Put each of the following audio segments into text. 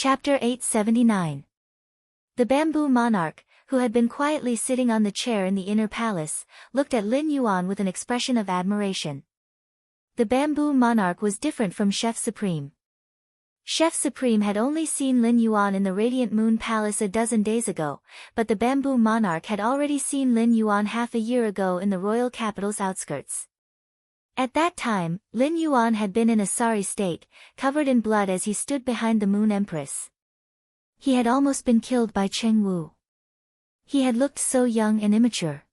Chapter 879. The bamboo monarch, who had been quietly sitting on the chair in the inner palace, looked at Lin Yuan with an expression of admiration. The bamboo monarch was different from Chef Supreme. Chef Supreme had only seen Lin Yuan in the Radiant Moon Palace a dozen days ago, but the bamboo monarch had already seen Lin Yuan half a year ago in the royal capital's outskirts. At that time, Lin Yuan had been in a sorry state, covered in blood as he stood behind the Moon Empress. He had almost been killed by Cheng Wu. He had looked so young and immature.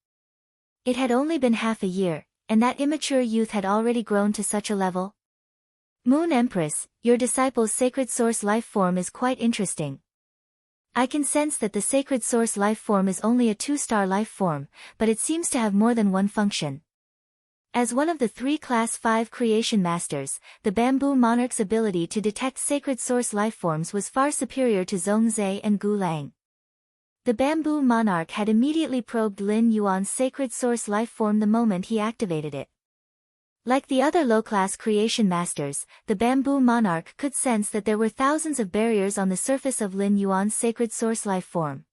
It had only been half a year, and that immature youth had already grown to such a level. Moon Empress, your disciple's sacred source life form is quite interesting. I can sense that the sacred source life form is only a 2-star life form, but it seems to have more than one function. As one of the 3 Class 5 creation masters, the bamboo monarch's ability to detect sacred source lifeforms was far superior to Zhongzhe and Gu Lang. The bamboo monarch had immediately probed Lin Yuan's sacred source lifeform the moment he activated it. Like the other low-class creation masters, the bamboo monarch could sense that there were thousands of barriers on the surface of Lin Yuan's sacred source lifeform.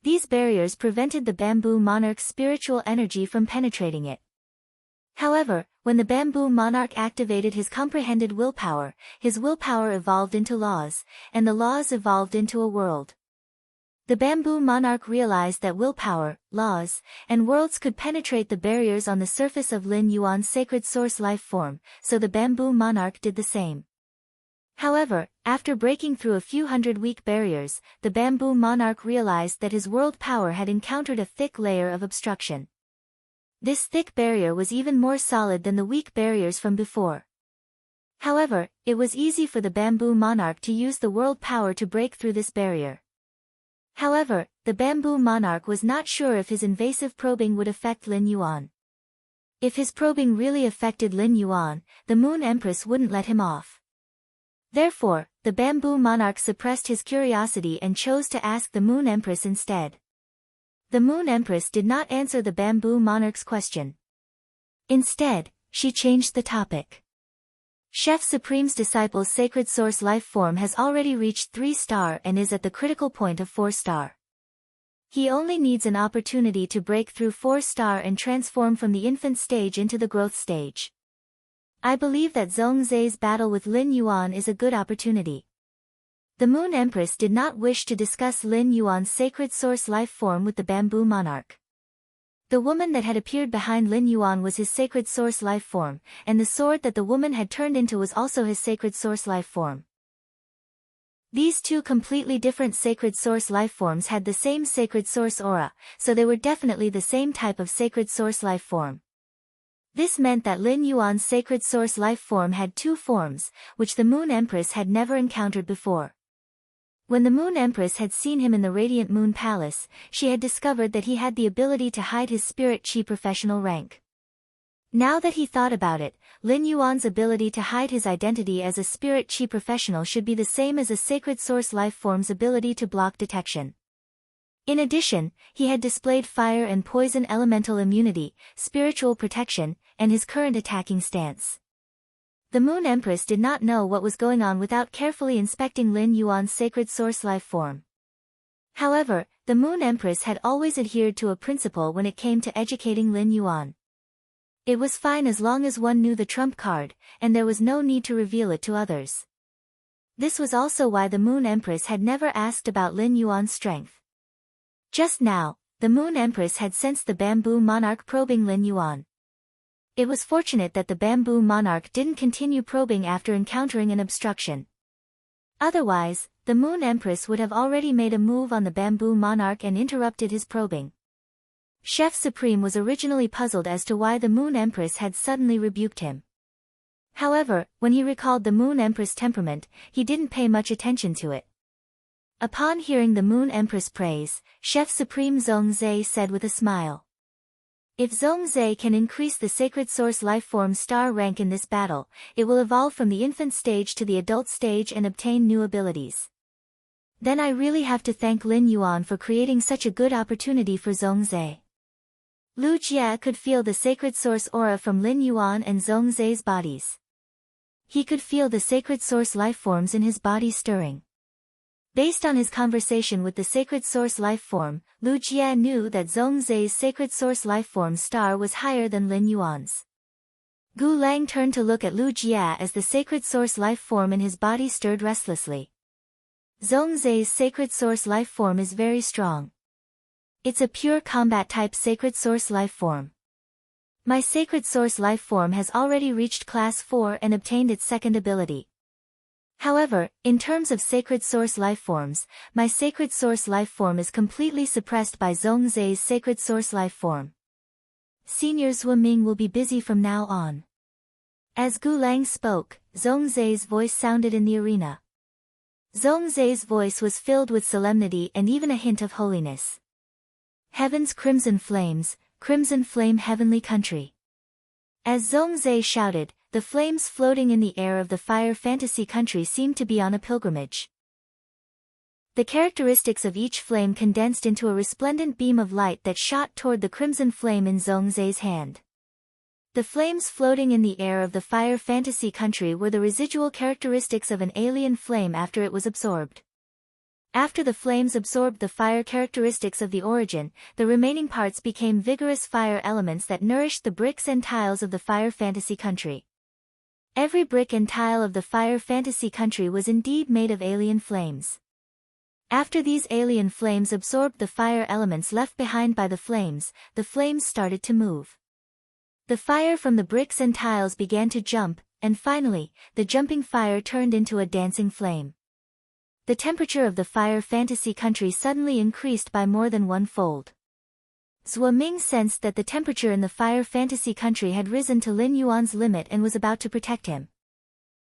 These barriers prevented the bamboo monarch's spiritual energy from penetrating it. However, when the bamboo monarch activated his comprehended willpower, his willpower evolved into laws, and the laws evolved into a world. The bamboo monarch realized that willpower, laws, and worlds could penetrate the barriers on the surface of Lin Yuan's sacred source life form, so the bamboo monarch did the same. However, after breaking through a few hundred weak barriers, the bamboo monarch realized that his world power had encountered a thick layer of obstruction. This thick barrier was even more solid than the weak barriers from before. However, it was easy for the bamboo monarch to use the world power to break through this barrier. However, the bamboo monarch was not sure if his invasive probing would affect Lin Yuan. If his probing really affected Lin Yuan, the Moon Empress wouldn't let him off. Therefore, the bamboo monarch suppressed his curiosity and chose to ask the Moon Empress instead. The Moon Empress did not answer the bamboo monarch's question. Instead, she changed the topic. Chef Supreme's disciple's sacred source life form has already reached 3-star and is at the critical point of 4-star. He only needs an opportunity to break through 4-star and transform from the infant stage into the growth stage. I believe that Zhongzhe's battle with Lin Yuan is a good opportunity. The Moon Empress did not wish to discuss Lin Yuan's sacred source life form with the bamboo monarch. The woman that had appeared behind Lin Yuan was his sacred source life form, and the sword that the woman had turned into was also his sacred source life form. These 2 completely different sacred source life forms had the same sacred source aura, so they were definitely the same type of sacred source life form. This meant that Lin Yuan's sacred source life form had 2 forms, which the Moon Empress had never encountered before. When the Moon Empress had seen him in the Radiant Moon Palace, she had discovered that he had the ability to hide his spirit chi professional rank. Now that he thought about it, Lin Yuan's ability to hide his identity as a spirit chi professional should be the same as a sacred source life form's ability to block detection. In addition, he had displayed fire and poison elemental immunity, spiritual protection, and his current attacking stance. The Moon Empress did not know what was going on without carefully inspecting Lin Yuan's sacred source life form. However, the Moon Empress had always adhered to a principle when it came to educating Lin Yuan. It was fine as long as one knew the trump card, and there was no need to reveal it to others. This was also why the Moon Empress had never asked about Lin Yuan's strength. Just now, the Moon Empress had sensed the bamboo monarch probing Lin Yuan. It was fortunate that the bamboo monarch didn't continue probing after encountering an obstruction. Otherwise, the Moon Empress would have already made a move on the bamboo monarch and interrupted his probing. Chef Supreme was originally puzzled as to why the Moon Empress had suddenly rebuked him. However, when he recalled the Moon Empress' temperament, he didn't pay much attention to it. Upon hearing the Moon Empress praise, Chef Supreme Zhongzhe said with a smile, "If Zhongzhe can increase the sacred source lifeform's star rank in this battle, it will evolve from the infant stage to the adult stage and obtain new abilities. Then I really have to thank Lin Yuan for creating such a good opportunity for Zhongzhe." Lu Jie could feel the sacred source aura from Lin Yuan and Zhongzhe's bodies. He could feel the sacred source lifeforms in his body stirring. Based on his conversation with the sacred source lifeform, Lu Jie knew that Zhongzai's sacred source lifeform star was higher than Lin Yuan's. Gu Lang turned to look at Lu Jie as the sacred source lifeform in his body stirred restlessly. Zhongzai's sacred source lifeform is very strong. It's a pure combat type sacred source lifeform. My sacred source lifeform has already reached class 4 and obtained its second ability. However, in terms of sacred source lifeforms, my sacred source lifeform is completely suppressed by Zhongzai's sacred source lifeform. Senior Zhuo Ming will be busy from now on. As Gu Lang spoke, Zhongzai's voice sounded in the arena. Zhongzai's voice was filled with solemnity and even a hint of holiness. Heaven's crimson flame heavenly country. As Zhongzai shouted, the flames floating in the air of the fire fantasy country seemed to be on a pilgrimage. The characteristics of each flame condensed into a resplendent beam of light that shot toward the crimson flame in Zhongzai's hand. The flames floating in the air of the fire fantasy country were the residual characteristics of an alien flame after it was absorbed. After the flames absorbed the fire characteristics of the origin, the remaining parts became vigorous fire elements that nourished the bricks and tiles of the fire fantasy country. Every brick and tile of the fire fantasy country was indeed made of alien flames. After these alien flames absorbed the fire elements left behind by the flames started to move. The fire from the bricks and tiles began to jump, and finally, the jumping fire turned into a dancing flame. The temperature of the fire fantasy country suddenly increased by more than 1-fold. Zhuo Ming sensed that the temperature in the fire fantasy country had risen to Lin Yuan's limit and was about to protect him.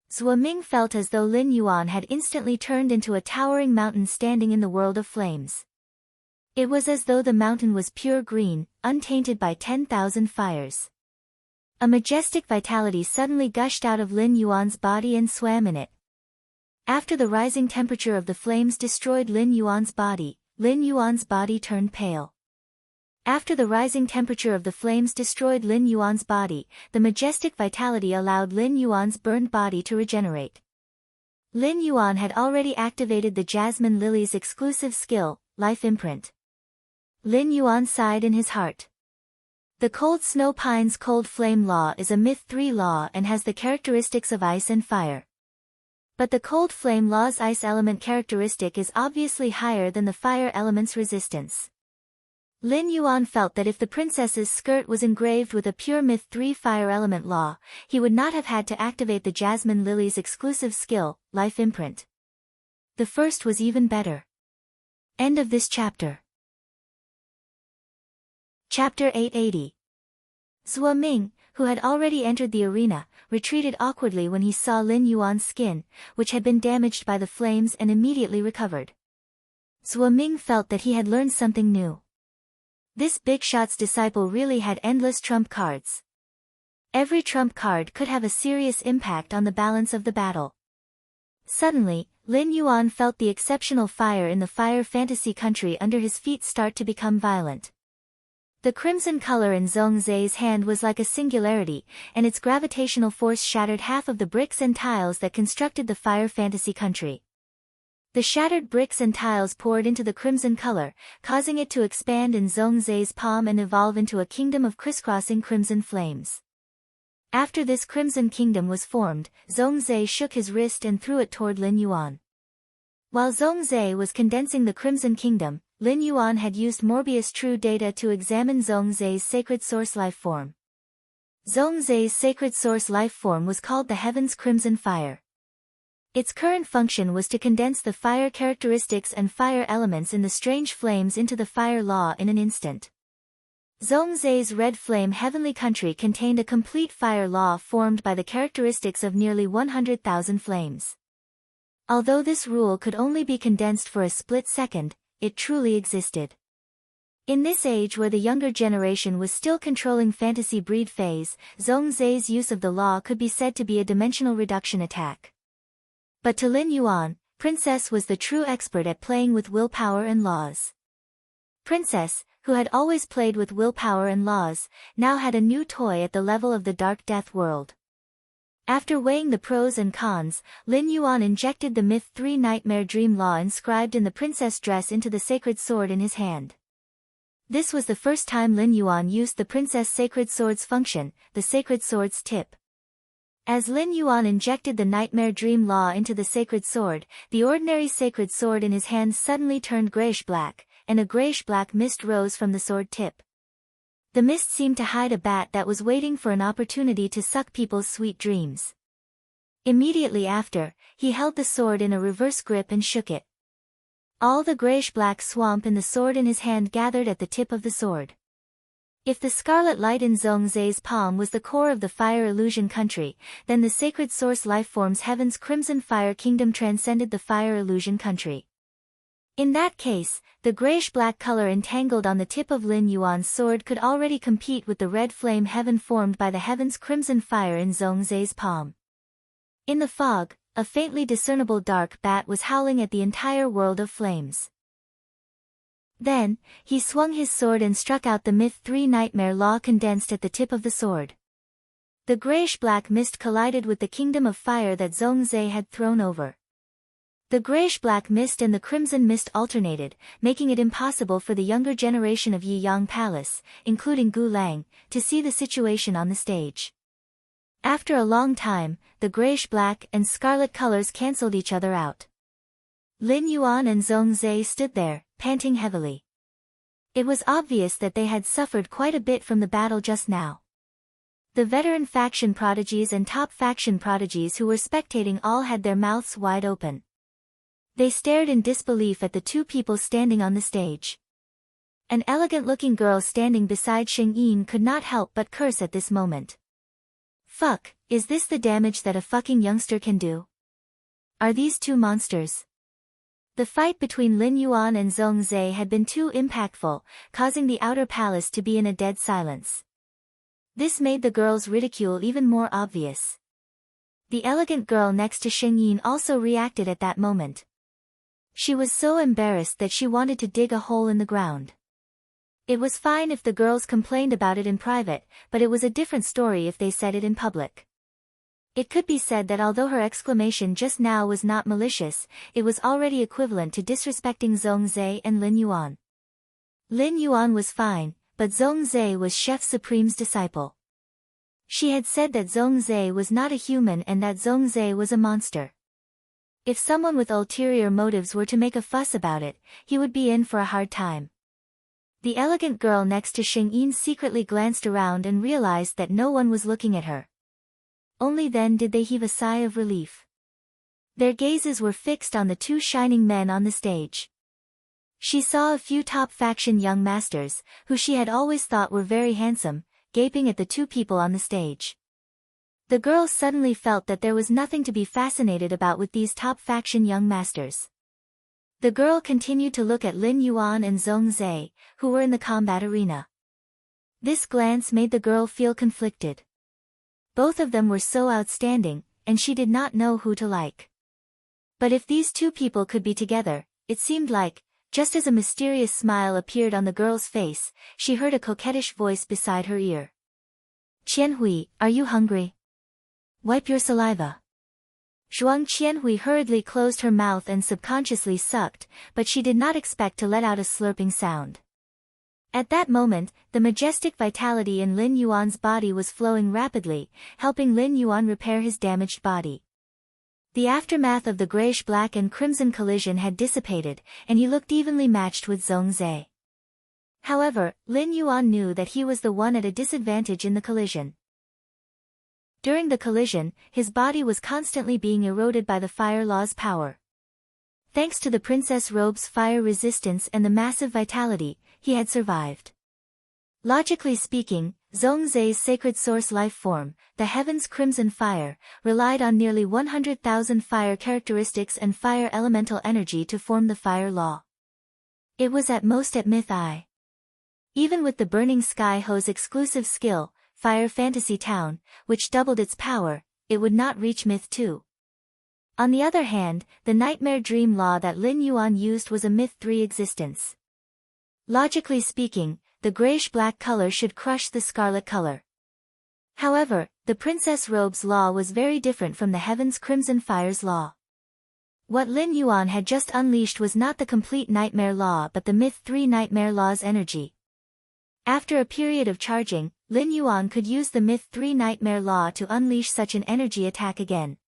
Zhuo Ming felt as though Lin Yuan had instantly turned into a towering mountain standing in the world of flames. It was as though the mountain was pure green, untainted by 10,000 fires. A majestic vitality suddenly gushed out of Lin Yuan's body and swam in it. After the rising temperature of the flames destroyed Lin Yuan's body turned pale. After the rising temperature of the flames destroyed Lin Yuan's body, the majestic vitality allowed Lin Yuan's burned body to regenerate. Lin Yuan had already activated the Jasmine Lily's exclusive skill, Life Imprint. Lin Yuan sighed in his heart. The Cold Snow Pine's Cold Flame Law is a Myth 3 law and has the characteristics of ice and fire. But the Cold Flame Law's ice element characteristic is obviously higher than the fire element's resistance. Lin Yuan felt that if the princess's skirt was engraved with a pure Myth 3 fire element law, he would not have had to activate the Jasmine Lily's exclusive skill, Life Imprint. The first was even better. End of this chapter. Chapter 880. Zhuo Ming, who had already entered the arena, retreated awkwardly when he saw Lin Yuan's skin, which had been damaged by the flames, and immediately recovered. Zhuo Ming felt that he had learned something new. This big shot's disciple really had endless trump cards. Every trump card could have a serious impact on the balance of the battle. Suddenly, Lin Yuan felt the exceptional fire in the fire fantasy country under his feet start to become violent. The crimson color in Zhongzai's hand was like a singularity, and its gravitational force shattered half of the bricks and tiles that constructed the fire fantasy country. The shattered bricks and tiles poured into the crimson color, causing it to expand in Zhongzai's palm and evolve into a kingdom of crisscrossing crimson flames. After this crimson kingdom was formed, Zhongzai shook his wrist and threw it toward Lin Yuan. While Zhongzai was condensing the crimson kingdom, Lin Yuan had used Morbius True Data to examine Zhongzai's sacred source life form. Zhongzai's sacred source life form was called the Heaven's Crimson Fire. Its current function was to condense the fire characteristics and fire elements in the strange flames into the fire law in an instant. Zhongzai's red flame heavenly country contained a complete fire law formed by the characteristics of nearly 100,000 flames. Although this rule could only be condensed for a split second, it truly existed. In this age where the younger generation was still controlling fantasy breed phase, Zhongzai's use of the law could be said to be a dimensional reduction attack. But to Lin Yuan, Princess was the true expert at playing with willpower and laws. Princess, who had always played with willpower and laws, now had a new toy at the level of the Dark Death world. After weighing the pros and cons, Lin Yuan injected the myth 3 nightmare dream law inscribed in the princess dress into the sacred sword in his hand. This was the first time Lin Yuan used the princess sacred sword's function, the sacred sword's tip. As Lin Yuan injected the nightmare dream law into the sacred sword, the ordinary sacred sword in his hand suddenly turned grayish-black, and a grayish-black mist rose from the sword tip. The mist seemed to hide a bat that was waiting for an opportunity to suck people's sweet dreams. Immediately after, he held the sword in a reverse grip and shook it. All the grayish-black swamp in the sword in his hand gathered at the tip of the sword. If the scarlet light in Zhongzai's palm was the core of the fire illusion country, then the sacred source lifeform's heaven's crimson fire kingdom transcended the fire illusion country. In that case, the grayish-black color entangled on the tip of Lin Yuan's sword could already compete with the red flame heaven formed by the heaven's crimson fire in Zhongzai's palm. In the fog, a faintly discernible dark bat was howling at the entire world of flames. Then, he swung his sword and struck out the myth 3 nightmare law condensed at the tip of the sword. The grayish-black mist collided with the kingdom of fire that Zhongzai had thrown over. The grayish-black mist and the crimson mist alternated, making it impossible for the younger generation of Yiyang Palace, including Gu Lang, to see the situation on the stage. After a long time, the grayish-black and scarlet colors cancelled each other out. Lin Yuan and Zhongzai stood there, panting heavily. It was obvious that they had suffered quite a bit from the battle just now. The veteran faction prodigies and top faction prodigies who were spectating all had their mouths wide open. They stared in disbelief at the two people standing on the stage. An elegant-looking girl standing beside Sheng Yin could not help but curse at this moment. Fuck, is this the damage that a fucking youngster can do? Are these two monsters? The fight between Lin Yuan and Zhongzai had been too impactful, causing the outer palace to be in a dead silence. This made the girl's ridicule even more obvious. The elegant girl next to Sheng Yin also reacted at that moment. She was so embarrassed that she wanted to dig a hole in the ground. It was fine if the girls complained about it in private, but it was a different story if they said it in public. It could be said that although her exclamation just now was not malicious, it was already equivalent to disrespecting Zhongzai and Lin Yuan. Lin Yuan was fine, but Zhongzai was Chef Supreme's disciple. She had said that Zhongzai was not a human and that Zhongzai was a monster. If someone with ulterior motives were to make a fuss about it, he would be in for a hard time. The elegant girl next to Sheng Yin secretly glanced around and realized that no one was looking at her. Only then did they heave a sigh of relief. Their gazes were fixed on the two shining men on the stage. She saw a few top faction young masters, who she had always thought were very handsome, gaping at the two people on the stage. The girl suddenly felt that there was nothing to be fascinated about with these top faction young masters. The girl continued to look at Lin Yuan and Zhongzai, who were in the combat arena. This glance made the girl feel conflicted. Both of them were so outstanding, and she did not know who to like. But if these two people could be together, it seemed like, just as a mysterious smile appeared on the girl's face, she heard a coquettish voice beside her ear. "Qianhui, are you hungry? Wipe your saliva." Zhuang Qianhui hurriedly closed her mouth and subconsciously sucked, but she did not expect to let out a slurping sound. At that moment, the majestic vitality in Lin Yuan's body was flowing rapidly, helping Lin Yuan repair his damaged body. The aftermath of the grayish-black and crimson collision had dissipated, and he looked evenly matched with Zhongzai. However, Lin Yuan knew that he was the one at a disadvantage in the collision. During the collision, his body was constantly being eroded by the fire law's power. Thanks to the princess robe's fire resistance and the massive vitality, he had survived. Logically speaking, Zhongzai's sacred source life form, the heaven's crimson fire, relied on nearly 100,000 fire characteristics and fire elemental energy to form the fire law. It was at most at Myth I. Even with the Burning Sky Ho's exclusive skill, Fire Fantasy Town, which doubled its power, it would not reach Myth II. On the other hand, the Nightmare Dream Law that Lin Yuan used was a Myth III existence. Logically speaking, the grayish-black color should crush the scarlet color. However, the Princess Robe's law was very different from the Heaven's Crimson Fire's law. What Lin Yuan had just unleashed was not the complete Nightmare Law but the Myth 3 Nightmare Law's energy. After a period of charging, Lin Yuan could use the Myth 3 Nightmare Law to unleash such an energy attack again.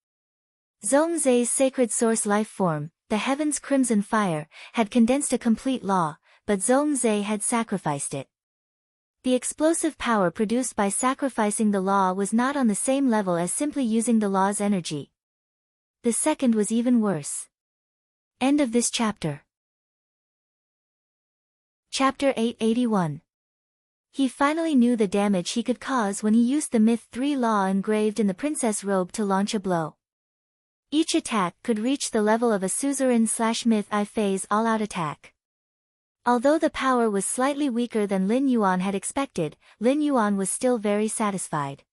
Zhongzai's sacred source life form, the Heaven's Crimson Fire, had condensed a complete law, but Zhongzai had sacrificed it. The explosive power produced by sacrificing the law was not on the same level as simply using the law's energy. The second was even worse. End of this chapter. Chapter 881. He finally knew the damage he could cause when he used the Myth 3 law engraved in the princess robe to launch a blow. Each attack could reach the level of a suzerain/Myth I phase all-out attack. Although the power was slightly weaker than Lin Yuan had expected, Lin Yuan was still very satisfied.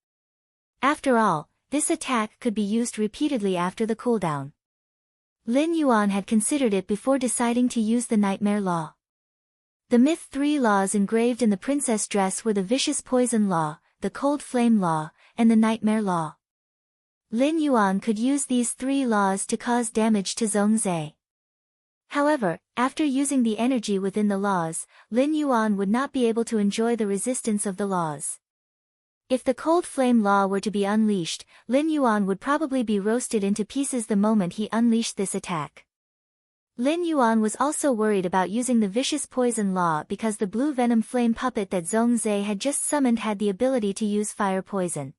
After all, this attack could be used repeatedly after the cooldown. Lin Yuan had considered it before deciding to use the Nightmare Law. The Myth 3 laws engraved in the princess dress were the Vicious Poison Law, the Cold Flame Law, and the Nightmare Law. Lin Yuan could use these 3 laws to cause damage to Zhongzai. However, after using the energy within the laws, Lin Yuan would not be able to enjoy the resistance of the laws. If the Cold Flame Law were to be unleashed, Lin Yuan would probably be roasted into pieces the moment he unleashed this attack. Lin Yuan was also worried about using the Vicious Poison Law because the blue venom flame puppet that Zhongzai had just summoned had the ability to use fire poison.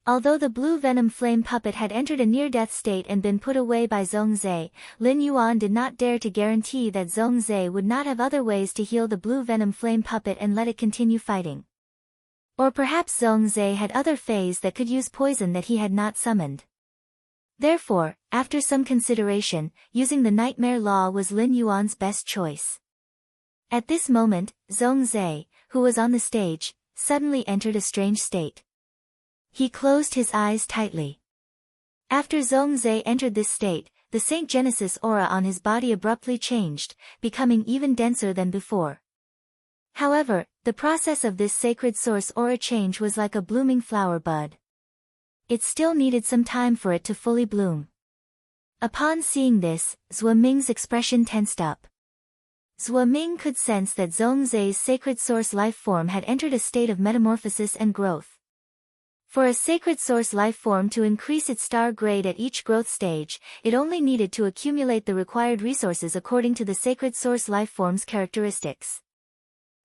Although the blue venom flame puppet had entered a near-death state and been put away by Zhongzai, Lin Yuan did not dare to guarantee that Zhongzai would not have other ways to heal the blue venom flame puppet and let it continue fighting. Or perhaps Zhongzai had other fays that could use poison that he had not summoned. Therefore, after some consideration, using the Nightmare Law was Lin Yuan's best choice. At this moment, Zhongzai, who was on the stage, suddenly entered a strange state. He closed his eyes tightly. After Zhongzai entered this state, the Saint Genesis aura on his body abruptly changed, becoming even denser than before. However, the process of this sacred source aura change was like a blooming flower bud. It still needed some time for it to fully bloom. Upon seeing this, Zhou Ming's expression tensed up. Zhou Ming could sense that Zhongzai's sacred source life form had entered a state of metamorphosis and growth. For a sacred source life form to increase its star grade at each growth stage, it only needed to accumulate the required resources according to the sacred source life form's characteristics.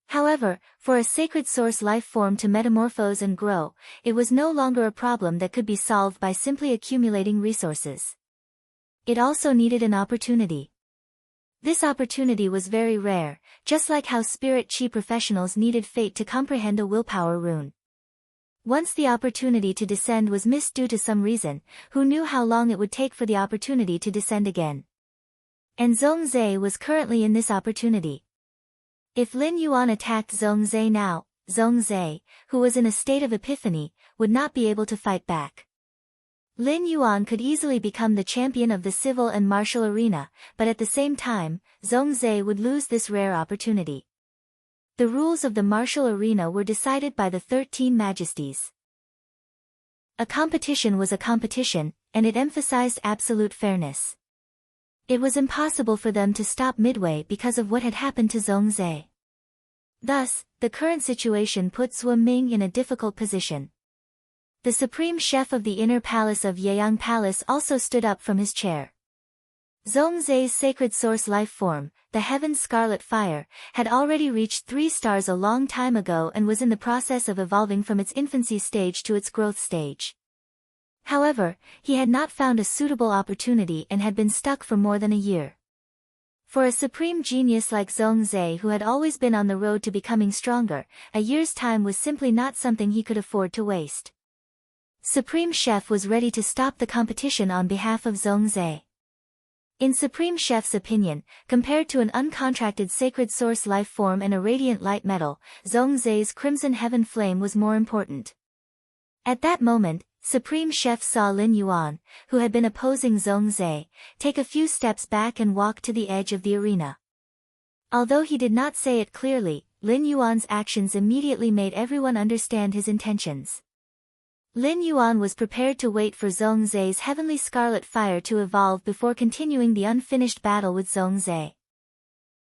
However, for a sacred source life form to metamorphose and grow, it was no longer a problem that could be solved by simply accumulating resources. It also needed an opportunity. This opportunity was very rare, just like how spirit chi professionals needed fate to comprehend a willpower rune. Once the opportunity to descend was missed due to some reason, who knew how long it would take for the opportunity to descend again? And Zhongzai was currently in this opportunity. If Lin Yuan attacked Zhongzai now, Zhongzai, who was in a state of epiphany, would not be able to fight back. Lin Yuan could easily become the champion of the civil and martial arena, but at the same time, Zhongzai would lose this rare opportunity. The rules of the martial arena were decided by the 13 Majesties. A competition was a competition, and it emphasized absolute fairness. It was impossible for them to stop midway because of what had happened to Zhongzai. Thus, the current situation put Zhou Ming in a difficult position. The supreme chef of the inner palace of Yeyang Palace also stood up from his chair. Zhongzai's sacred source life form, the Heaven's Scarlet Fire, had already reached 3 stars a long time ago and was in the process of evolving from its infancy stage to its growth stage. However, he had not found a suitable opportunity and had been stuck for more than a year. For a supreme genius like Zhongzai, who had always been on the road to becoming stronger, a year's time was simply not something he could afford to waste. Supreme Chef was ready to stop the competition on behalf of Zhongzai. In Supreme Chef's opinion, compared to an uncontracted sacred source life form and a radiant light metal, Zhongzai's crimson heaven flame was more important. At that moment, Supreme Chef saw Lin Yuan, who had been opposing Zhongzai, take a few steps back and walk to the edge of the arena. Although he did not say it clearly, Lin Yuan's actions immediately made everyone understand his intentions. Lin Yuan was prepared to wait for Zhongzhe's heavenly scarlet fire to evolve before continuing the unfinished battle with Zhongzhe.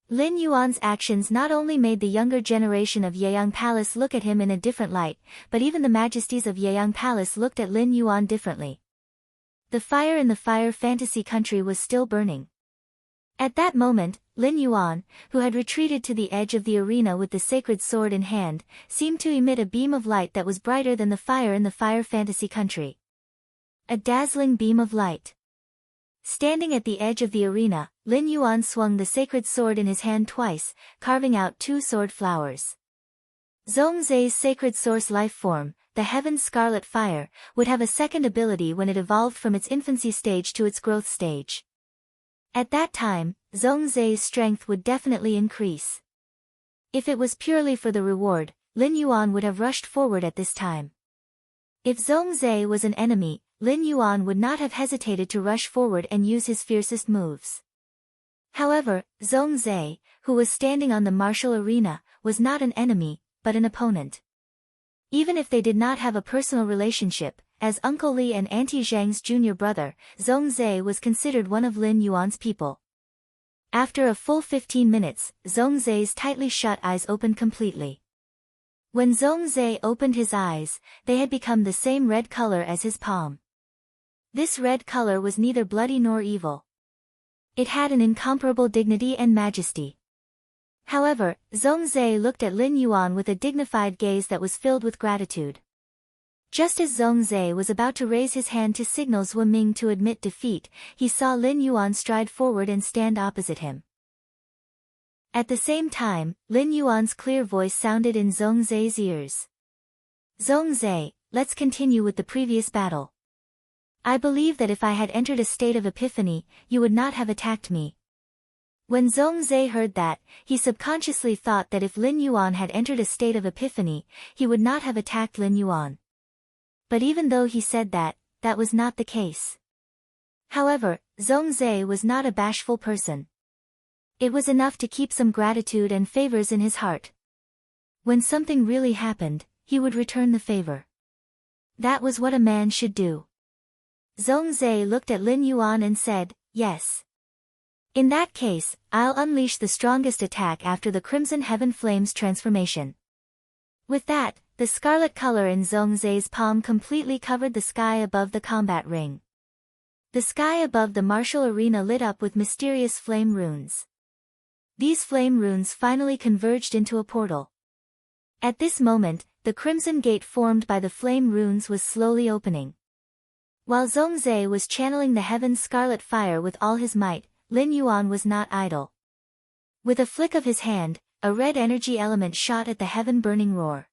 Lin Yuan's actions not only made the younger generation of Yeyang Palace look at him in a different light, but even the majesties of Yeyang Palace looked at Lin Yuan differently. The fire in the fire fantasy country was still burning. At that moment, Lin Yuan, who had retreated to the edge of the arena with the sacred sword in hand, seemed to emit a beam of light that was brighter than the fire in the fire fantasy country. A dazzling beam of light. Standing at the edge of the arena, Lin Yuan swung the sacred sword in his hand twice, carving out 2 sword flowers. Zhongzhe's sacred source life form, the Heaven Scarlet Fire, would have a second ability when it evolved from its infancy stage to its growth stage. At that time, Zhongzhe's strength would definitely increase. If it was purely for the reward, Lin Yuan would have rushed forward at this time. If Zhongzhe was an enemy, Lin Yuan would not have hesitated to rush forward and use his fiercest moves. However, Zhongzhe, who was standing on the martial arena, was not an enemy, but an opponent. Even if they did not have a personal relationship, as Uncle Li and Auntie Zhang's junior brother, Zhongzhe was considered one of Lin Yuan's people. After a full 15 minutes, Zhongzhe's tightly shut eyes opened completely. When Zhongzhe opened his eyes, they had become the same red color as his palm. This red color was neither bloody nor evil. It had an incomparable dignity and majesty. However, Zhongzhe looked at Lin Yuan with a dignified gaze that was filled with gratitude. Just as Zhongzhe was about to raise his hand to signal Zhuo Ming to admit defeat, he saw Lin Yuan stride forward and stand opposite him. At the same time, Lin Yuan's clear voice sounded in Zhongzhe's ears. Zhongzhe, let's continue with the previous battle. I believe that if I had entered a state of epiphany, you would not have attacked me. When Zhongzhe heard that, he subconsciously thought that if Lin Yuan had entered a state of epiphany, he would not have attacked Lin Yuan. But even though he said that, that was not the case. However, Zhongzhe was not a bashful person. It was enough to keep some gratitude and favors in his heart. When something really happened, he would return the favor. That was what a man should do. Zhongzhe looked at Lin Yuan and said, yes. In that case, I'll unleash the strongest attack after the Crimson Heaven Flames transformation. With that, the scarlet color in Zhongzhe's palm completely covered the sky above the combat ring. The sky above the martial arena lit up with mysterious flame runes. These flame runes finally converged into a portal. At this moment, the crimson gate formed by the flame runes was slowly opening. While Zhongzhe was channeling the Heaven's scarlet fire with all his might, Lin Yuan was not idle. With a flick of his hand, a red energy element shot at the heaven burning roar.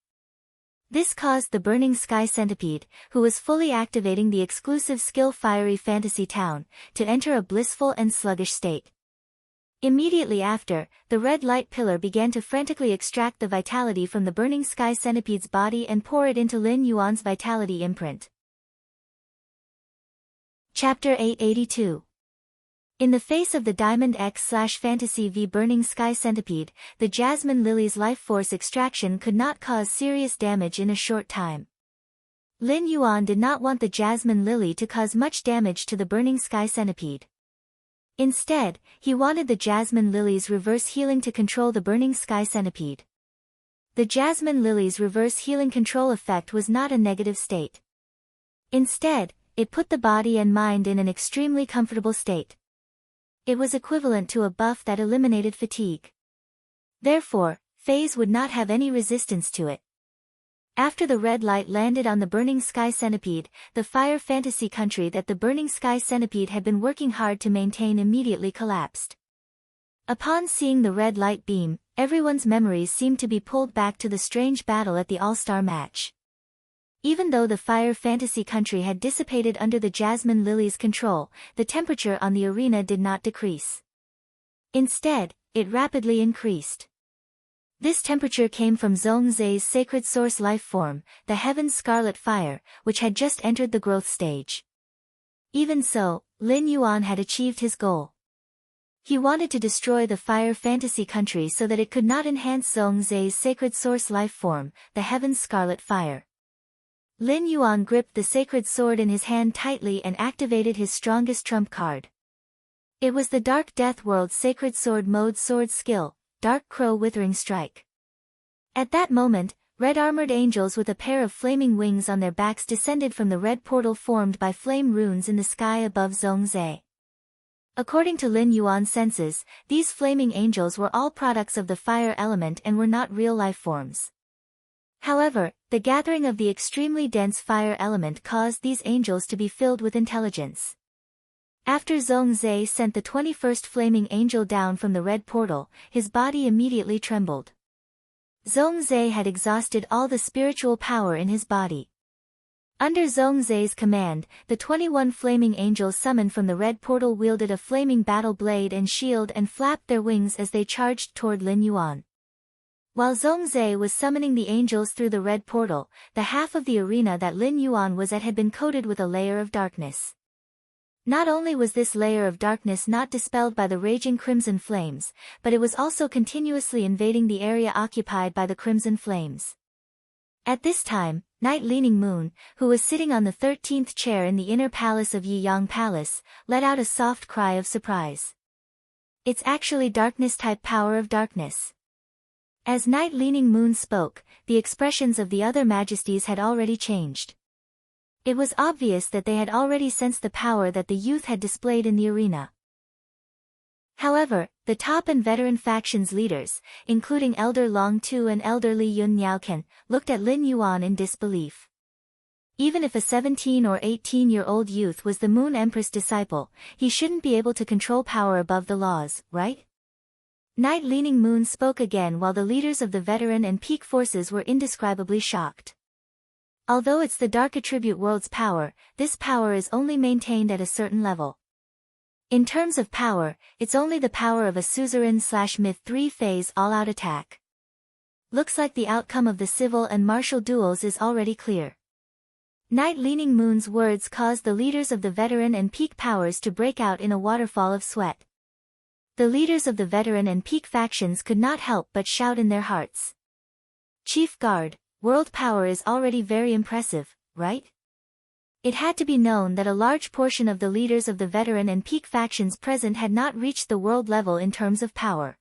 This caused the burning sky centipede, who was fully activating the exclusive skill Fiery Fantasy Town, to enter a blissful and sluggish state. Immediately after, the red light pillar began to frantically extract the vitality from the burning sky centipede's body and pour it into Lin Yuan's vitality imprint. Chapter 882. In the face of the Diamond X/Fantasy V Burning Sky Centipede, the Jasmine Lily's life force extraction could not cause serious damage in a short time. Lin Yuan did not want the Jasmine Lily to cause much damage to the Burning Sky Centipede. Instead, he wanted the Jasmine Lily's reverse healing to control the Burning Sky Centipede. The Jasmine Lily's reverse healing control effect was not a negative state. Instead, it put the body and mind in an extremely comfortable state. It was equivalent to a buff that eliminated fatigue. Therefore, phase would not have any resistance to it. After the red light landed on the Burning Sky Centipede, the fire fantasy country that the Burning Sky Centipede had been working hard to maintain immediately collapsed. Upon seeing the red light beam, everyone's memories seemed to be pulled back to the strange battle at the All-Star match. Even though the fire fantasy country had dissipated under the Jasmine Lily's control, the temperature on the arena did not decrease. Instead, it rapidly increased. This temperature came from Zhongzhe's sacred source life form, the Heaven's Scarlet Fire, which had just entered the growth stage. Even so, Lin Yuan had achieved his goal. He wanted to destroy the fire fantasy country so that it could not enhance Zhongzhe's sacred source life form, the Heaven's Scarlet Fire. Lin Yuan gripped the sacred sword in his hand tightly and activated his strongest trump card. It was the Dark Death World's Sacred Sword Mode sword skill, Dark Crow Withering Strike. At that moment, red-armored angels with a pair of flaming wings on their backs descended from the red portal formed by flame runes in the sky above Zhongzhe. According to Lin Yuan's senses, these flaming angels were all products of the fire element and were not real life forms. However, the gathering of the extremely dense fire element caused these angels to be filled with intelligence. After Zhongzhe sent the 21st flaming angel down from the red portal, his body immediately trembled. Zhongzhe had exhausted all the spiritual power in his body. Under Zhongzhe's command, the 21 flaming angels summoned from the red portal wielded a flaming battle blade and shield and flapped their wings as they charged toward Lin Yuan. While Zhongzhe was summoning the angels through the red portal, the half of the arena that Lin Yuan was at had been coated with a layer of darkness. Not only was this layer of darkness not dispelled by the raging crimson flames, but it was also continuously invading the area occupied by the crimson flames. At this time, Night Leaning Moon, who was sitting on the 13th chair in the inner palace of Yiyang Palace, let out a soft cry of surprise. It's actually darkness-type power of darkness. As Night Leaning Moon spoke, the expressions of the other majesties had already changed. It was obvious that they had already sensed the power that the youth had displayed in the arena. However, the top and veteran factions leaders, including Elder Long Tu and Elder Li Yun Niaoken, looked at Lin Yuan in disbelief. Even if a 17 or 18-year-old youth was the Moon Empress disciple, he shouldn't be able to control power above the laws, right? Night Leaning Moon spoke again while the leaders of the veteran and peak forces were indescribably shocked. Although it's the Dark Attribute World's power, this power is only maintained at a certain level. In terms of power, it's only the power of a suzerain/myth 3-phase all-out attack. Looks like the outcome of the civil and martial duels is already clear. Night Leaning Moon's words caused the leaders of the veteran and peak powers to break out in a waterfall of sweat. The leaders of the veteran and peak factions could not help but shout in their hearts. Chief Guard, world power is already very impressive, right? It had to be known that a large portion of the leaders of the veteran and peak factions present had not reached the world level in terms of power.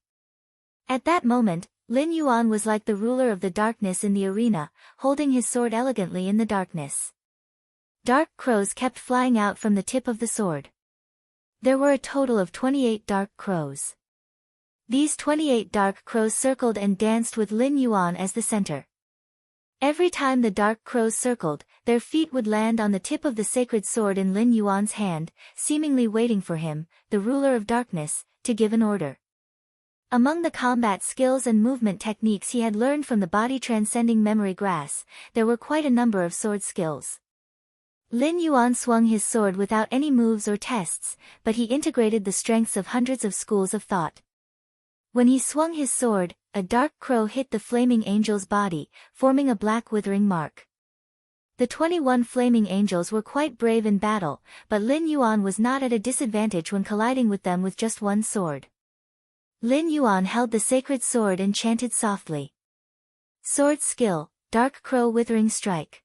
At that moment, Lin Yuan was like the ruler of the darkness in the arena, holding his sword elegantly in the darkness. Dark crows kept flying out from the tip of the sword. There were a total of 28 dark crows. These 28 dark crows circled and danced with Lin Yuan as the center. Every time the dark crows circled, their feet would land on the tip of the sacred sword in Lin Yuan's hand, seemingly waiting for him, the ruler of darkness, to give an order. Among the combat skills and movement techniques he had learned from the body-transcending memory grass, there were quite a number of sword skills. Lin Yuan swung his sword without any moves or tests, but he integrated the strengths of hundreds of schools of thought. When he swung his sword, a dark crow hit the flaming angel's body, forming a black withering mark. The 21 flaming angels were quite brave in battle, but Lin Yuan was not at a disadvantage when colliding with them with just one sword. Lin Yuan held the sacred sword and chanted softly. Sword skill, Dark Crow Withering Strike.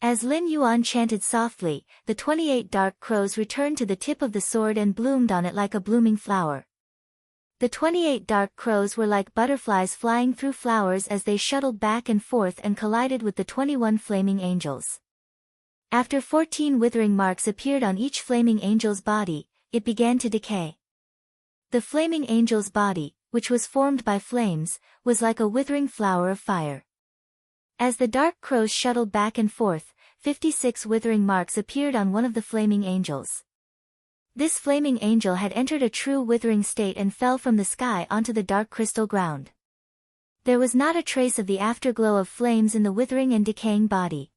As Lin Yuan chanted softly, the 28 dark crows returned to the tip of the sword and bloomed on it like a blooming flower. The 28 dark crows were like butterflies flying through flowers as they shuttled back and forth and collided with the 21 flaming angels. After 14 withering marks appeared on each flaming angel's body, it began to decay. The flaming angel's body, which was formed by flames, was like a withering flower of fire. As the dark crows shuttled back and forth, 56 withering marks appeared on one of the flaming angels. This flaming angel had entered a true withering state and fell from the sky onto the dark crystal ground. There was not a trace of the afterglow of flames in the withering and decaying body.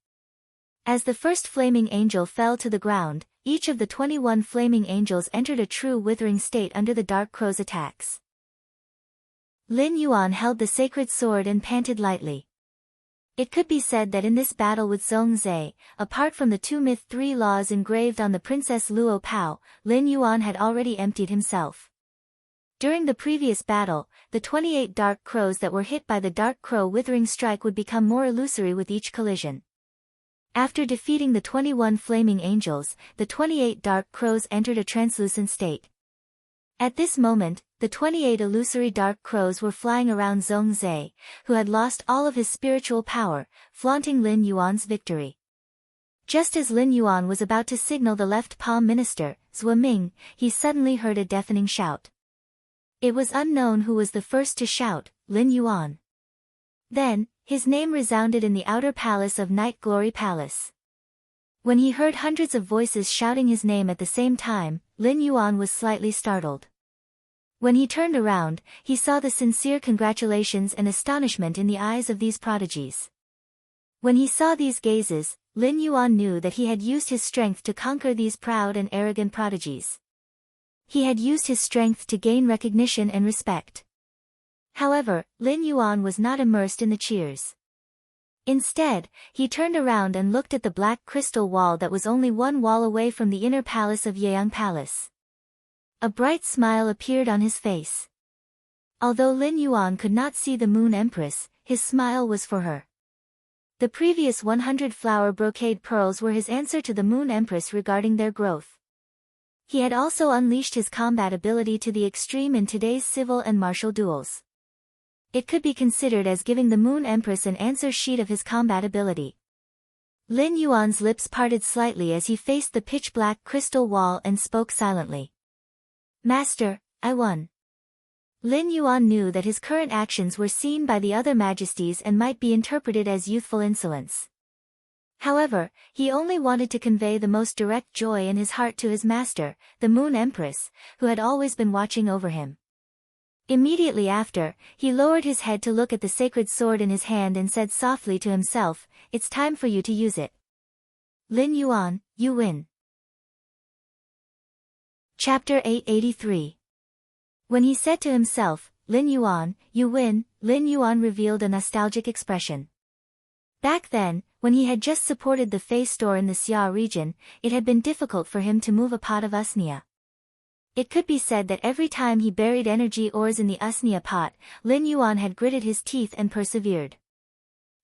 As the first flaming angel fell to the ground, each of the 21 flaming angels entered a true withering state under the dark crow's attacks. Lin Yuan held the sacred sword and panted lightly. It could be said that in this battle with Zhongzhe, apart from the two myth 3 laws engraved on the Princess Luo Pao, Lin Yuan had already emptied himself. During the previous battle, the 28 dark crows that were hit by the dark crow withering strike would become more illusory with each collision. After defeating the 21 flaming angels, the 28 dark crows entered a translucent state. At this moment, the 28 illusory dark crows were flying around Zhongzhe, who had lost all of his spiritual power, flaunting Lin Yuan's victory. Just as Lin Yuan was about to signal the left palm minister, Zhou Ming, he suddenly heard a deafening shout. It was unknown who was the first to shout, Lin Yuan. Then, his name resounded in the outer palace of Night Glory Palace. When he heard hundreds of voices shouting his name at the same time, Lin Yuan was slightly startled. When he turned around, he saw the sincere congratulations and astonishment in the eyes of these prodigies. When he saw these gazes, Lin Yuan knew that he had used his strength to conquer these proud and arrogant prodigies. He had used his strength to gain recognition and respect. However, Lin Yuan was not immersed in the cheers. Instead, he turned around and looked at the black crystal wall that was only one wall away from the inner palace of Yeang Palace. A bright smile appeared on his face. Although Lin Yuan could not see the Moon Empress, his smile was for her. The previous 100 flower brocade pearls were his answer to the Moon Empress regarding their growth. He had also unleashed his combat ability to the extreme in today's civil and martial duels. It could be considered as giving the Moon Empress an answer sheet of his combat ability. Lin Yuan's lips parted slightly as he faced the pitch-black crystal wall and spoke silently. Master, I won. Lin Yuan knew that his current actions were seen by the other majesties and might be interpreted as youthful insolence. However, he only wanted to convey the most direct joy in his heart to his master, the Moon Empress, who had always been watching over him. Immediately after, he lowered his head to look at the sacred sword in his hand and said softly to himself, "It's time for you to use it." Lin Yuan, you win. Chapter 883. When he said to himself, Lin Yuan, you win, Lin Yuan revealed a nostalgic expression. Back then, when he had just supported the Fei store in the Xia region, it had been difficult for him to move a pot of usnia. It could be said that every time he buried energy ores in the usnia pot, Lin Yuan had gritted his teeth and persevered.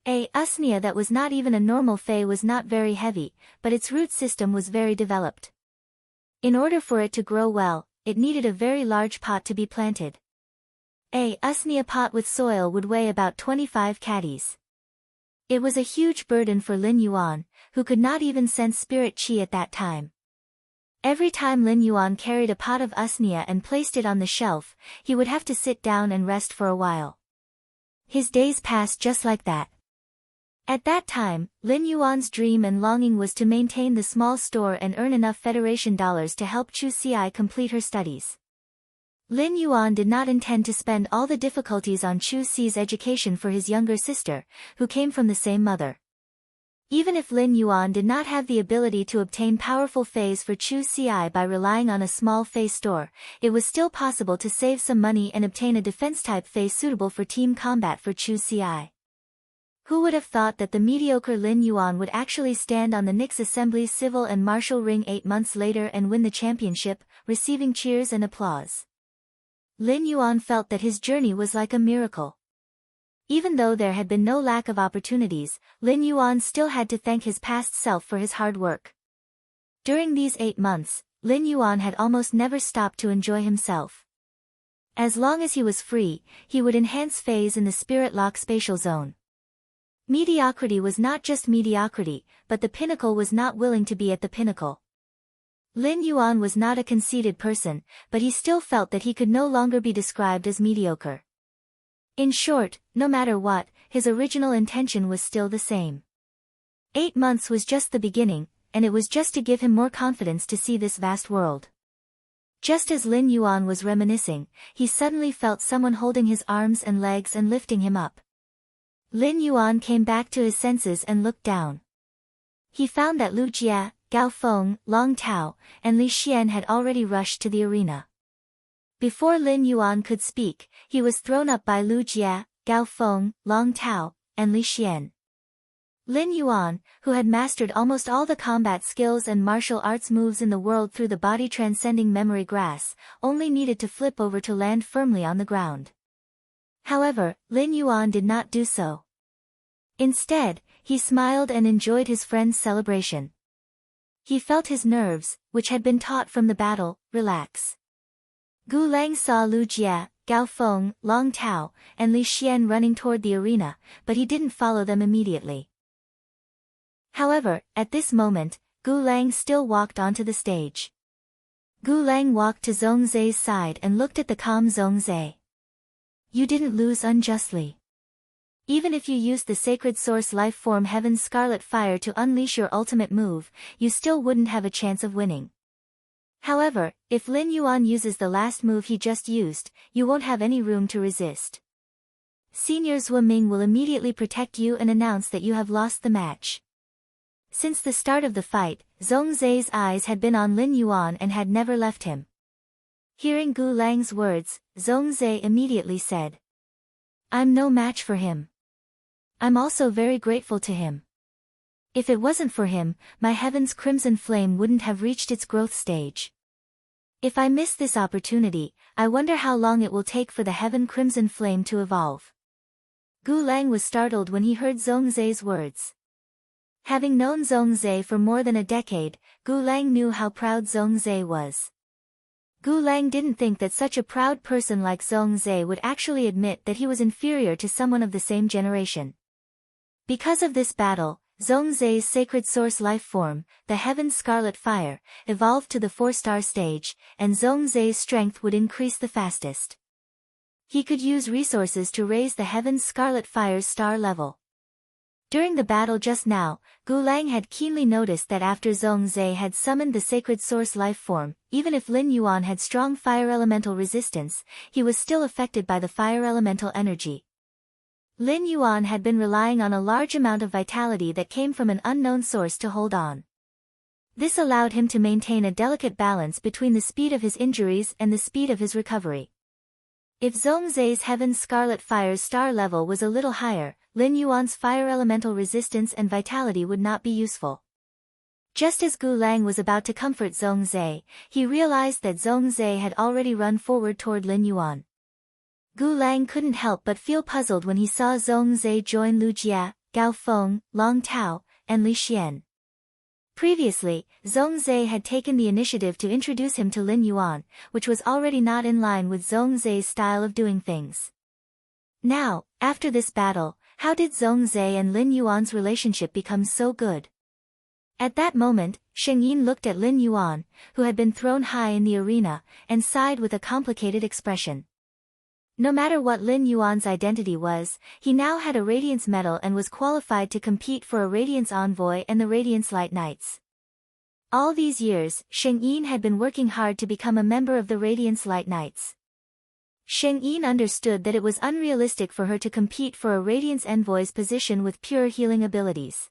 Usnia that was not even a normal Fei was not very heavy, but its root system was very developed. In order for it to grow well, it needed a very large pot to be planted. A usnia pot with soil would weigh about 25 caddies. It was a huge burden for Lin Yuan, who could not even sense spirit qi at that time. Every time Lin Yuan carried a pot of usnia and placed it on the shelf, he would have to sit down and rest for a while. His days passed just like that. At that time, Lin Yuan's dream and longing was to maintain the small store and earn enough Federation dollars to help Chu Xi complete her studies. Lin Yuan did not intend to spend all the difficulties on Chu Xi's education for his younger sister, who came from the same mother. Even if Lin Yuan did not have the ability to obtain powerful Feis for Chu Xi by relying on a small Fei store, it was still possible to save some money and obtain a defense-type Fei suitable for team combat for Chu Xi. Who would have thought that the mediocre Lin Yuan would actually stand on the Nix Assembly's civil and martial ring 8 months later and win the championship, receiving cheers and applause? Lin Yuan felt that his journey was like a miracle. Even though there had been no lack of opportunities, Lin Yuan still had to thank his past self for his hard work. During these 8 months, Lin Yuan had almost never stopped to enjoy himself. As long as he was free, he would enhance Feis in the Spirit Lock spatial zone. Mediocrity was not just mediocrity, but the pinnacle was not willing to be at the pinnacle. Lin Yuan was not a conceited person, but he still felt that he could no longer be described as mediocre. In short, no matter what, his original intention was still the same. 8 months was just the beginning, and it was just to give him more confidence to see this vast world. Just as Lin Yuan was reminiscing, he suddenly felt someone holding his arms and legs and lifting him up. Lin Yuan came back to his senses and looked down. He found that Lu Jia, Gao Feng, Long Tao, and Li Xian had already rushed to the arena. Before Lin Yuan could speak, he was thrown up by Lu Jia, Gao Feng, Long Tao, and Li Xian. Lin Yuan, who had mastered almost all the combat skills and martial arts moves in the world through the body-transcending memory grass, only needed to flip over to land firmly on the ground. However, Lin Yuan did not do so. Instead, he smiled and enjoyed his friend's celebration. He felt his nerves, which had been taut from the battle, relax. Gu Lang saw Lu Jie, Gao Feng, Long Tao, and Li Xian running toward the arena, but he didn't follow them immediately. However, at this moment, Gu Lang still walked onto the stage. Gu Lang walked to Zhongzai's side and looked at the calm Zhongzai. You didn't lose unjustly. Even if you used the sacred source life form Heaven's Scarlet Fire to unleash your ultimate move, you still wouldn't have a chance of winning. However, if Lin Yuan uses the last move he just used, you won't have any room to resist. Senior Zhou Ming will immediately protect you and announce that you have lost the match. Since the start of the fight, Zhongzai's eyes had been on Lin Yuan and had never left him. Hearing Gu Lang's words, Zhongzai immediately said, I'm no match for him. I'm also very grateful to him. If it wasn't for him, my Heaven's Crimson Flame wouldn't have reached its growth stage. If I miss this opportunity, I wonder how long it will take for the Heaven Crimson Flame to evolve. Gu Lang was startled when he heard Zhongzai's words. Having known Zhongzai for more than a decade, Gu Lang knew how proud Zhongzai was. Gu Lang didn't think that such a proud person like Zhongzai would actually admit that he was inferior to someone of the same generation. Because of this battle, Zhongzai's sacred source life form, the Heaven's Scarlet Fire, evolved to the 4-star stage, and Zhongzai's strength would increase the fastest. He could use resources to raise the Heaven's Scarlet Fire's star level. During the battle just now, Gu Lang had keenly noticed that after Zhongzai had summoned the sacred source life form, even if Lin Yuan had strong fire elemental resistance, he was still affected by the fire elemental energy. Lin Yuan had been relying on a large amount of vitality that came from an unknown source to hold on. This allowed him to maintain a delicate balance between the speed of his injuries and the speed of his recovery. If Zhongzai's Heaven's Scarlet Fire's star level was a little higher, Lin Yuan's fire elemental resistance and vitality would not be useful. Just as Gu Lang was about to comfort Zhongzai, he realized that Zhongzai had already run forward toward Lin Yuan. Gu Lang couldn't help but feel puzzled when he saw Zhongzai join Lu Jie, Gao Feng, Long Tao, and Li Xian. Previously, Zhongzai had taken the initiative to introduce him to Lin Yuan, which was already not in line with Zhongzai's style of doing things. Now, after this battle, how did Zhongzai and Lin Yuan's relationship become so good? At that moment, Sheng Yin looked at Lin Yuan, who had been thrown high in the arena, and sighed with a complicated expression. No matter what Lin Yuan's identity was, he now had a Radiance Medal and was qualified to compete for a Radiance Envoy and the Radiance Light Knights. All these years, Sheng Yin had been working hard to become a member of the Radiance Light Knights. Sheng Yin understood that it was unrealistic for her to compete for a Radiance Envoy's position with pure healing abilities.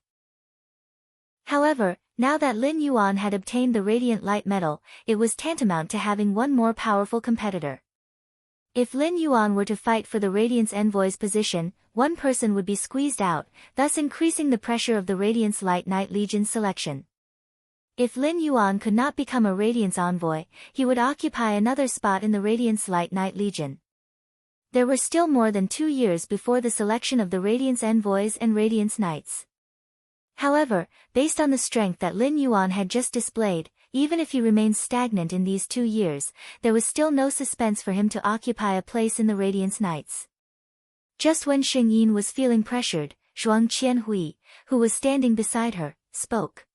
However, now that Lin Yuan had obtained the Radiant Light Medal, it was tantamount to having one more powerful competitor. If Lin Yuan were to fight for the Radiance Envoy's position, one person would be squeezed out, thus increasing the pressure of the Radiance Light Knight Legion's selection. If Lin Yuan could not become a Radiance Envoy, he would occupy another spot in the Radiance Light Knight Legion. There were still more than 2 years before the selection of the Radiance Envoys and Radiance Knights. However, based on the strength that Lin Yuan had just displayed, even if he remained stagnant in these 2 years, there was still no suspense for him to occupy a place in the Radiance Knights. Just when Sheng Yin was feeling pressured, Zhuang Qianhui, who was standing beside her, spoke.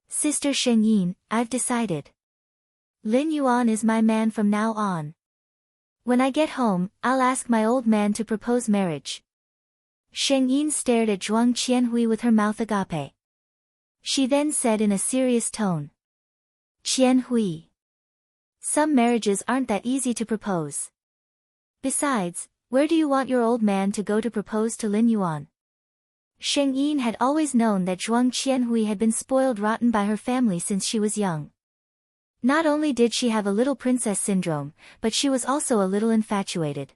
Sister Sheng Yin, I've decided. Lin Yuan is my man from now on. When I get home, I'll ask my old man to propose marriage. Sheng Yin stared at Zhuang Qianhui with her mouth agape. She then said in a serious tone. Qianhui. Some marriages aren't that easy to propose. Besides, where do you want your old man to go to propose to Lin Yuan? Sheng Yin had always known that Zhuang Qianhui had been spoiled rotten by her family since she was young. Not only did she have a little princess syndrome, but she was also a little infatuated.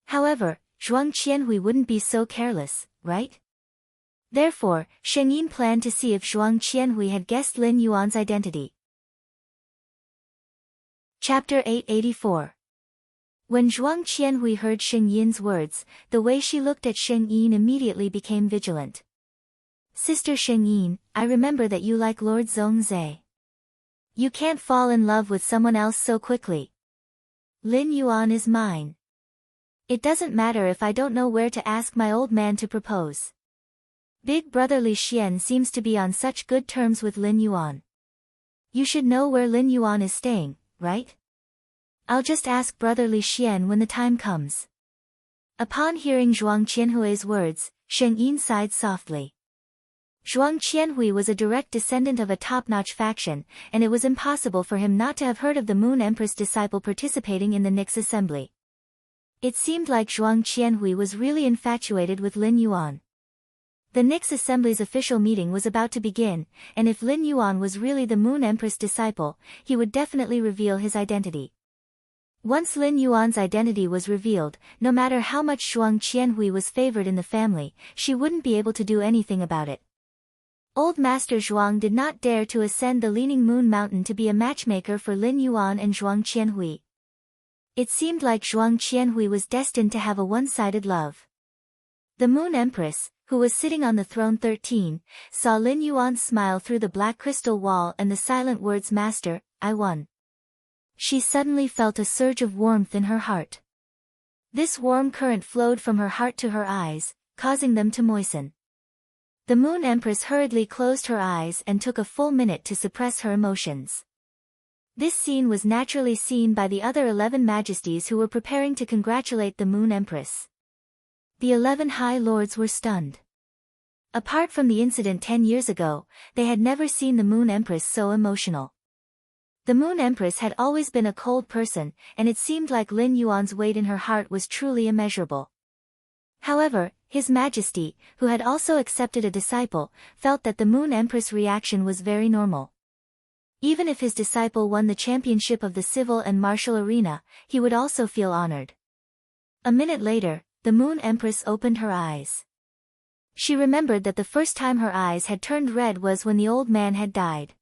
However, Zhuang Qianhui wouldn't be so careless, right? Therefore, Sheng Yin planned to see if Zhuang Qianhui had guessed Lin Yuan's identity. Chapter 884. When Zhuang Qianhui heard Sheng Yin's words, the way she looked at Sheng Yin immediately became vigilant. Sister Sheng Yin, I remember that you like Lord Zhongzhe. You can't fall in love with someone else so quickly. Lin Yuan is mine. It doesn't matter if I don't know where to ask my old man to propose. Big brother Li Xian seems to be on such good terms with Lin Yuan. You should know where Lin Yuan is staying, right? I'll just ask brother Li Xian when the time comes. Upon hearing Zhuang Qianhui's words, Sheng Yin sighed softly. Zhuang Qianhui was a direct descendant of a top-notch faction, and it was impossible for him not to have heard of the Moon Empress disciple participating in the Nix assembly. It seemed like Zhuang Qianhui was really infatuated with Lin Yuan. The Nix assembly's official meeting was about to begin, and if Lin Yuan was really the Moon Empress disciple, he would definitely reveal his identity. Once Lin Yuan's identity was revealed, no matter how much Zhuang Qianhui was favored in the family, she wouldn't be able to do anything about it. Old Master Zhuang did not dare to ascend the Leaning Moon Mountain to be a matchmaker for Lin Yuan and Zhuang Qianhui. It seemed like Zhuang Qianhui was destined to have a one-sided love. The Moon Empress, who was sitting on the throne 13, saw Lin Yuan smile through the black crystal wall and the silent words "Master, I won." She suddenly felt a surge of warmth in her heart. This warm current flowed from her heart to her eyes, causing them to moisten. The Moon Empress hurriedly closed her eyes and took a full minute to suppress her emotions. This scene was naturally seen by the other 11 majesties who were preparing to congratulate the Moon Empress. The 11 High Lords were stunned. Apart from the incident 10 years ago, they had never seen the Moon Empress so emotional. The Moon Empress had always been a cold person, and it seemed like Lin Yuan's weight in her heart was truly immeasurable. However, His Majesty, who had also accepted a disciple, felt that the Moon Empress' reaction was very normal. Even if his disciple won the championship of the civil and martial arena, he would also feel honored. A minute later, the Moon Empress opened her eyes. She remembered that the first time her eyes had turned red was when the old man had died.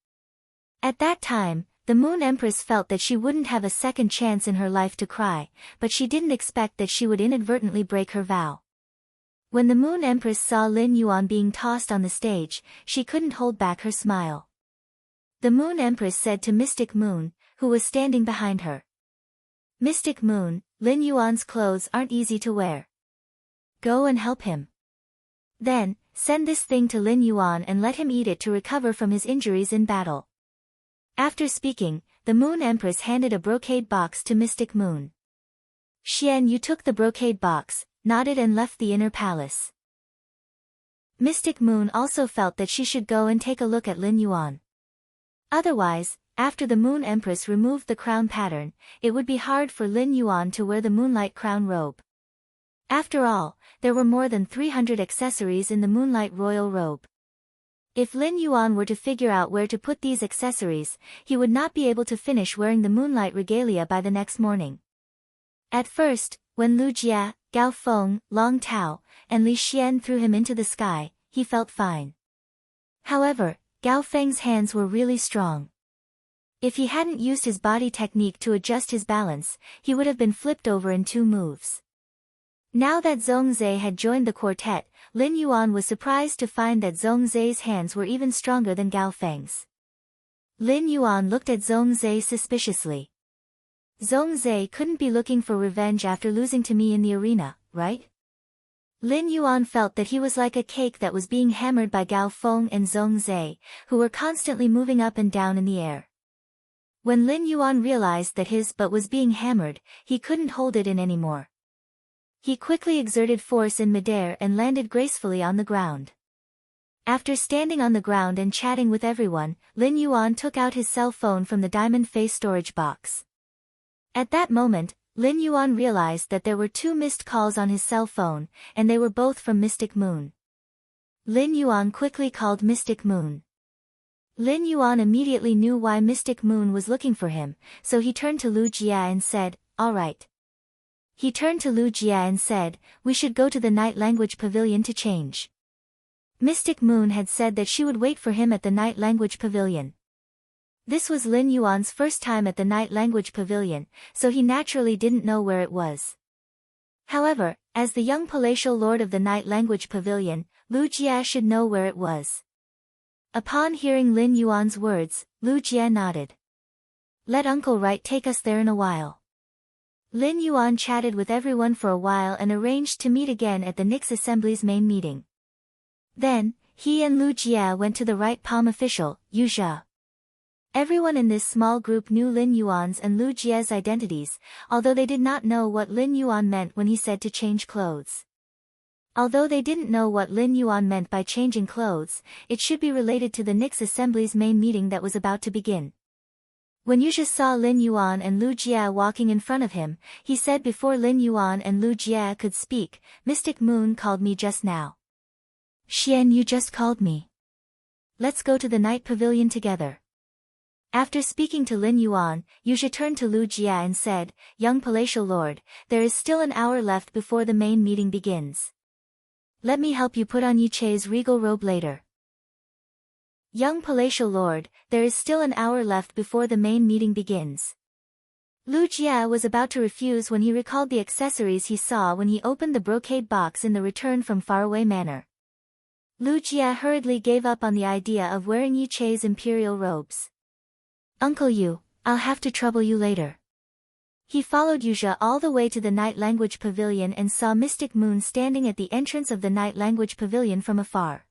At that time, the Moon Empress felt that she wouldn't have a second chance in her life to cry, but she didn't expect that she would inadvertently break her vow. When the Moon Empress saw Lin Yuan being tossed on the stage, she couldn't hold back her smile. The Moon Empress said to Mystic Moon, who was standing behind her. "Mystic Moon, Lin Yuan's clothes aren't easy to wear. Go and help him. Then, send this thing to Lin Yuan and let him eat it to recover from his injuries in battle." After speaking, the Moon Empress handed a brocade box to Mystic Moon. Xian Yu took the brocade box, nodded and left the inner palace. Mystic Moon also felt that she should go and take a look at Lin Yuan. Otherwise, after the Moon Empress removed the crown pattern, it would be hard for Lin Yuan to wear the Moonlight Crown robe. After all, there were more than 300 accessories in the Moonlight Royal robe. If Lin Yuan were to figure out where to put these accessories, he would not be able to finish wearing the Moonlight Regalia by the next morning. At first, when Lu Jia, Gao Feng, Long Tao, and Li Xian threw him into the sky, he felt fine. However, Gao Feng's hands were really strong. If he hadn't used his body technique to adjust his balance, he would have been flipped over in 2 moves. Now that Zhongzhe had joined the quartet, Lin Yuan was surprised to find that Zhongzhe's hands were even stronger than Gao Feng's. Lin Yuan looked at Zhongzhe suspiciously. "Zhongzhe couldn't be looking for revenge after losing to me in the arena, right?" Lin Yuan felt that he was like a cake that was being hammered by Gao Feng and Zhongzhe, who were constantly moving up and down in the air. When Lin Yuan realized that his butt was being hammered, he couldn't hold it in anymore. He quickly exerted force in midair and landed gracefully on the ground. After standing on the ground and chatting with everyone, Lin Yuan took out his cell phone from the diamond face storage box. At that moment, Lin Yuan realized that there were 2 missed calls on his cell phone, and they were both from Mystic Moon. Lin Yuan quickly called Mystic Moon. Lin Yuan immediately knew why Mystic Moon was looking for him, so he turned to Lu Jia and said, "All right." He turned to Lu Jia and said, "We should go to the Night Language Pavilion to change." Mystic Moon had said that she would wait for him at the Night Language Pavilion. This was Lin Yuan's first time at the Night Language Pavilion, so he naturally didn't know where it was. However, as the young palatial lord of the Night Language Pavilion, Lu Jie should know where it was. Upon hearing Lin Yuan's words, Lu Jie nodded. Let Uncle Wright take us there in a while. Lin Yuan chatted with everyone for a while and arranged to meet again at the Nix Assembly's main meeting. Then, he and Lu Jie went to the right palm official, Yu Zhe. Everyone in this small group knew Lin Yuan's and Lu Jie's identities, although they did not know what Lin Yuan meant when he said to change clothes. Although they didn't know what Lin Yuan meant by changing clothes, it should be related to the Nix Assembly's main meeting that was about to begin. When Yu Zhe saw Lin Yuan and Lu Jie walking in front of him, he said before Lin Yuan and Lu Jie could speak, Mystic Moon called me just now. Xian, you just called me. Let's go to the night pavilion together. After speaking to Lin Yuan, Yu Zhe turned to Lu Jie and said, Young palatial lord, there is still an hour left before the main meeting begins. Let me help you put on Yu Che's regal robe later. Young palatial lord, there is still an hour left before the main meeting begins. Lu Jie was about to refuse when he recalled the accessories he saw when he opened the brocade box in the Return from Faraway Manor. Lu Jie hurriedly gave up on the idea of wearing Yu Che's imperial robes. Uncle Yu, I'll have to trouble you later. He followed Yu Zhe all the way to the Night Language Pavilion and saw Mystic Moon standing at the entrance of the Night Language Pavilion from afar.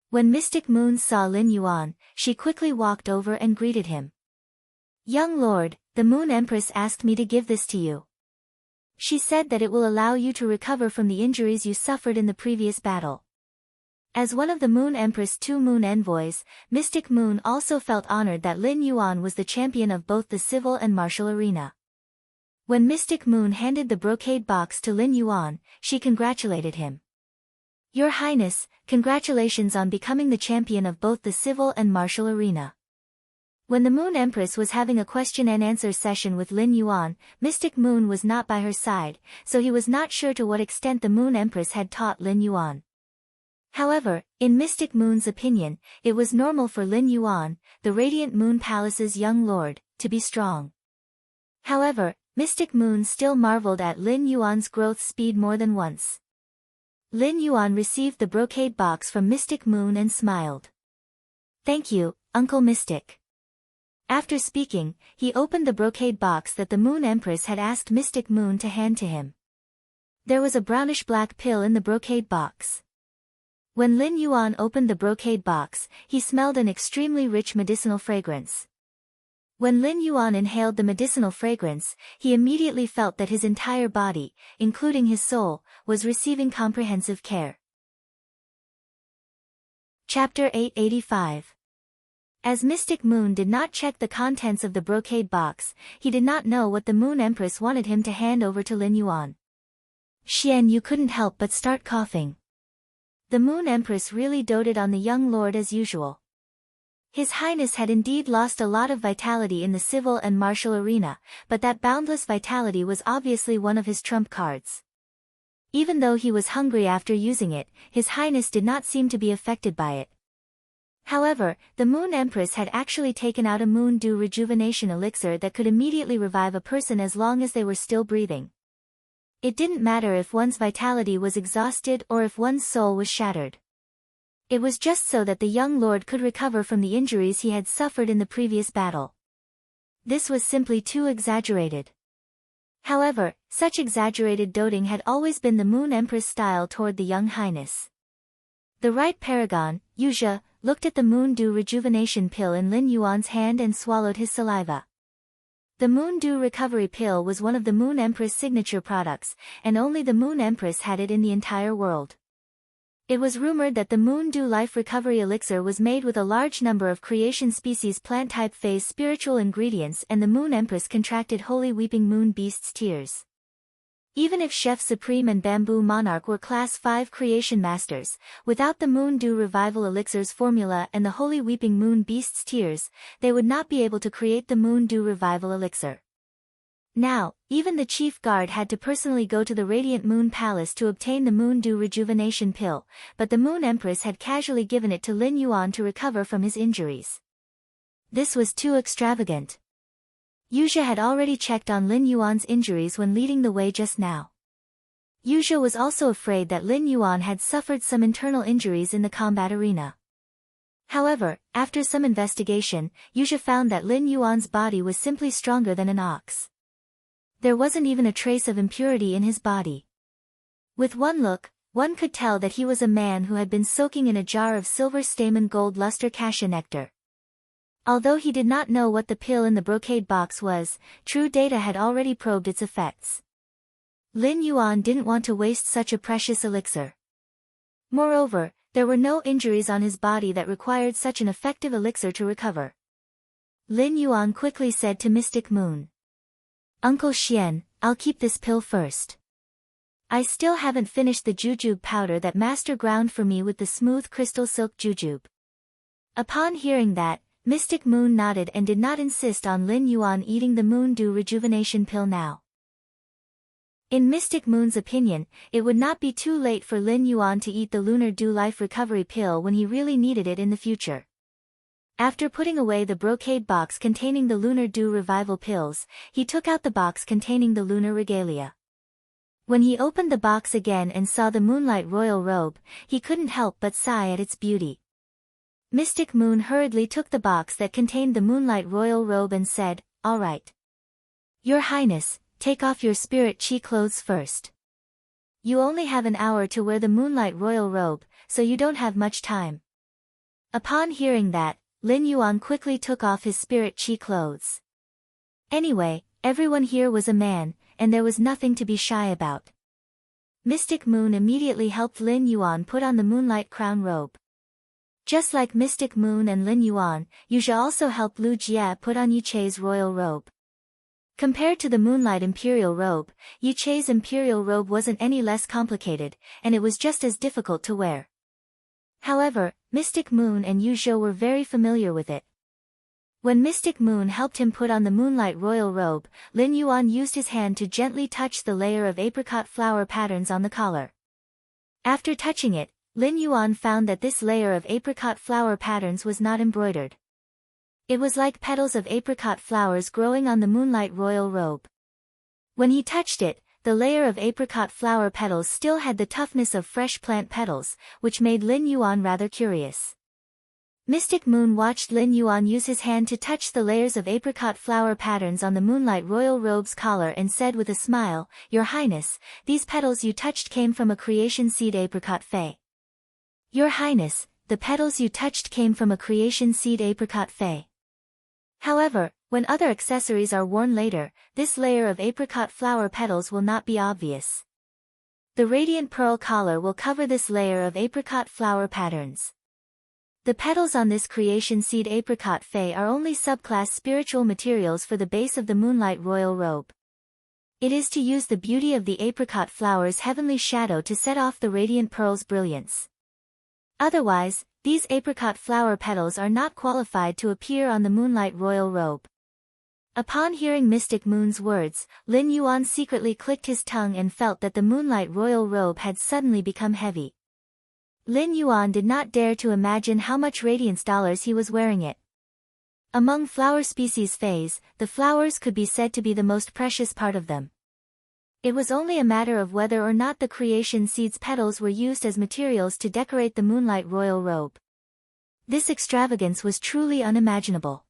When Mystic Moon saw Lin Yuan, she quickly walked over and greeted him. Young lord, the Moon Empress asked me to give this to you. She said that it will allow you to recover from the injuries you suffered in the previous battle. As one of the Moon Empress' 2 Moon Envoys, Mystic Moon also felt honored that Lin Yuan was the champion of both the civil and martial arena. When Mystic Moon handed the brocade box to Lin Yuan, she congratulated him. Your Highness, congratulations on becoming the champion of both the civil and martial arena. When the Moon Empress was having a question and answer session with Lin Yuan, Mystic Moon was not by her side, so he was not sure to what extent the Moon Empress had taught Lin Yuan. However, in Mystic Moon's opinion, it was normal for Lin Yuan, the Radiant Moon Palace's young lord, to be strong. However, Mystic Moon still marveled at Lin Yuan's growth speed more than once. Lin Yuan received the brocade box from Mystic Moon and smiled. Thank you, Uncle Mystic. After speaking, he opened the brocade box that the Moon Empress had asked Mystic Moon to hand to him. There was a brownish-black pill in the brocade box. When Lin Yuan opened the brocade box, he smelled an extremely rich medicinal fragrance. When Lin Yuan inhaled the medicinal fragrance, he immediately felt that his entire body, including his soul, was receiving comprehensive care. Chapter 885. As Mystic Moon did not check the contents of the brocade box, he did not know what the Moon Empress wanted him to hand over to Lin Yuan. Xian, you couldn't help but start coughing. The Moon Empress really doted on the young lord as usual. His Highness had indeed lost a lot of vitality in the civil and martial arena, but that boundless vitality was obviously one of his trump cards. Even though he was hungry after using it, His Highness did not seem to be affected by it. However, the Moon Empress had actually taken out a Moon Dew rejuvenation elixir that could immediately revive a person as long as they were still breathing. It didn't matter if one's vitality was exhausted or if one's soul was shattered. It was just so that the young lord could recover from the injuries he had suffered in the previous battle. This was simply too exaggerated. However, such exaggerated doting had always been the Moon Empress' style toward the young highness. The right paragon, Yu Zhe, looked at the Moon Dew rejuvenation pill in Lin Yuan's hand and swallowed his saliva. The Moon Dew recovery pill was one of the Moon Empress' signature products, and only the Moon Empress had it in the entire world. It was rumored that the Moon Dew Life Recovery Elixir was made with a large number of creation species plant-type phase spiritual ingredients, and the Moon Empress contracted Holy Weeping Moon Beast's tears. Even if Chef Supreme and Bamboo Monarch were Class 5 creation masters, without the Moon Dew Revival Elixir's formula and the Holy Weeping Moon Beast's tears, they would not be able to create the Moon Dew Revival Elixir. Now, even the chief guard had to personally go to the Radiant Moon Palace to obtain the Moon Dew rejuvenation pill, but the Moon Empress had casually given it to Lin Yuan to recover from his injuries. This was too extravagant. Yuzha had already checked on Lin Yuan's injuries when leading the way just now. Yuzha was also afraid that Lin Yuan had suffered some internal injuries in the combat arena. However, after some investigation, Yuzha found that Lin Yuan's body was simply stronger than an ox. There wasn't even a trace of impurity in his body. With one look, one could tell that he was a man who had been soaking in a jar of silver stamen gold luster cassia nectar. Although he did not know what the pill in the brocade box was, true data had already probed its effects. Lin Yuan didn't want to waste such a precious elixir. Moreover, there were no injuries on his body that required such an effective elixir to recover. Lin Yuan quickly said to Mystic Moon, "Uncle Xian, I'll keep this pill first. I still haven't finished the jujube powder that Master ground for me with the smooth crystal silk jujube." Upon hearing that, Mystic Moon nodded and did not insist on Lin Yuan eating the Moon Dew rejuvenation pill now. In Mystic Moon's opinion, it would not be too late for Lin Yuan to eat the Lunar Dew Life Recovery pill when he really needed it in the future. After putting away the brocade box containing the Lunar Dew Revival pills, he took out the box containing the Lunar Regalia. When he opened the box again and saw the Moonlight Royal Robe, he couldn't help but sigh at its beauty. Mystic Moon hurriedly took the box that contained the Moonlight Royal Robe and said, "All right. Your Highness, take off your spirit chi clothes first. You only have an hour to wear the Moonlight Royal Robe, so you don't have much time." Upon hearing that, Lin Yuan quickly took off his spirit chi clothes. Anyway, everyone here was a man, and there was nothing to be shy about. Mystic Moon immediately helped Lin Yuan put on the Moonlight Crown Robe. Just like Mystic Moon and Lin Yuan, Yuzha also helped Lu Jie put on Yuchei's royal robe. Compared to the Moonlight Imperial Robe, Yuchei's Imperial Robe wasn't any less complicated, and it was just as difficult to wear. However, Mystic Moon and Yuzha were very familiar with it. When Mystic Moon helped him put on the Moonlight Royal Robe, Lin Yuan used his hand to gently touch the layer of apricot flower patterns on the collar. After touching it, Lin Yuan found that this layer of apricot flower patterns was not embroidered. It was like petals of apricot flowers growing on the Moonlight Royal Robe. When he touched it, the layer of apricot flower petals still had the toughness of fresh plant petals, which made Lin Yuan rather curious. Mystic Moon watched Lin Yuan use his hand to touch the layers of apricot flower patterns on the Moonlight Royal Robe's collar and said with a smile, "Your Highness, these petals you touched came from a creation seed apricot fay." "Your Highness, the petals you touched came from a creation seed apricot fay." However, when other accessories are worn later, this layer of apricot flower petals will not be obvious. The radiant pearl collar will cover this layer of apricot flower patterns. The petals on this creation seed apricot fay are only subclass spiritual materials for the base of the Moonlight Royal Robe. It is to use the beauty of the apricot flower's heavenly shadow to set off the radiant pearl's brilliance. Otherwise, these apricot flower petals are not qualified to appear on the Moonlight Royal Robe. Upon hearing Mystic Moon's words, Lin Yuan secretly clicked his tongue and felt that the Moonlight Royal Robe had suddenly become heavy. Lin Yuan did not dare to imagine how much radiance dollars he was wearing it. Among flower species fays, the flowers could be said to be the most precious part of them. It was only a matter of whether or not the creation seed's petals were used as materials to decorate the Moonlight Royal Robe. This extravagance was truly unimaginable.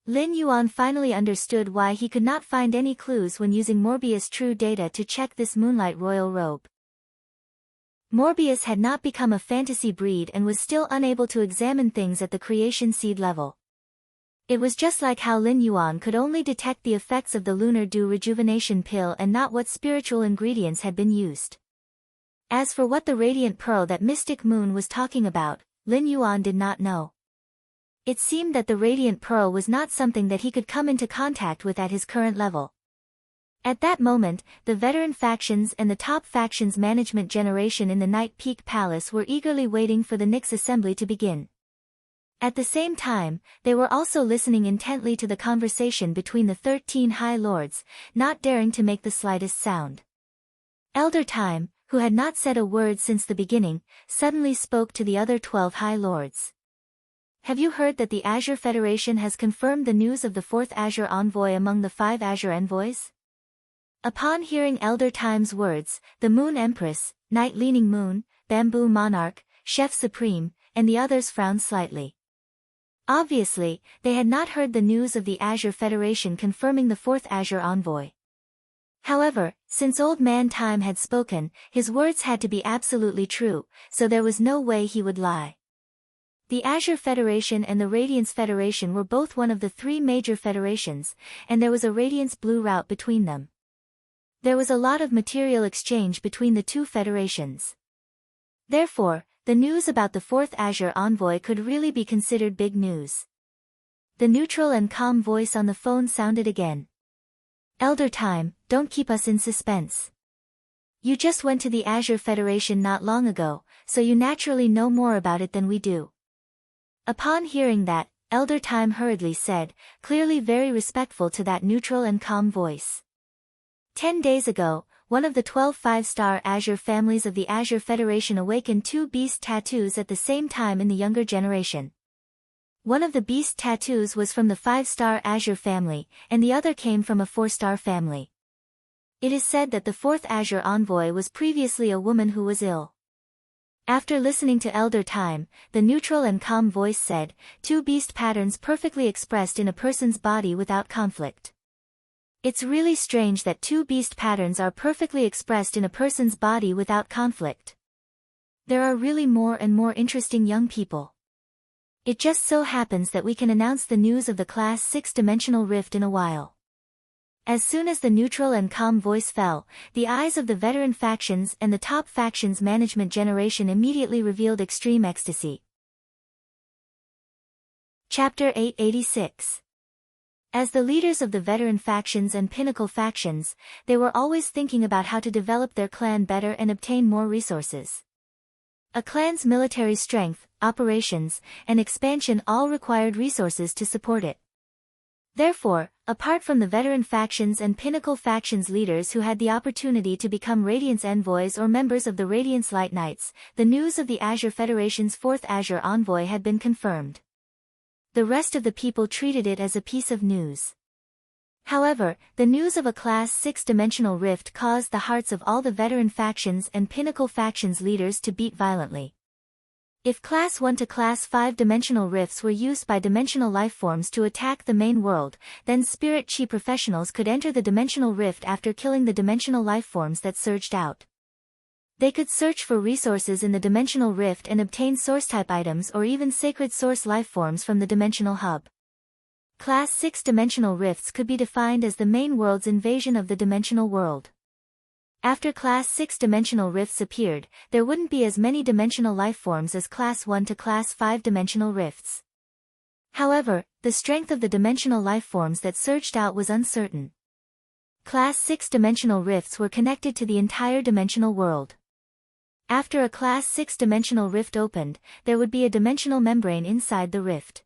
Lin Yuan finally understood why he could not find any clues when using Morbius' true data to check this Moonlight Royal Robe. Morbius had not become a fantasy breed and was still unable to examine things at the creation seed level. It was just like how Lin Yuan could only detect the effects of the Lunar Dew rejuvenation pill and not what spiritual ingredients had been used. As for what the radiant pearl that Mystic Moon was talking about, Lin Yuan did not know. It seemed that the radiant pearl was not something that he could come into contact with at his current level. At that moment, the veteran factions and the top factions management generation in the Night Peak Palace were eagerly waiting for the Nyx assembly to begin. At the same time, they were also listening intently to the conversation between the 13 High Lords, not daring to make the slightest sound. Elder Time, who had not said a word since the beginning, suddenly spoke to the other 12 High Lords. Have you heard that the Azure Federation has confirmed the news of the fourth Azure envoy among the 5 Azure envoys? Upon hearing Elder Time's words, the Moon Empress, Night Leaning Moon, Bamboo Monarch, Chef Supreme, and the others frowned slightly. Obviously, they had not heard the news of the Azure Federation confirming the fourth Azure envoy. However, since Old Man Time had spoken, his words had to be absolutely true, so there was no way he would lie. The Azure Federation and the Radiance Federation were both one of the 3 major federations, and there was a Radiance Blue route between them. There was a lot of material exchange between the 2 federations. Therefore, the news about the fourth Azure envoy could really be considered big news. The neutral and calm voice on the phone sounded again. Elder Time, don't keep us in suspense. You just went to the Azure Federation not long ago, so you naturally know more about it than we do. Upon hearing that, Elder Time hurriedly said, clearly very respectful to that neutral and calm voice. 10 days ago, one of the 12 5-star Azure families of the Azure Federation awakened 2 beast tattoos at the same time in the younger generation. One of the beast tattoos was from the 5-star Azure family, and the other came from a 4-star family. It is said that the 4th Azure envoy was previously a woman who was ill. After listening to Elder Time, the neutral and calm voice said, 2 beast patterns perfectly expressed in a person's body without conflict. It's really strange that 2 beast patterns are perfectly expressed in a person's body without conflict. There are really more and more interesting young people. It just so happens that we can announce the news of the Class 6 dimensional rift in a while. As soon as the neutral and calm voice fell, the eyes of the veteran factions and the top factions management generation immediately revealed extreme ecstasy. Chapter 886. As the leaders of the veteran factions and pinnacle factions, they were always thinking about how to develop their clan better and obtain more resources. A clan's military strength, operations, and expansion all required resources to support it. Therefore, apart from the veteran factions and pinnacle factions leaders who had the opportunity to become Radiance envoys or members of the Radiance Light Knights, the news of the Azure Federation's 4th Azure envoy had been confirmed. The rest of the people treated it as a piece of news. However, the news of a Class 6 dimensional rift caused the hearts of all the veteran factions and pinnacle factions leaders to beat violently. If Class 1 to Class 5 dimensional rifts were used by dimensional lifeforms to attack the main world, then Spirit Chi professionals could enter the dimensional rift after killing the dimensional lifeforms that surged out. They could search for resources in the dimensional rift and obtain source-type items or even sacred source lifeforms from the dimensional hub. Class 6 dimensional rifts could be defined as the main world's invasion of the dimensional world. After Class 6 dimensional rifts appeared, there wouldn't be as many dimensional lifeforms as Class 1 to Class 5 dimensional rifts. However, the strength of the dimensional lifeforms that surged out was uncertain. Class 6 dimensional rifts were connected to the entire dimensional world. After a Class 6 dimensional rift opened, there would be a dimensional membrane inside the rift.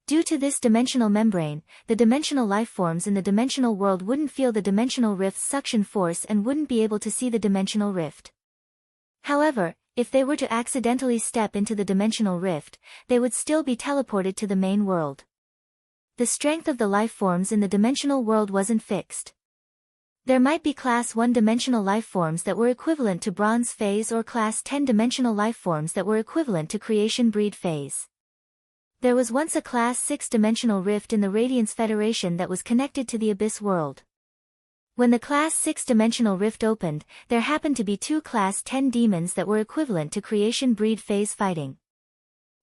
Due to this dimensional membrane, the dimensional lifeforms in the dimensional world wouldn't feel the dimensional rift's suction force and wouldn't be able to see the dimensional rift. However, if they were to accidentally step into the dimensional rift, they would still be teleported to the main world. The strength of the lifeforms in the dimensional world wasn't fixed. There might be Class 1 dimensional lifeforms that were equivalent to Bronze Phase or Class 10 dimensional lifeforms that were equivalent to Creation Breed Phase. There was once a Class 6 dimensional rift in the Radiance Federation that was connected to the Abyss world. When the Class 6 dimensional rift opened, there happened to be 2 Class 10 demons that were equivalent to Creation Breed Phase fighting.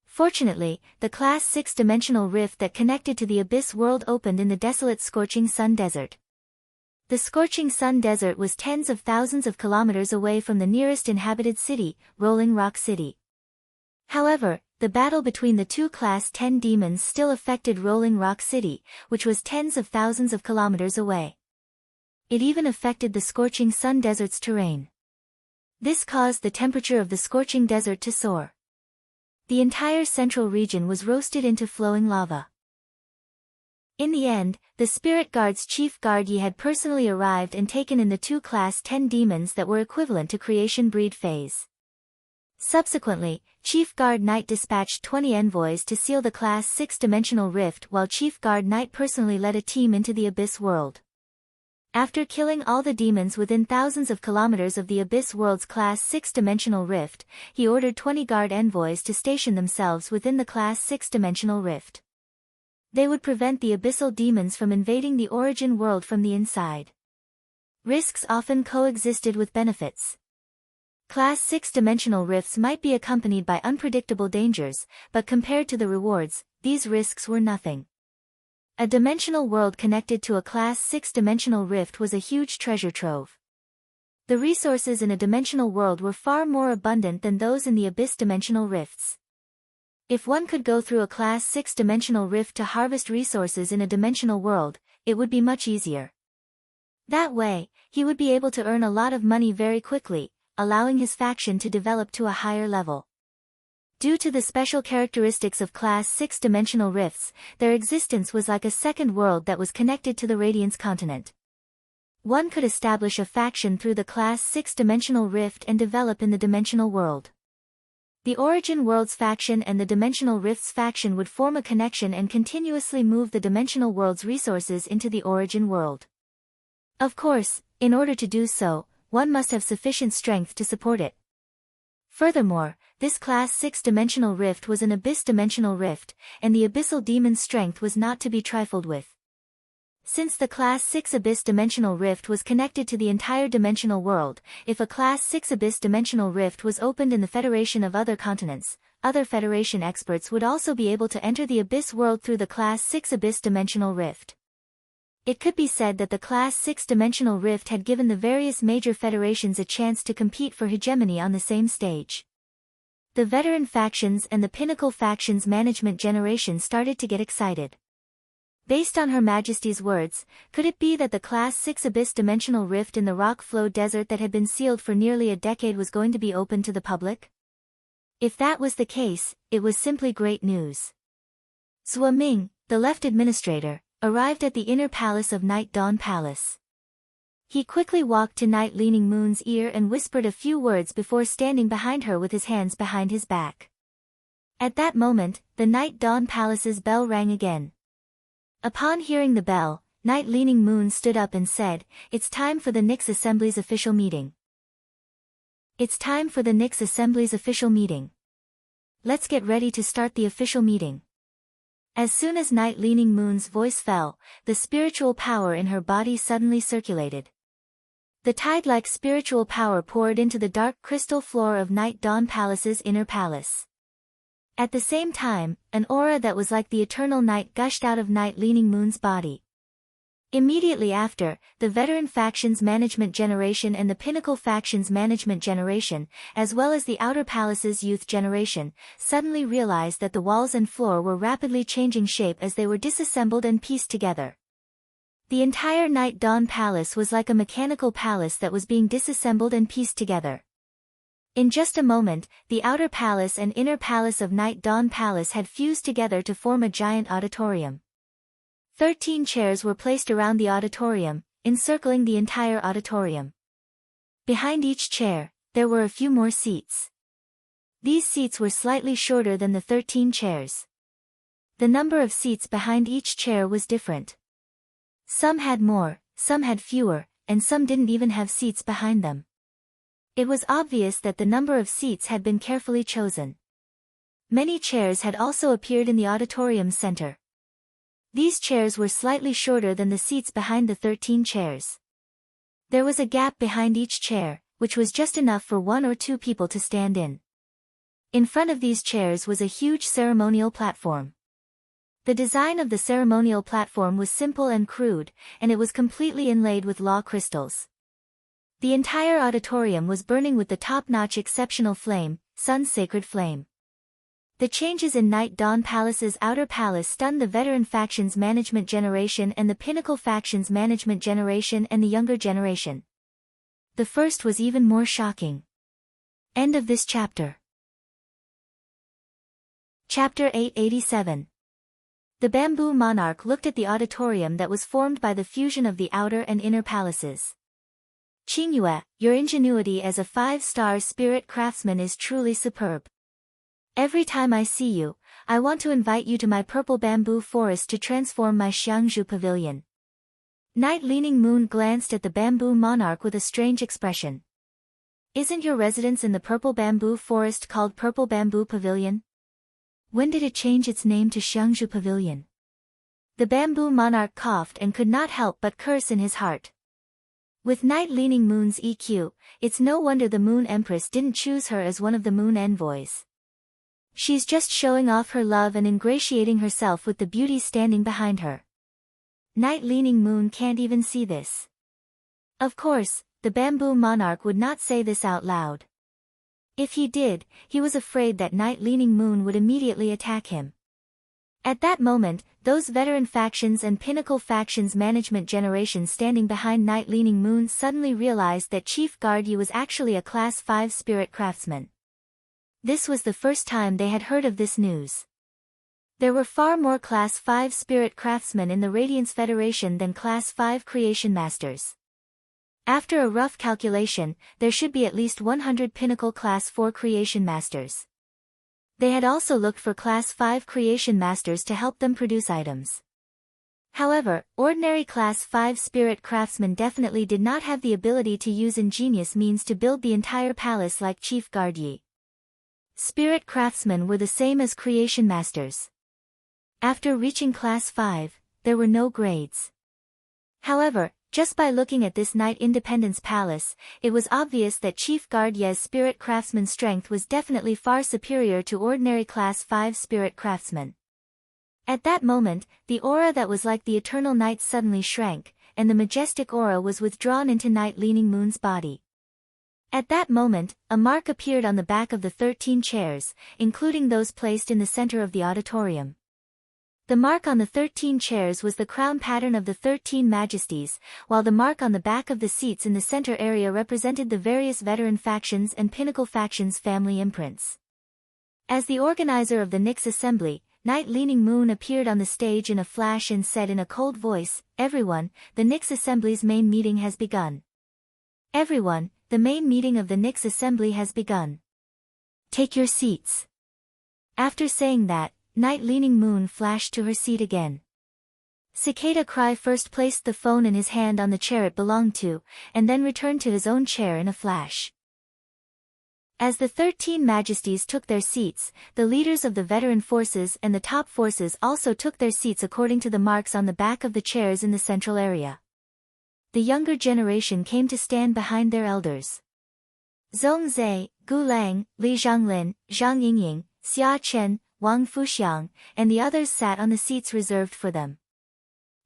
Fortunately, the Class 6 dimensional rift that connected to the Abyss world opened in the desolate Scorching Sun Desert. The Scorching Sun Desert was tens of thousands of kilometers away from the nearest inhabited city, Rolling Rock City. However, the battle between the 2 Class 10 demons still affected Rolling Rock City, which was tens of thousands of kilometers away. It even affected the Scorching Sun Desert's terrain. This caused the temperature of the Scorching Desert to soar. The entire central region was roasted into flowing lava. In the end, the Spirit Guard's chief guard Yi had personally arrived and taken in the 2 Class 10 demons that were equivalent to Creation Breed Phase. Subsequently, Chief Guard Knight dispatched 20 envoys to seal the Class 6 dimensional rift, while Chief Guard Knight personally led a team into the Abyss world. After killing all the demons within thousands of kilometers of the Abyss world's Class 6 dimensional rift, he ordered 20 guard envoys to station themselves within the Class 6 dimensional rift. They would prevent the abyssal demons from invading the origin world from the inside. Risks often coexisted with benefits. Class 6 dimensional rifts might be accompanied by unpredictable dangers, but compared to the rewards, these risks were nothing. A dimensional world connected to a Class 6 dimensional rift was a huge treasure trove. The resources in a dimensional world were far more abundant than those in the Abyss dimensional rifts. If one could go through a Class 6 dimensional rift to harvest resources in a dimensional world, it would be much easier. That way, he would be able to earn a lot of money very quickly, allowing his faction to develop to a higher level. Due to the special characteristics of Class 6 dimensional rifts, their existence was like a second world that was connected to the Radiance continent. One could establish a faction through the Class 6 dimensional rift and develop in the dimensional world. The Origin World's faction and the Dimensional Rift's faction would form a connection and continuously move the Dimensional World's resources into the Origin World. Of course, in order to do so, one must have sufficient strength to support it. Furthermore, this Class 6 dimensional rift was an Abyss dimensional rift, and the abyssal demon's strength was not to be trifled with. Since the Class 6 Abyss dimensional rift was connected to the entire dimensional world, if a Class 6 Abyss dimensional rift was opened in the Federation of Other Continents, other Federation experts would also be able to enter the Abyss world through the Class 6 Abyss dimensional rift. It could be said that the Class 6 dimensional rift had given the various major federations a chance to compete for hegemony on the same stage. The veteran factions and the pinnacle factions management generation started to get excited. Based on Her Majesty's words, could it be that the Class 6 Abyss dimensional rift in the rock flow desert that had been sealed for nearly a decade was going to be open to the public? If that was the case, it was simply great news. Zhua Ming, the left administrator, arrived at the inner palace of Night Dawn Palace. He quickly walked to Night Leaning Moon's ear and whispered a few words before standing behind her with his hands behind his back. At that moment, the Night Dawn Palace's bell rang again. Upon hearing the bell, Night Leaning Moon stood up and said, "It's time for the Nyx Assembly's official meeting. It's time for the Nyx Assembly's official meeting. Let's get ready to start the official meeting." As soon as Night Leaning Moon's voice fell, the spiritual power in her body suddenly circulated. The tide-like spiritual power poured into the dark crystal floor of Night Dawn Palace's inner palace. At the same time, an aura that was like the eternal night gushed out of Night Leaning Moon's body. Immediately after, the veteran factions management generation and the pinnacle factions management generation, as well as the outer palace's youth generation, suddenly realized that the walls and floor were rapidly changing shape as they were disassembled and pieced together. The entire Night Dawn Palace was like a mechanical palace that was being disassembled and pieced together. In just a moment, the outer palace and inner palace of Night Dawn Palace had fused together to form a giant auditorium. 13 chairs were placed around the auditorium, encircling the entire auditorium. Behind each chair, there were a few more seats. These seats were slightly shorter than the 13 chairs. The number of seats behind each chair was different. Some had more, some had fewer, and some didn't even have seats behind them. It was obvious that the number of seats had been carefully chosen. Many chairs had also appeared in the auditorium's center. These chairs were slightly shorter than the seats behind the 13 chairs. There was a gap behind each chair, which was just enough for 1 or 2 people to stand in. In front of these chairs was a huge ceremonial platform. The design of the ceremonial platform was simple and crude, and it was completely inlaid with law crystals. The entire auditorium was burning with the top-notch exceptional flame, Sun's sacred flame. The changes in Night Dawn Palace's outer palace stunned the veteran factions management generation and the pinnacle factions management generation and the younger generation. The first was even more shocking. End of this chapter. Chapter 887. The Bamboo Monarch looked at the auditorium that was formed by the fusion of the outer and inner palaces. Qingyue, your ingenuity as a 5-star spirit craftsman is truly superb. Every time I see you, I want to invite you to my purple bamboo forest to transform my Xiangzhu pavilion. Night Leaning Moon glanced at the bamboo monarch with a strange expression. Isn't your residence in the purple bamboo forest called Purple Bamboo Pavilion? When did it change its name to Xiangzhu Pavilion? The bamboo monarch coughed and could not help but curse in his heart. With Night Leaning Moon's EQ, it's no wonder the Moon Empress didn't choose her as one of the Moon Envoys. She's just showing off her love and ingratiating herself with the beauty standing behind her. Night Leaning Moon can't even see this. Of course, the bamboo monarch would not say this out loud. If he did, he was afraid that Night Leaning Moon would immediately attack him. At that moment, those veteran factions and pinnacle factions management generation standing behind Night Leaning Moon suddenly realized that Chief Guard Yi was actually a Class 5 spirit craftsman. This was the first time they had heard of this news. There were far more Class 5 spirit craftsmen in the Radiance Federation than Class 5 creation masters. After a rough calculation, there should be at least 100 pinnacle Class 4 creation masters. They had also looked for Class 5 creation masters to help them produce items. However, ordinary Class 5 spirit craftsmen definitely did not have the ability to use ingenious means to build the entire palace like Chief Guard Yi. Spirit craftsmen were the same as creation masters. After reaching Class 5, there were no grades. However, just by looking at this Night Independence Palace, it was obvious that Chief Guard Yi's spirit craftsman strength was definitely far superior to ordinary Class 5 spirit craftsmen. At that moment, the aura that was like the eternal night suddenly shrank, and the majestic aura was withdrawn into Night Leaning Moon's body. At that moment, a mark appeared on the back of the 13 chairs, including those placed in the center of the auditorium. The mark on the 13 chairs was the crown pattern of the 13 majesties, while the mark on the back of the seats in the center area represented the various veteran factions and pinnacle factions' family imprints. As the organizer of the Nyx Assembly, Night Leaning Moon appeared on the stage in a flash and said in a cold voice, "Everyone, the Nyx Assembly's main meeting has begun. Everyone, the main meeting of the Nyx Assembly has begun. Take your seats." After saying that, Night Leaning Moon flashed to her seat again. Cicada Cry first placed the phone in his hand on the chair it belonged to, and then returned to his own chair in a flash. As the 13 majesties took their seats, the leaders of the veteran forces and the top forces also took their seats according to the marks on the back of the chairs in the central area. The younger generation came to stand behind their elders. Zhong Zhe, Gu Lang, Li Zhanglin, Zhang Yingying, Xia Chen, Wang Fuxiang, and the others sat on the seats reserved for them.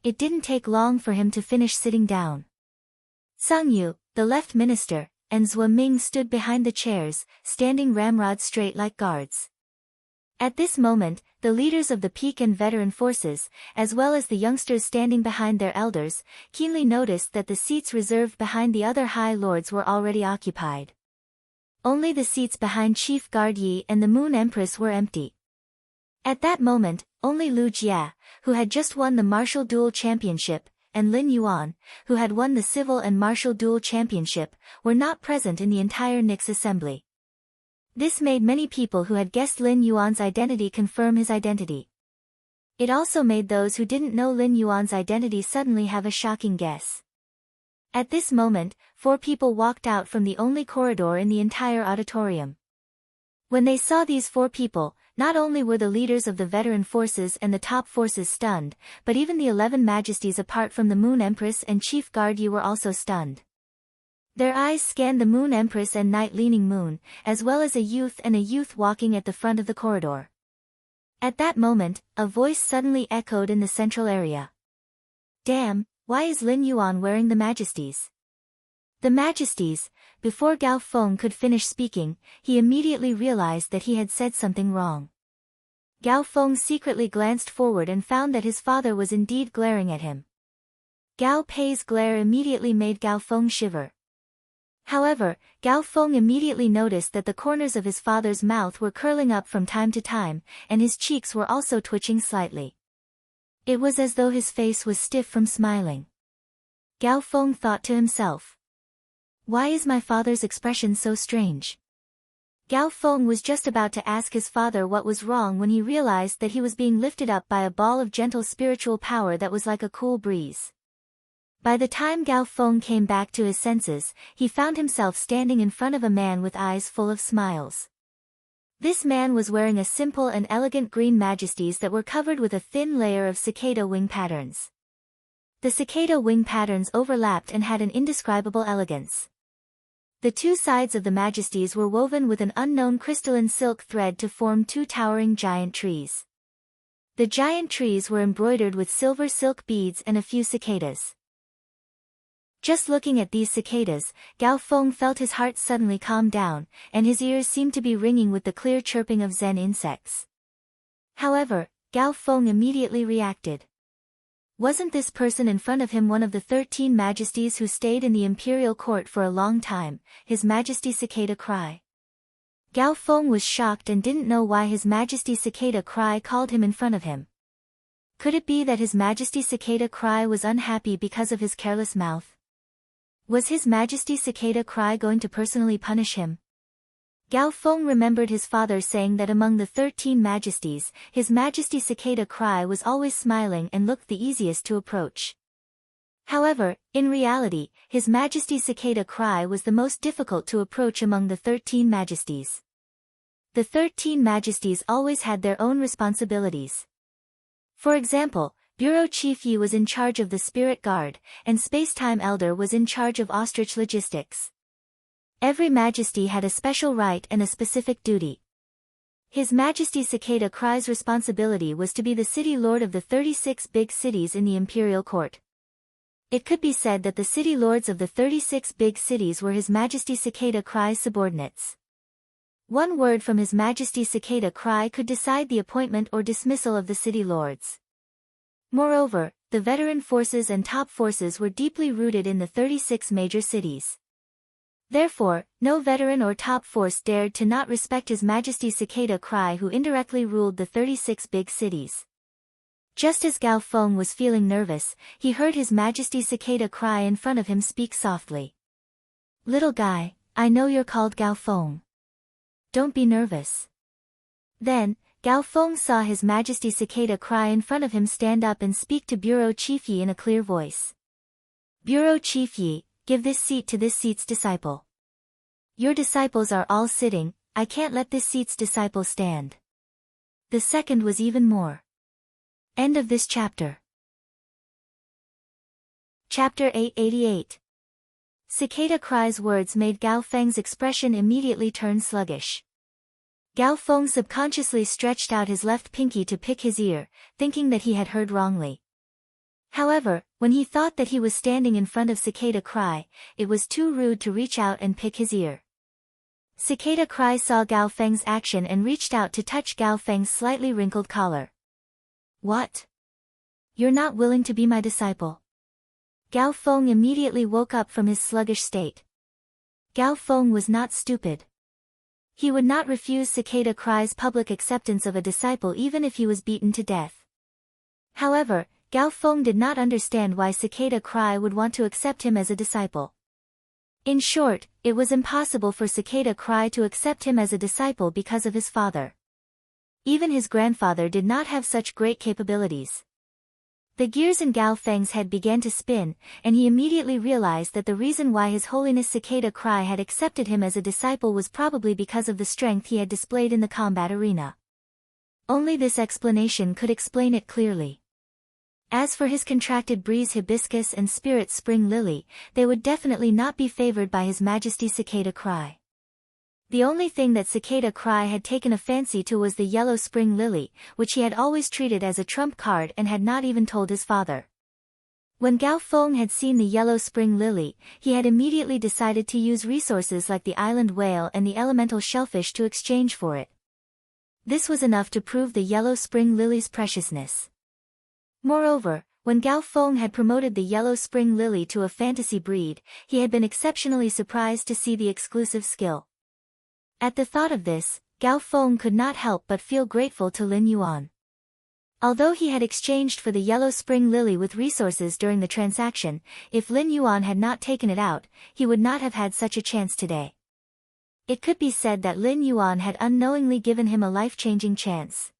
It didn't take long for him to finish sitting down. Sang Yu, the left minister, and Zhou Ming stood behind the chairs, standing ramrod straight like guards. At this moment, the leaders of the peak and veteran forces, as well as the youngsters standing behind their elders, keenly noticed that the seats reserved behind the other high lords were already occupied. Only the seats behind Chief Guard Yi and the Moon Empress were empty. At that moment, only Lu Jia, who had just won the Martial Duel Championship, and Lin Yuan, who had won the Civil and Martial Duel Championship, were not present in the entire Nyx Assembly. This made many people who had guessed Lin Yuan's identity confirm his identity. It also made those who didn't know Lin Yuan's identity suddenly have a shocking guess. At this moment, 4 people walked out from the only corridor in the entire auditorium. When they saw these 4 people, not only were the leaders of the veteran forces and the top forces stunned, but even the 11 majesties apart from the Moon Empress and Chief Guard Yi were also stunned. Their eyes scanned the Moon Empress and Night Leaning Moon, as well as a youth walking at the front of the corridor. At that moment, a voice suddenly echoed in the central area. "Damn, why is Lin Yuan wearing the majesties?" The majesties. Before Gao Feng could finish speaking, he immediately realized that he had said something wrong. Gao Feng secretly glanced forward and found that his father was indeed glaring at him. Gao Pei's glare immediately made Gao Feng shiver. However, Gao Feng immediately noticed that the corners of his father's mouth were curling up from time to time, and his cheeks were also twitching slightly. It was as though his face was stiff from smiling. Gao Feng thought to himself. Why is my father's expression so strange? Gao Feng was just about to ask his father what was wrong when he realized that he was being lifted up by a ball of gentle spiritual power that was like a cool breeze. By the time Gao Feng came back to his senses, he found himself standing in front of a man with eyes full of smiles. This man was wearing a simple and elegant green majesties that were covered with a thin layer of cicada wing patterns. The cicada wing patterns overlapped and had an indescribable elegance. The two sides of the majesties were woven with an unknown crystalline silk thread to form two towering giant trees. The giant trees were embroidered with silver silk beads and a few cicadas. Just looking at these cicadas, Gao Feng felt his heart suddenly calm down, and his ears seemed to be ringing with the clear chirping of Zen insects. However, Gao Feng immediately reacted. Wasn't this person in front of him one of the 13 majesties who stayed in the imperial court for a long time, His Majesty Cicada Cry? Gao Feng was shocked and didn't know why His Majesty Cicada Cry called him in front of him. Could it be that His Majesty Cicada Cry was unhappy because of his careless mouth? Was His Majesty Cicada Cry going to personally punish him? Gao Feng remembered his father saying that among the 13 majesties, His Majesty Cicada Cry was always smiling and looked the easiest to approach. However, in reality, His Majesty Cicada Cry was the most difficult to approach among the 13 majesties. The 13 majesties always had their own responsibilities. For example, Bureau Chief Yi was in charge of the Spirit Guard, and Spacetime Elder was in charge of Ostrich Logistics. Every majesty had a special right and a specific duty. His Majesty Cicada Cry's responsibility was to be the city lord of the 36 big cities in the imperial court. It could be said that the city lords of the 36 big cities were His Majesty Cicada Cry's subordinates. One word from His Majesty Cicada Cry could decide the appointment or dismissal of the city lords. Moreover, the veteran forces and top forces were deeply rooted in the 36 major cities. Therefore, no veteran or top force dared to not respect His Majesty Cicada Cry, who indirectly ruled the 36 big cities. Just as Gao Feng was feeling nervous, he heard His Majesty Cicada Cry in front of him speak softly. "Little guy, I know you're called Gao Feng. Don't be nervous." Then, Gao Feng saw His Majesty Cicada Cry in front of him stand up and speak to Bureau Chief Yi in a clear voice. "Bureau Chief Yi, give this seat to this seat's disciple. Your disciples are all sitting, I can't let this seat's disciple stand." The second was even more. End of this chapter. Chapter 888. Cicada Cry's words made Gao Feng's expression immediately turn sluggish. Gao Feng subconsciously stretched out his left pinky to pick his ear, thinking that he had heard wrongly. However, when he thought that he was standing in front of Cicada Cry, it was too rude to reach out and pick his ear. Cicada Cry saw Gao Feng's action and reached out to touch Gao Feng's slightly wrinkled collar. "What? You're not willing to be my disciple?" Gao Feng immediately woke up from his sluggish state. Gao Feng was not stupid. He would not refuse Cicada Cry's public acceptance of a disciple even if he was beaten to death. However, Gao Feng did not understand why Cicada Cry would want to accept him as a disciple. In short, it was impossible for Cicada Cry to accept him as a disciple because of his father. Even his grandfather did not have such great capabilities. The gears in Gao Feng's head began to spin, and he immediately realized that the reason why His Holiness Cicada Cry had accepted him as a disciple was probably because of the strength he had displayed in the combat arena. Only this explanation could explain it clearly. As for his contracted breeze hibiscus and spirit spring lily, they would definitely not be favored by His Majesty Cicada Cry. The only thing that Cicada Cry had taken a fancy to was the yellow spring lily, which he had always treated as a trump card and had not even told his father. When Gao Feng had seen the yellow spring lily, he had immediately decided to use resources like the island whale and the elemental shellfish to exchange for it. This was enough to prove the yellow spring lily's preciousness. Moreover, when Gao Feng had promoted the yellow spring lily to a fantasy breed, he had been exceptionally surprised to see the exclusive skill. At the thought of this, Gao Feng could not help but feel grateful to Lin Yuan. Although he had exchanged for the yellow spring lily with resources during the transaction, if Lin Yuan had not taken it out, he would not have had such a chance today. It could be said that Lin Yuan had unknowingly given him a life-changing chance.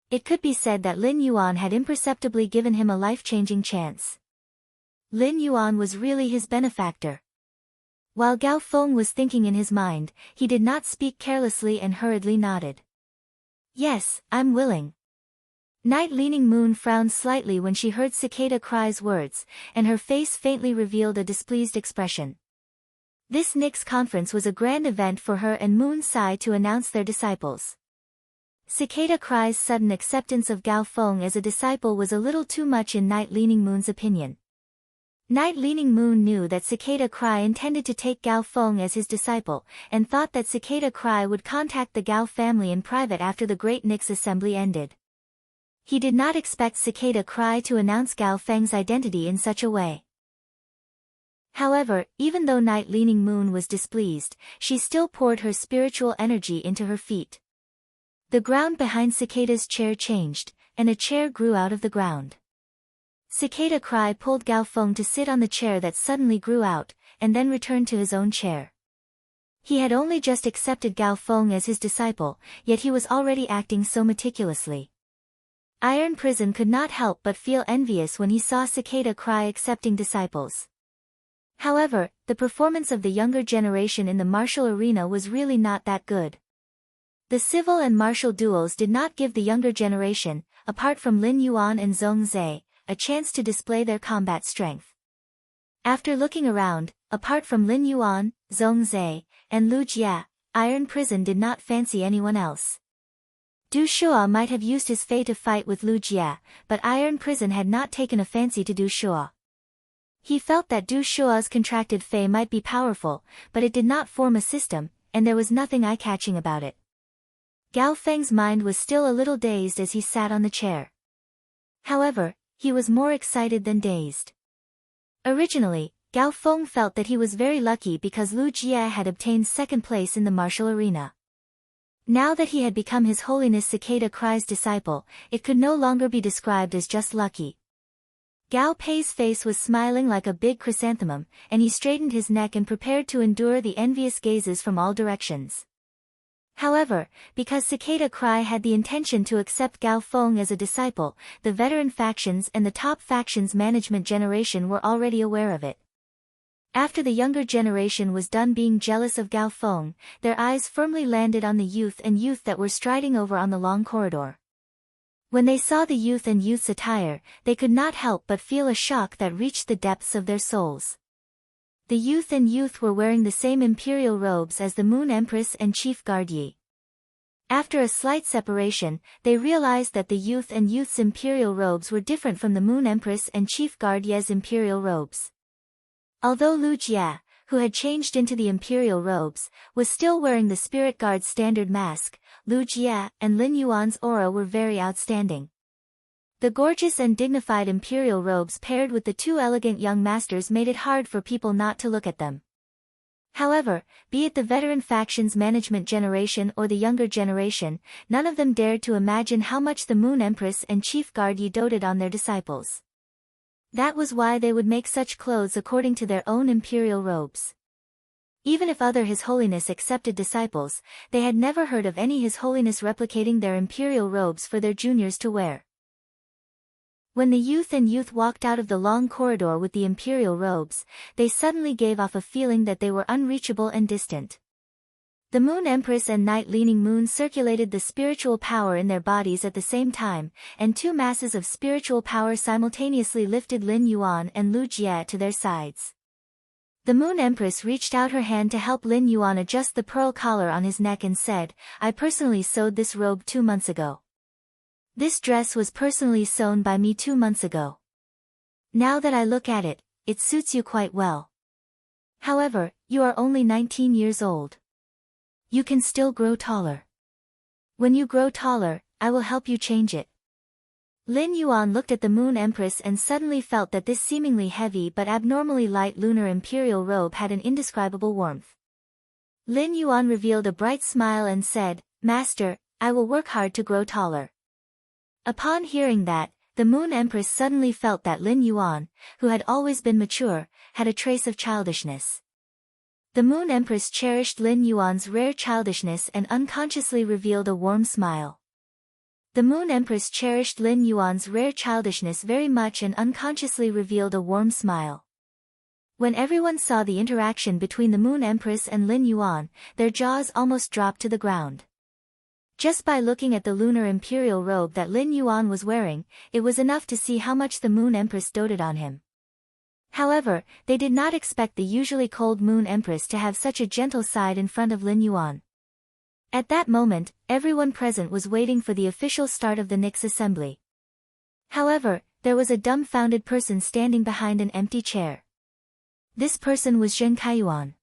It could be said that Lin Yuan had imperceptibly given him a life-changing chance. Lin Yuan was really his benefactor. While Gao Feng was thinking in his mind, he did not speak carelessly and hurriedly nodded. Yes, I'm willing. Night-leaning Moon frowned slightly when she heard Cicada Cry's words, and her face faintly revealed a displeased expression. This Nix conference was a grand event for her and Moon Sai to announce their disciples. Cicada Cry's sudden acceptance of Gao Feng as a disciple was a little too much in Night-leaning Moon's opinion. Night-leaning Moon knew that Cicada Cry intended to take Gao Feng as his disciple, and thought that Cicada Cry would contact the Gao family in private after the Great Nix assembly ended. He did not expect Cicada Cry to announce Gao Feng's identity in such a way. However, even though Night-leaning Moon was displeased, she still poured her spiritual energy into her feet. The ground behind Cicada's chair changed, and a chair grew out of the ground. Cicada Cry pulled Gao Feng to sit on the chair that suddenly grew out, and then returned to his own chair. He had only just accepted Gao Feng as his disciple, yet he was already acting so meticulously. Iron Prison could not help but feel envious when he saw Cicada Cry accepting disciples. However, the performance of the younger generation in the martial arena was really not that good. The civil and martial duels did not give the younger generation, apart from Lin Yuan and Zhong Zhe, a chance to display their combat strength. After looking around, apart from Lin Yuan, Zhong Zhe, and Lu Jia, Iron Prison did not fancy anyone else. Du Shua might have used his fei to fight with Lu Jia, but Iron Prison had not taken a fancy to Du Shua. He felt that Du Shua's contracted fei might be powerful, but it did not form a system, and there was nothing eye-catching about it. Gao Feng's mind was still a little dazed as he sat on the chair. However, he was more excited than dazed. Originally, Gao Feng felt that he was very lucky because Lu Jia had obtained second place in the martial arena. Now that he had become His Holiness Cicada Cry's disciple, it could no longer be described as just lucky. Gao Pei's face was smiling like a big chrysanthemum, and he straightened his neck and prepared to endure the envious gazes from all directions. However, because Cicada Cry had the intention to accept Gao Feng as a disciple, the veteran factions and the top factions management generation were already aware of it. After the younger generation was done being jealous of Gao Feng, their eyes firmly landed on the youth that were striding over on the long corridor. When they saw the youth's attire, they could not help but feel a shock that reached the depths of their souls. The youth were wearing the same imperial robes as the Moon Empress and Chief Guard Yi. After a slight separation, they realized that the youth's imperial robes were different from the Moon Empress and Chief Guard Ye's imperial robes. Although Lu Jia, who had changed into the imperial robes, was still wearing the Spirit Guard's standard mask, Lu Jia and Lin Yuan's aura were very outstanding. The gorgeous and dignified imperial robes paired with the two elegant young masters made it hard for people not to look at them. However, be it the veteran factions management generation or the younger generation, none of them dared to imagine how much the Moon Empress and Chief Guard Yi doted on their disciples. That was why they would make such clothes according to their own imperial robes. Even if other His Holiness accepted disciples, they had never heard of any His Holiness replicating their imperial robes for their juniors to wear. When the youth walked out of the long corridor with the imperial robes, they suddenly gave off a feeling that they were unreachable and distant. The Moon Empress and Night-leaning Moon circulated the spiritual power in their bodies at the same time, and two masses of spiritual power simultaneously lifted Lin Yuan and Lu Jia to their sides. The Moon Empress reached out her hand to help Lin Yuan adjust the pearl collar on his neck and said, "I personally sewed this robe 2 months ago. This dress was personally sewn by me 2 months ago. Now that I look at it, it suits you quite well. However, you are only 19 years old. You can still grow taller. When you grow taller, I will help you change it." Lin Yuan looked at the Moon Empress and suddenly felt that this seemingly heavy but abnormally light lunar imperial robe had an indescribable warmth. Lin Yuan revealed a bright smile and said, "Master, I will work hard to grow taller." Upon hearing that, the Moon Empress suddenly felt that Lin Yuan, who had always been mature, had a trace of childishness. The Moon Empress cherished Lin Yuan's rare childishness and unconsciously revealed a warm smile. The Moon Empress cherished Lin Yuan's rare childishness very much and unconsciously revealed a warm smile. When everyone saw the interaction between the Moon Empress and Lin Yuan, their jaws almost dropped to the ground. Just by looking at the lunar imperial robe that Lin Yuan was wearing, it was enough to see how much the Moon Empress doted on him. However, they did not expect the usually cold Moon Empress to have such a gentle side in front of Lin Yuan. At that moment, everyone present was waiting for the official start of the Nix assembly. However, there was a dumbfounded person standing behind an empty chair. This person was Zheng Kaiyuan.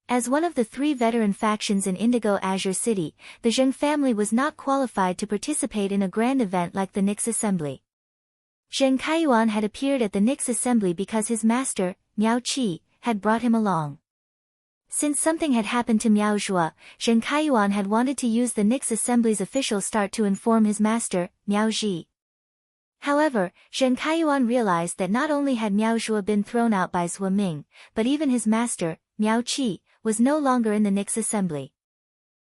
As one of the 3 veteran factions in Indigo Azure City, the Zheng family was not qualified to participate in a grand event like the Nix assembly. Zheng Kaiyuan had appeared at the Nix assembly because his master, Miao Qi, had brought him along. Since something had happened to Miao Zhuo, Zheng Kaiyuan had wanted to use the Nix assembly's official start to inform his master, Miao Zhi. However, Zheng Kaiyuan realized that not only had Miao Zhuo been thrown out by Zhuo Ming, but even his master, Miao Qi, was no longer in the Nix assembly.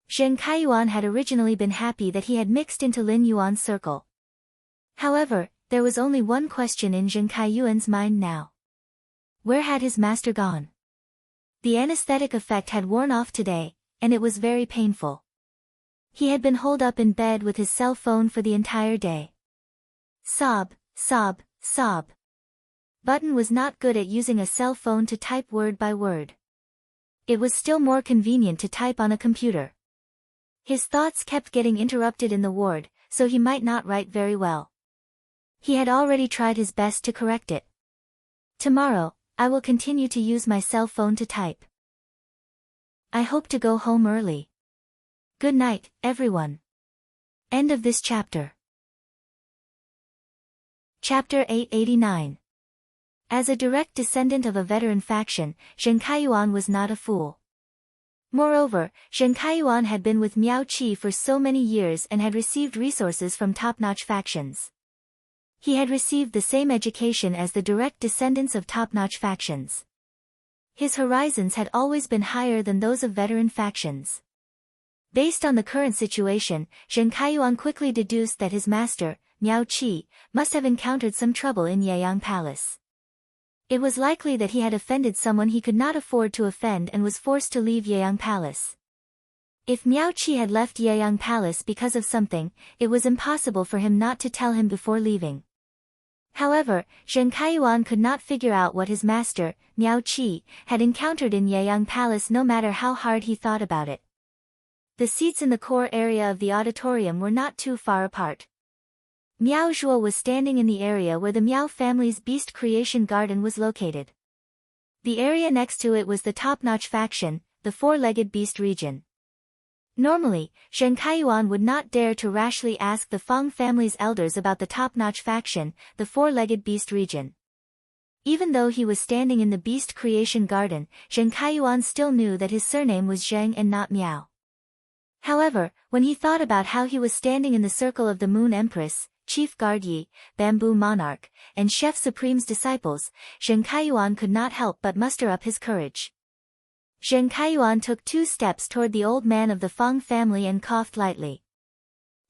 Zheng Kaiyuan had originally been happy that he had mixed into Lin Yuan's circle. However, there was only one question in Zheng Kaiyuan's mind now. Where had his master gone? The anesthetic effect had worn off today, and it was very painful. He had been holed up in bed with his cell phone for the entire day. Sob, sob, sob. Button was not good at using a cell phone to type word by word. It was still more convenient to type on a computer. His thoughts kept getting interrupted in the ward, so he might not write very well. He had already tried his best to correct it. Tomorrow, I will continue to use my cell phone to type. I hope to go home early. Good night, everyone. End of this chapter. Chapter 889. As a direct descendant of a veteran faction, Zheng Kaiyuan was not a fool. Moreover, Zheng Kaiyuan had been with Miao Qi for so many years and had received resources from top-notch factions. He had received the same education as the direct descendants of top-notch factions. His horizons had always been higher than those of veteran factions. Based on the current situation, Zheng Kaiyuan quickly deduced that his master, Miao Qi, must have encountered some trouble in Yeyang Palace. It was likely that he had offended someone he could not afford to offend and was forced to leave Yeyang Palace. If Miao Qi had left Yeyang Palace because of something, it was impossible for him not to tell him before leaving. However, Zheng Kaiyuan could not figure out what his master, Miao Qi, had encountered in Yeyang Palace no matter how hard he thought about it. The seats in the core area of the auditorium were not too far apart. Miao Zhuo was standing in the area where the Miao family's beast creation garden was located. The area next to it was the top-notch faction, the four-legged beast region. Normally, Zheng Kaiyuan would not dare to rashly ask the Feng family's elders about the top-notch faction, the four-legged beast region. Even though he was standing in the beast creation garden, Zheng Kaiyuan still knew that his surname was Zheng and not Miao. However, when he thought about how he was standing in the circle of the Moon Empress, Chief Guard Yi, Bamboo Monarch, and Chef Supreme's disciples, Zheng Kaiyuan could not help but muster up his courage. Zheng Kaiyuan took 2 steps toward the old man of the Feng family and coughed lightly.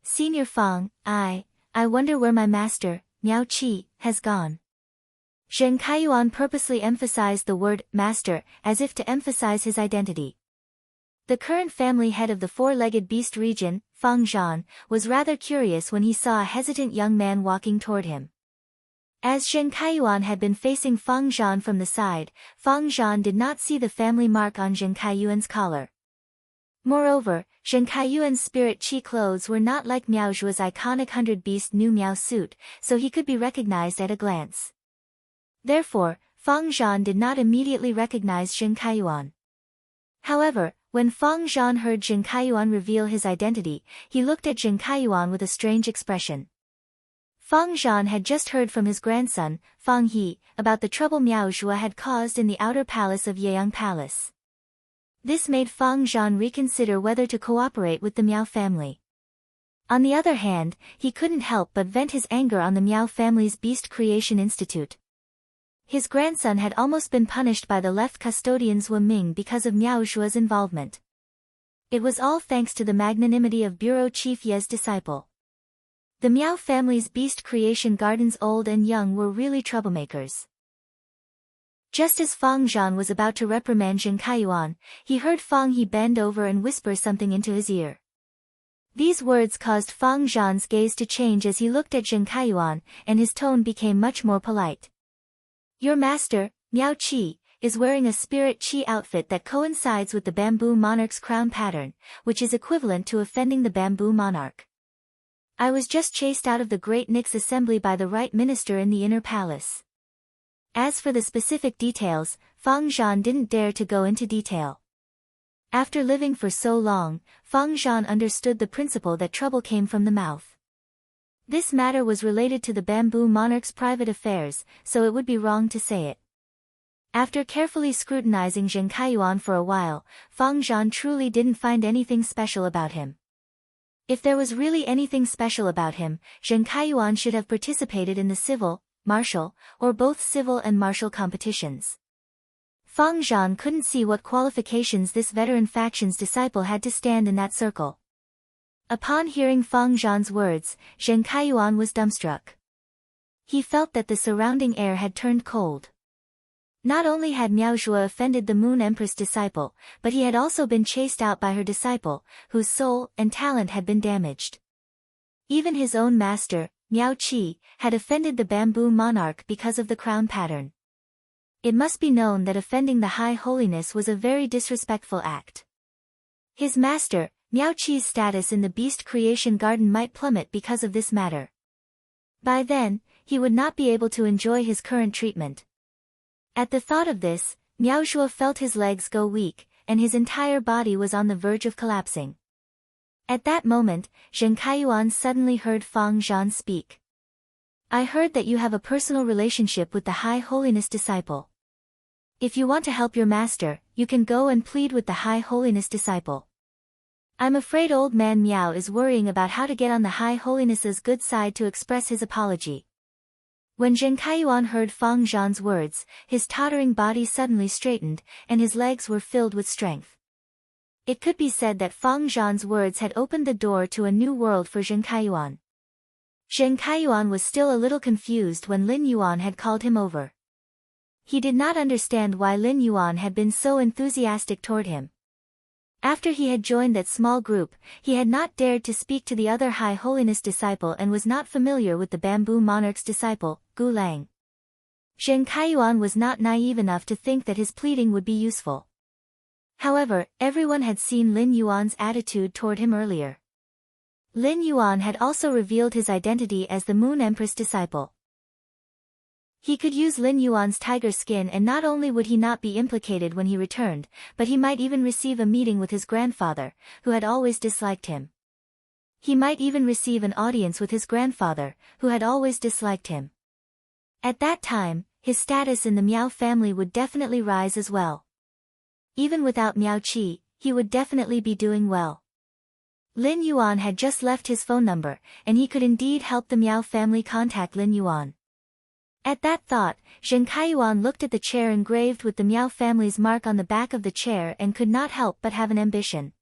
Senior Feng, I wonder where my master, Miao Qi, has gone. Zheng Kaiyuan purposely emphasized the word master, as if to emphasize his identity. The current family head of the four-legged beast region, Feng Zhan, was rather curious when he saw a hesitant young man walking toward him. As Zheng Kaiyuan had been facing Feng Zhan from the side, Feng Zhan did not see the family mark on Zheng Kaiyuan's collar. Moreover, Zheng Kaiyuan's spirit chi clothes were not like Miao Zhuo's iconic 100-beast new Miao suit, so he could be recognized at a glance. Therefore, Feng Zhan did not immediately recognize Zheng Kaiyuan. However, when Feng Zhan heard Zheng Kaiyuan reveal his identity, he looked at Zheng Kaiyuan with a strange expression. Feng Zhan had just heard from his grandson, Feng He, about the trouble Miao Zhuo had caused in the outer palace of Yeyang Palace. This made Feng Zhan reconsider whether to cooperate with the Miao family. On the other hand, he couldn't help but vent his anger on the Miao family's Beast Creation Institute. His grandson had almost been punished by the left custodians Wu Ming because of Miao Zhuo's involvement. It was all thanks to the magnanimity of Bureau Chief Ye's disciple. The Miao family's Beast Creation Gardens old and young were really troublemakers. Just as Fang Zhan was about to reprimand Zheng Kaiyuan, he heard Fang He bend over and whisper something into his ear. These words caused Fang Zhan's gaze to change as he looked at Zheng Kaiyuan, and his tone became much more polite. Your master, Miao Qi, is wearing a spirit Qi outfit that coincides with the bamboo monarch's crown pattern, which is equivalent to offending the bamboo monarch. I was just chased out of the Great Nix assembly by the right minister in the inner palace. As for the specific details, Fang Zhan didn't dare to go into detail. After living for so long, Fang Zhan understood the principle that trouble came from the mouth. This matter was related to the bamboo monarch's private affairs, so it would be wrong to say it. After carefully scrutinizing Zheng Kaiyuan for a while, Fang Zhan truly didn't find anything special about him. If there was really anything special about him, Zheng Kaiyuan should have participated in the civil, martial, or both civil and martial competitions. Fang Zhan couldn't see what qualifications this veteran faction's disciple had to stand in that circle. Upon hearing Fang Zhan's words, Zheng Kaiyuan was dumbstruck. He felt that the surrounding air had turned cold. Not only had Miao Zhuo offended the Moon Empress disciple, but he had also been chased out by her disciple, whose soul and talent had been damaged. Even his own master, Miao Qi, had offended the bamboo monarch because of the crown pattern. It must be known that offending the High Holiness was a very disrespectful act. His master, Miao Qi's status in the Beast Creation Garden might plummet because of this matter. By then, he would not be able to enjoy his current treatment. At the thought of this, Miao Zhuo felt his legs go weak, and his entire body was on the verge of collapsing. At that moment, Zheng Kaiyuan suddenly heard Fang Zhan speak. I heard that you have a personal relationship with the High Holiness disciple. If you want to help your master, you can go and plead with the High Holiness disciple. I'm afraid old man Miao is worrying about how to get on the High Holiness's good side to express his apology. When Zheng Kaiyuan heard Fang Zhan's words, his tottering body suddenly straightened, and his legs were filled with strength. It could be said that Fang Zhan's words had opened the door to a new world for Zheng Kaiyuan. Zheng Kaiyuan was still a little confused when Lin Yuan had called him over. He did not understand why Lin Yuan had been so enthusiastic toward him. After he had joined that small group, he had not dared to speak to the other High Holiness disciple and was not familiar with the bamboo monarch's disciple, Gu Lang. Zheng Kaiyuan was not naive enough to think that his pleading would be useful. However, everyone had seen Lin Yuan's attitude toward him earlier. Lin Yuan had also revealed his identity as the Moon Empress disciple. He could use Lin Yuan's tiger skin, and not only would he not be implicated when he returned, but he might even receive a meeting with his grandfather, who had always disliked him. He might even receive an audience with his grandfather, who had always disliked him. At that time, his status in the Miao family would definitely rise as well. Even without Miao Qi, he would definitely be doing well. Lin Yuan had just left his phone number, and he could indeed help the Miao family contact Lin Yuan. At that thought, Zheng Kaiyuan looked at the chair engraved with the Miao family's mark on the back of the chair and could not help but have an ambition.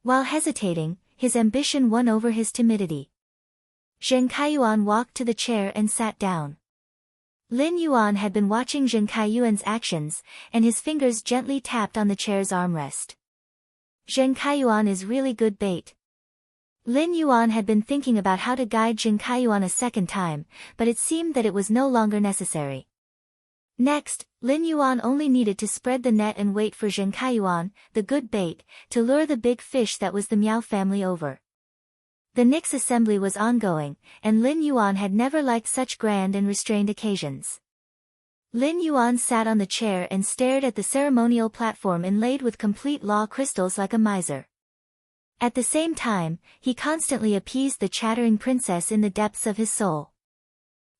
While hesitating, his ambition won over his timidity. Zheng Kaiyuan walked to the chair and sat down. Lin Yuan had been watching Zheng Kaiyuan's actions, and his fingers gently tapped on the chair's armrest. Zheng Kaiyuan is really good bait. Lin Yuan had been thinking about how to guide Zheng Kaiyuan a second time, but it seemed that it was no longer necessary. Next, Lin Yuan only needed to spread the net and wait for Zheng Kaiyuan, the good bait, to lure the big fish that was the Miao family over. The Nix assembly was ongoing, and Lin Yuan had never liked such grand and restrained occasions. Lin Yuan sat on the chair and stared at the ceremonial platform inlaid with complete law crystals like a miser. At the same time, he constantly appeased the chattering princess in the depths of his soul.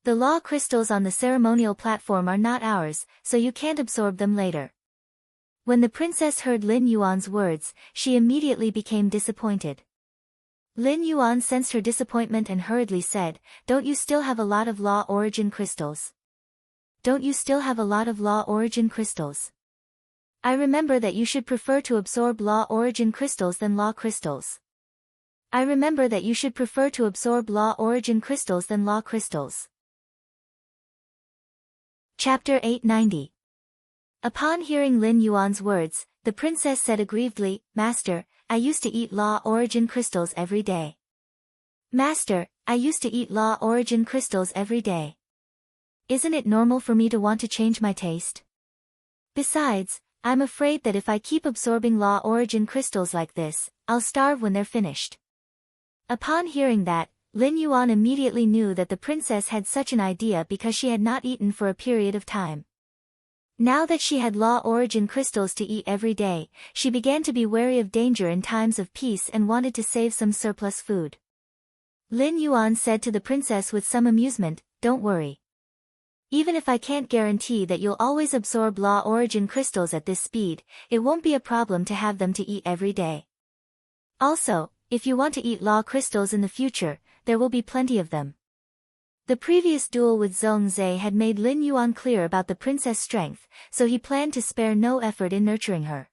The law crystals on the ceremonial platform are not ours, so you can't absorb them later. When the princess heard Lin Yuan's words, she immediately became disappointed. Lin Yuan sensed her disappointment and hurriedly said, "Don't you still have a lot of law origin crystals? Don't you still have a lot of law origin crystals? I remember that you should prefer to absorb law origin crystals than law crystals. I remember that you should prefer to absorb law origin crystals than law crystals." Chapter 890. Upon hearing Lin Yuan's words, the princess said aggrievedly, "Master, I used to eat law origin crystals every day. Master, I used to eat law origin crystals every day. Isn't it normal for me to want to change my taste? Besides, I'm afraid that if I keep absorbing law origin crystals like this, I'll starve when they're finished." Upon hearing that, Lin Yuan immediately knew that the princess had such an idea because she had not eaten for a period of time. Now that she had law origin crystals to eat every day, she began to be wary of danger in times of peace and wanted to save some surplus food. Lin Yuan said to the princess with some amusement, "Don't worry. Even if I can't guarantee that you'll always absorb law origin crystals at this speed, it won't be a problem to have them to eat every day. Also, if you want to eat law crystals in the future, there will be plenty of them." The previous duel with Zhongzhe had made Lin Yuan clear about the princess' strength, so he planned to spare no effort in nurturing her.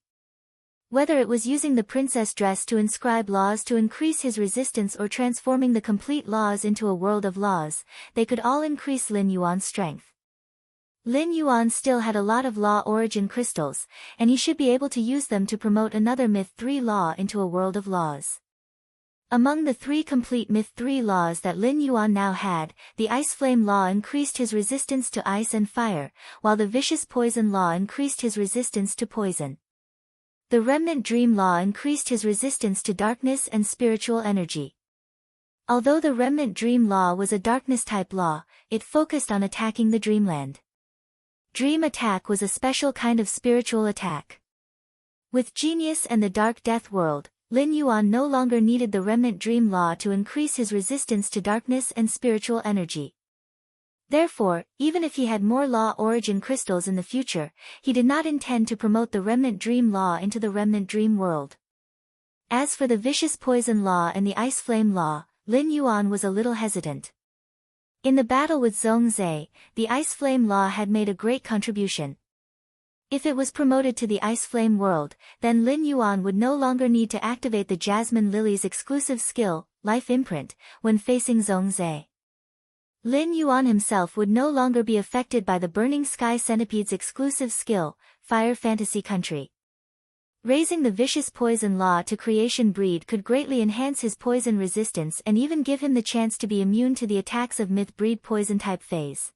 Whether it was using the princess dress to inscribe laws to increase his resistance or transforming the complete laws into a world of laws, they could all increase Lin Yuan's strength. Lin Yuan still had a lot of law origin crystals, and he should be able to use them to promote another Myth 3 law into a world of laws. Among the 3 complete Myth 3 laws that Lin Yuan now had, the Ice Flame Law increased his resistance to ice and fire, while the Vicious Poison Law increased his resistance to poison. The Remnant Dream Law increased his resistance to darkness and spiritual energy. Although the Remnant Dream Law was a darkness-type law, it focused on attacking the dreamland. Dream attack was a special kind of spiritual attack. With Genius and the Dark Death World, Lin Yuan no longer needed the Remnant Dream Law to increase his resistance to darkness and spiritual energy. Therefore, even if he had more law origin crystals in the future, he did not intend to promote the Remnant Dream Law into the Remnant Dream World. As for the Vicious Poison Law and the Ice Flame Law, Lin Yuan was a little hesitant. In the battle with Zhongzhe, the Ice Flame Law had made a great contribution. If it was promoted to the Ice Flame World, then Lin Yuan would no longer need to activate the Jasmine Lily's exclusive skill, Life Imprint, when facing Zhongzhe. Lin Yuan himself would no longer be affected by the Burning Sky Centipede's exclusive skill, Fire Fantasy Country. Raising the Vicious Poison Law to Creation Breed could greatly enhance his poison resistance and even give him the chance to be immune to the attacks of Myth Breed Poison-type Phase.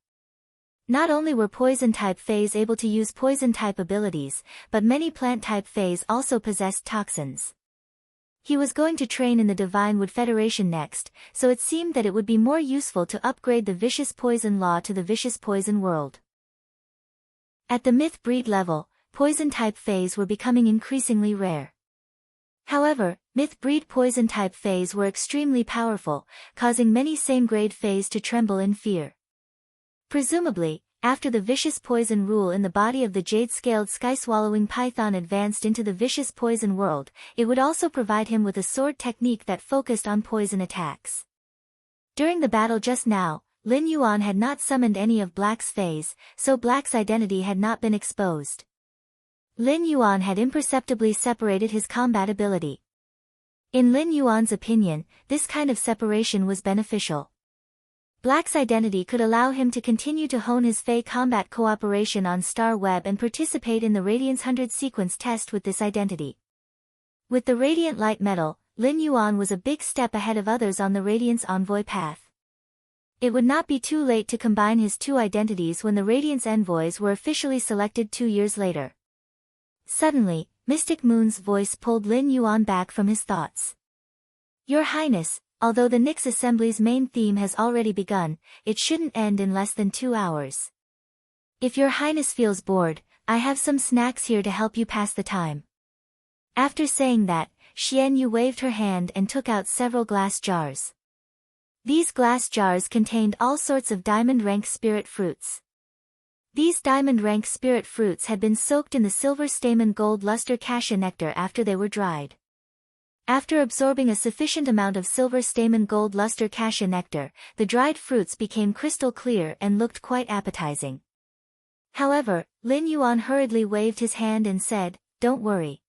Not only were Poison-type Phase able to use Poison-type abilities, but many Plant-type Phase also possessed toxins. He was going to train in the Divine Wood Federation next, so it seemed that it would be more useful to upgrade the Vicious Poison Law to the Vicious Poison World. At the Myth Breed level, Poison-type Phase were becoming increasingly rare. However, Myth Breed Poison-type Phase were extremely powerful, causing many same-grade Phase to tremble in fear. Presumably, after the Vicious Poison rule in the body of the Jade-scaled Sky-swallowing Python advanced into the Vicious Poison World, it would also provide him with a sword technique that focused on poison attacks. During the battle just now, Lin Yuan had not summoned any of Black's Phase, so Black's identity had not been exposed. Lin Yuan had imperceptibly separated his combat ability. In Lin Yuan's opinion, this kind of separation was beneficial. Black's identity could allow him to continue to hone his Fey combat cooperation on Star Web and participate in the Radiance 100 sequence test with this identity. With the Radiant Light Metal, Lin Yuan was a big step ahead of others on the Radiance Envoy path. It would not be too late to combine his 2 identities when the Radiance Envoys were officially selected 2 years later. Suddenly, Mystic Moon's voice pulled Lin Yuan back from his thoughts. "Your Highness, although the Nyx Assembly's main theme has already begun, it shouldn't end in less than 2 hours. If your Highness feels bored, I have some snacks here to help you pass the time." After saying that, Xian Yu waved her hand and took out several glass jars. These glass jars contained all sorts of diamond-rank spirit fruits. These diamond-rank spirit fruits had been soaked in the silver stamen gold luster cassia nectar after they were dried. After absorbing a sufficient amount of silver stamen gold luster cassia nectar, the dried fruits became crystal clear and looked quite appetizing. However, Lin Yuan hurriedly waved his hand and said, "Don't worry.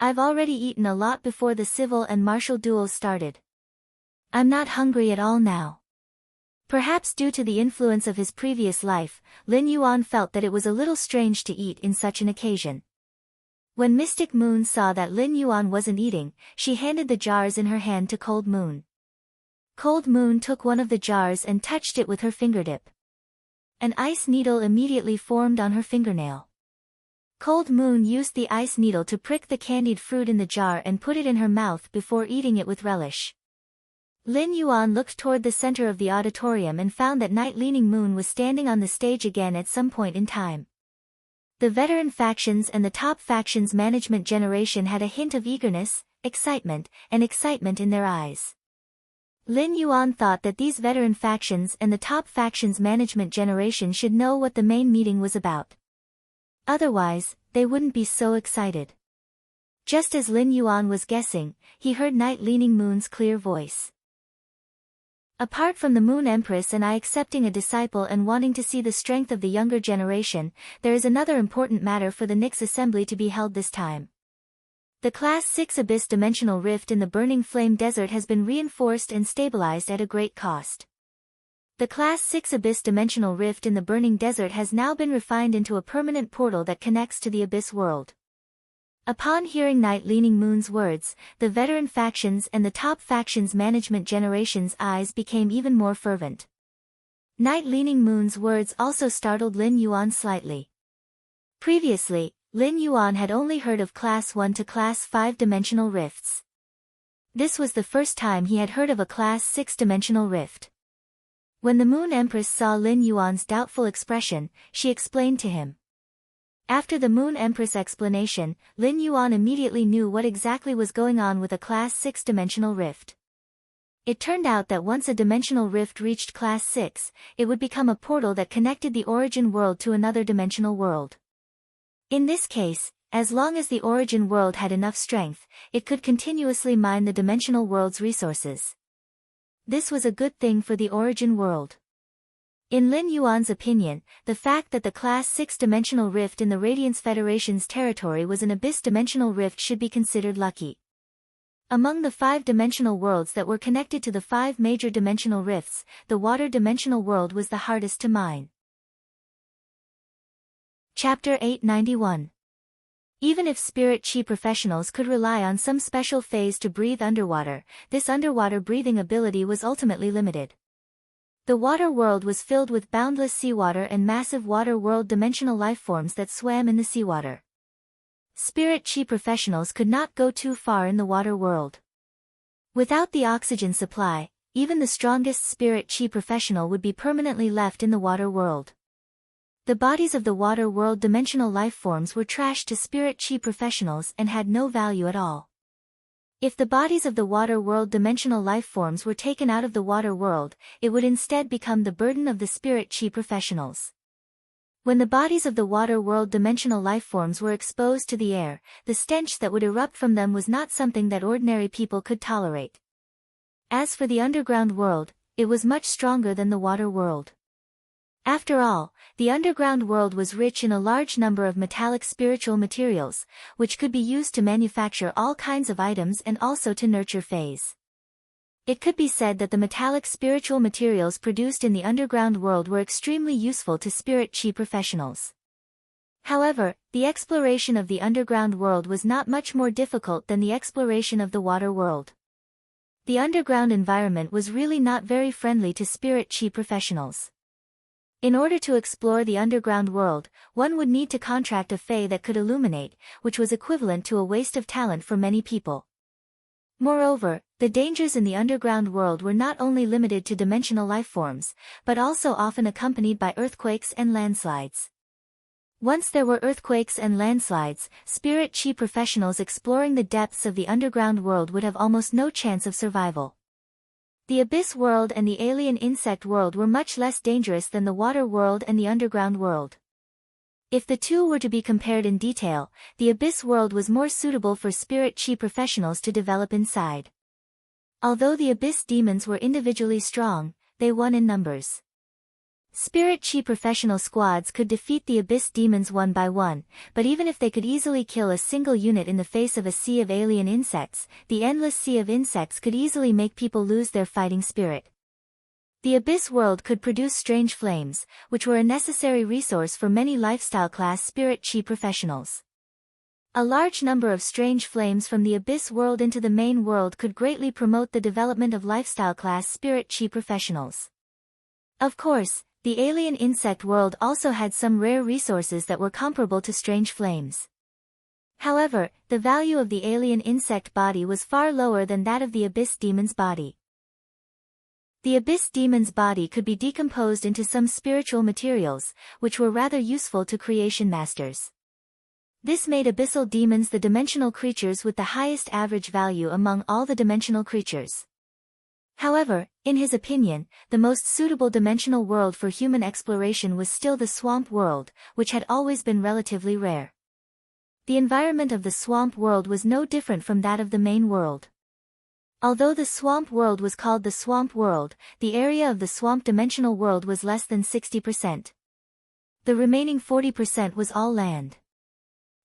I've already eaten a lot before the civil and martial duels started. I'm not hungry at all now." Perhaps due to the influence of his previous life, Lin Yuan felt that it was a little strange to eat in such an occasion. When Mystic Moon saw that Lin Yuan wasn't eating, she handed the jars in her hand to Cold Moon. Cold Moon took one of the jars and touched it with her fingertip. An ice needle immediately formed on her fingernail. Cold Moon used the ice needle to prick the candied fruit in the jar and put it in her mouth before eating it with relish. Lin Yuan looked toward the center of the auditorium and found that Night Leaning Moon was standing on the stage again at some point in time. The veteran factions and the top factions management generation had a hint of eagerness, excitement in their eyes. Lin Yuan thought that these veteran factions and the top factions management generation should know what the main meeting was about. Otherwise, they wouldn't be so excited. Just as Lin Yuan was guessing, he heard Night Leaning Moon's clear voice. "Apart from the Moon Empress and I accepting a disciple and wanting to see the strength of the younger generation, there is another important matter for the Nyx Assembly to be held this time. The Class 6 Abyss Dimensional Rift in the Burning Flame Desert has been reinforced and stabilized at a great cost. The Class 6 Abyss Dimensional Rift in the Burning Desert has now been refined into a permanent portal that connects to the Abyss world." Upon hearing Night Leaning Moon's words, the veteran factions and the top factions management generation's eyes became even more fervent. Night Leaning Moon's words also startled Lin Yuan slightly. Previously, Lin Yuan had only heard of Class 1 to Class 5 dimensional rifts. This was the first time he had heard of a Class 6 dimensional rift. When the Moon Empress saw Lin Yuan's doubtful expression, she explained to him. After the Moon Empress explanation, Lin Yuan immediately knew what exactly was going on with a Class 6 dimensional rift. It turned out that once a dimensional rift reached Class 6, it would become a portal that connected the origin world to another dimensional world. In this case, as long as the origin world had enough strength, it could continuously mine the dimensional world's resources. This was a good thing for the origin world. In Lin Yuan's opinion, the fact that the Class 6 dimensional rift in the Radiance Federation's territory was an abyss dimensional rift should be considered lucky. Among the 5 dimensional worlds that were connected to the 5 major dimensional rifts, the water dimensional world was the hardest to mine. Chapter 891. Even if spirit chi professionals could rely on some special phase to breathe underwater, this underwater breathing ability was ultimately limited. The water world was filled with boundless seawater and massive water world dimensional lifeforms that swam in the seawater. Spirit chi professionals could not go too far in the water world. Without the oxygen supply, even the strongest spirit chi professional would be permanently left in the water world. The bodies of the water world dimensional lifeforms were trash to spirit chi professionals and had no value at all. If the bodies of the water world dimensional lifeforms were taken out of the water world, it would instead become the burden of the spirit chi professionals. When the bodies of the water world dimensional lifeforms were exposed to the air, the stench that would erupt from them was not something that ordinary people could tolerate. As for the underground world, it was much stronger than the water world. After all, the underground world was rich in a large number of metallic spiritual materials, which could be used to manufacture all kinds of items and also to nurture phase. It could be said that the metallic spiritual materials produced in the underground world were extremely useful to spirit chi professionals. However, the exploration of the underground world was not much more difficult than the exploration of the water world. The underground environment was really not very friendly to spirit chi professionals. In order to explore the underground world, one would need to contract a fae that could illuminate, which was equivalent to a waste of talent for many people. Moreover, the dangers in the underground world were not only limited to dimensional lifeforms, but also often accompanied by earthquakes and landslides. Once there were earthquakes and landslides, spirit chi professionals exploring the depths of the underground world would have almost no chance of survival. The abyss world and the alien insect world were much less dangerous than the water world and the underground world. If the two were to be compared in detail, the Abyss world was more suitable for spirit chi professionals to develop inside. Although the Abyss demons were individually strong, they won in numbers. Spirit chi professional squads could defeat the Abyss demons one by one, but even if they could easily kill a single unit in the face of a sea of alien insects, the endless sea of insects could easily make people lose their fighting spirit. The Abyss world could produce strange flames, which were a necessary resource for many lifestyle class spirit chi professionals. A large number of strange flames from the Abyss world into the main world could greatly promote the development of lifestyle class spirit chi professionals. Of course, the alien insect world also had some rare resources that were comparable to strange flames. However, the value of the alien insect body was far lower than that of the Abyss demon's body. The Abyss demon's body could be decomposed into some spiritual materials, which were rather useful to creation masters. This made abyssal demons the dimensional creatures with the highest average value among all the dimensional creatures. However, in his opinion, the most suitable dimensional world for human exploration was still the swamp world, which had always been relatively rare. The environment of the swamp world was no different from that of the main world. Although the swamp world was called the swamp world, the area of the swamp dimensional world was less than 60%. The remaining 40% was all land.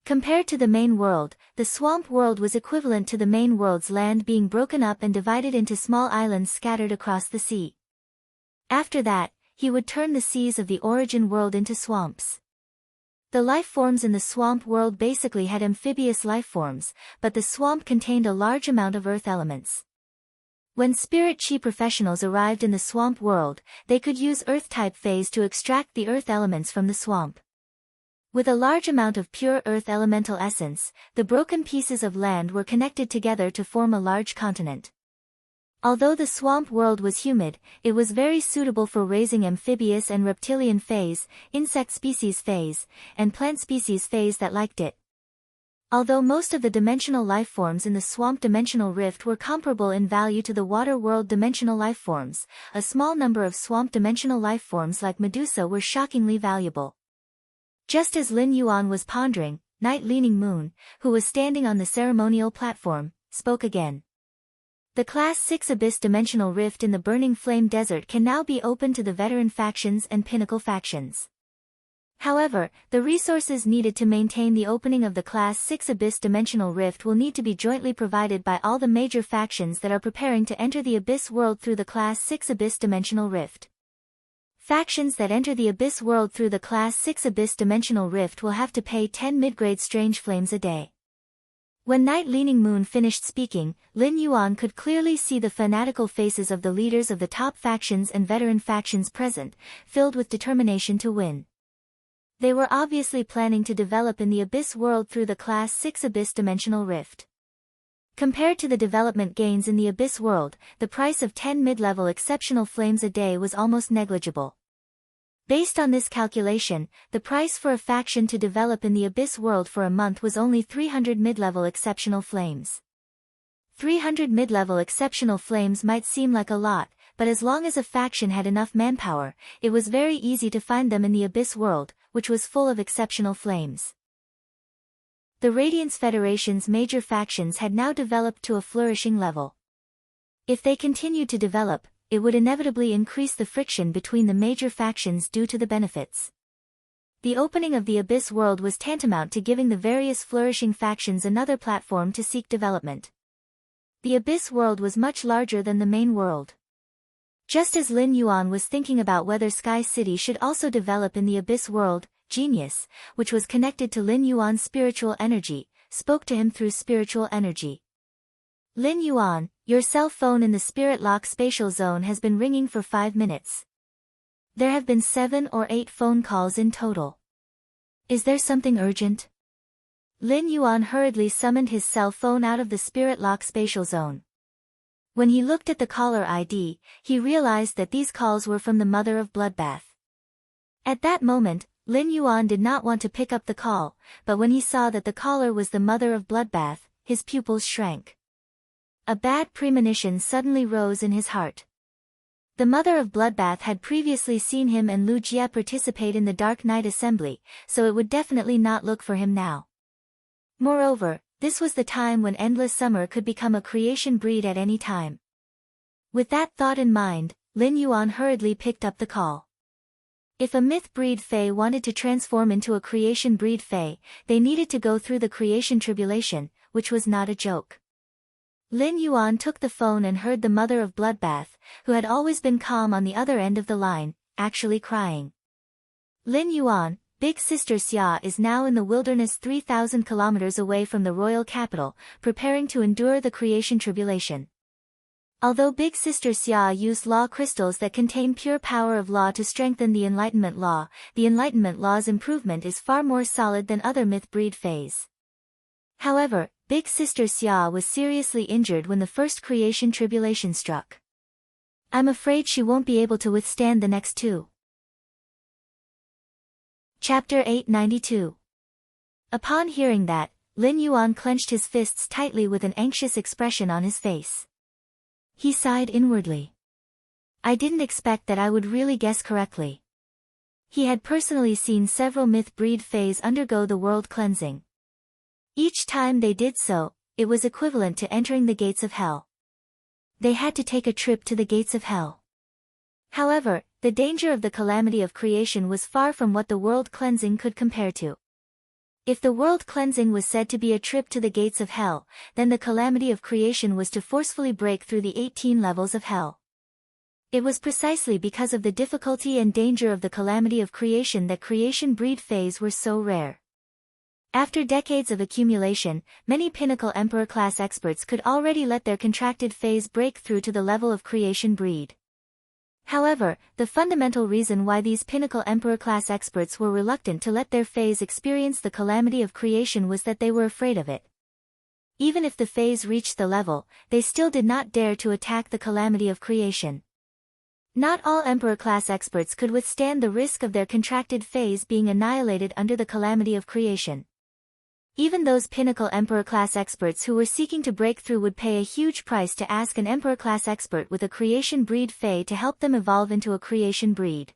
Compared to the main world, the swamp world was equivalent to the main world's land being broken up and divided into small islands scattered across the sea. After that, he would turn the seas of the origin world into swamps. The life forms in the swamp world basically had amphibious life forms, but the swamp contained a large amount of earth elements. When spirit chi professionals arrived in the swamp world, they could use earth-type phase to extract the earth elements from the swamp. With a large amount of pure earth elemental essence, the broken pieces of land were connected together to form a large continent. Although the swamp world was humid, it was very suitable for raising amphibious and reptilian phase, insect species phase, and plant species phase that liked it. Although most of the dimensional life forms in the swamp dimensional rift were comparable in value to the water world dimensional life forms, a small number of swamp dimensional life forms like Medusa were shockingly valuable. Just as Lin Yuan was pondering, Night Leaning Moon, who was standing on the ceremonial platform, spoke again. The Class 6 Abyss Dimensional Rift in the Burning Flame Desert can now be opened to the veteran factions and pinnacle factions. However, the resources needed to maintain the opening of the Class 6 Abyss Dimensional Rift will need to be jointly provided by all the major factions that are preparing to enter the Abyss world through the Class 6 Abyss Dimensional Rift. Factions that enter the Abyss world through the Class 6 Abyss Dimensional Rift will have to pay 10 mid-grade strange flames a day. When Night Leaning Moon finished speaking, Lin Yuan could clearly see the fanatical faces of the leaders of the top factions and veteran factions present, filled with determination to win. They were obviously planning to develop in the Abyss world through the Class 6 Abyss Dimensional Rift. Compared to the development gains in the Abyss world, the price of 10 mid-level exceptional flames a day was almost negligible. Based on this calculation, the price for a faction to develop in the Abyss world for a month was only 300 mid-level exceptional flames. 300 mid-level exceptional flames might seem like a lot, but as long as a faction had enough manpower, it was very easy to find them in the Abyss world, which was full of exceptional flames. The Radiance Federation's major factions had now developed to a flourishing level. If they continued to develop, it would inevitably increase the friction between the major factions due to the benefits. The opening of the Abyss world was tantamount to giving the various flourishing factions another platform to seek development. The Abyss world was much larger than the main world. Just as Lin Yuan was thinking about whether Sky City should also develop in the Abyss world, Genius, which was connected to Lin Yuan's spiritual energy, spoke to him through spiritual energy. Lin Yuan, your cell phone in the Spirit Lock spatial zone has been ringing for 5 minutes. There have been 7 or 8 phone calls in total. Is there something urgent? Lin Yuan hurriedly summoned his cell phone out of the Spirit Lock spatial zone. When he looked at the caller ID, he realized that these calls were from the Mother of Bloodbath. At that moment, Lin Yuan did not want to pick up the call, but when he saw that the caller was the Mother of Bloodbath, his pupils shrank. A bad premonition suddenly rose in his heart. The mother of Bloodbath had previously seen him and Lu Jie participate in the Dark Knight Assembly, so it would definitely not look for him now. Moreover, this was the time when Endless Summer could become a creation breed at any time. With that thought in mind, Lin Yuan hurriedly picked up the call. If a myth breed Fae wanted to transform into a creation breed Fae, they needed to go through the creation tribulation, which was not a joke. Lin Yuan took the phone and heard the mother of Bloodbath, who had always been calm on the other end of the line, actually crying. Lin Yuan, big sister Xia is now in the wilderness 3,000 kilometers away from the royal capital, preparing to endure the creation tribulation. Although big sister Xia used law crystals that contain pure power of law to strengthen the Enlightenment Law, the Enlightenment Law's improvement is far more solid than other myth breed Faes. However, big sister Xia was seriously injured when the first creation tribulation struck. I'm afraid she won't be able to withstand the next two. Chapter 892. Upon hearing that, Lin Yuan clenched his fists tightly with an anxious expression on his face. He sighed inwardly. I didn't expect that I would really guess correctly. He had personally seen several myth breed Faes undergo the world cleansing. Each time they did so, it was equivalent to entering the gates of hell. They had to take a trip to the gates of hell. However, the danger of the calamity of creation was far from what the world cleansing could compare to. If the world cleansing was said to be a trip to the gates of hell, then the calamity of creation was to forcefully break through the 18 levels of hell. It was precisely because of the difficulty and danger of the calamity of creation that creation breed Faes were so rare. After decades of accumulation, many pinnacle emperor-class experts could already let their contracted Faes break through to the level of creation breed. However, the fundamental reason why these pinnacle emperor-class experts were reluctant to let their Faes experience the calamity of creation was that they were afraid of it. Even if the Faes reached the level, they still did not dare to attack the calamity of creation. Not all emperor-class experts could withstand the risk of their contracted Faes being annihilated under the calamity of creation. Even those pinnacle emperor-class experts who were seeking to break through would pay a huge price to ask an emperor-class expert with a creation breed Fae to help them evolve into a creation breed.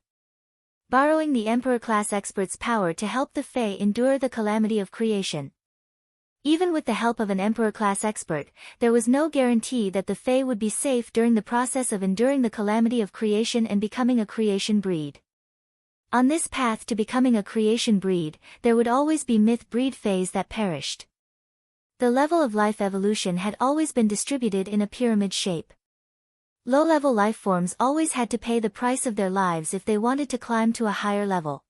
Borrowing the emperor-class expert's power to help the Fae endure the calamity of creation. Even with the help of an emperor-class expert, there was no guarantee that the Fae would be safe during the process of enduring the calamity of creation and becoming a creation breed. On this path to becoming a creation breed, there would always be myth breed Faes that perished. The level of life evolution had always been distributed in a pyramid shape. Low-level life forms always had to pay the price of their lives if they wanted to climb to a higher level.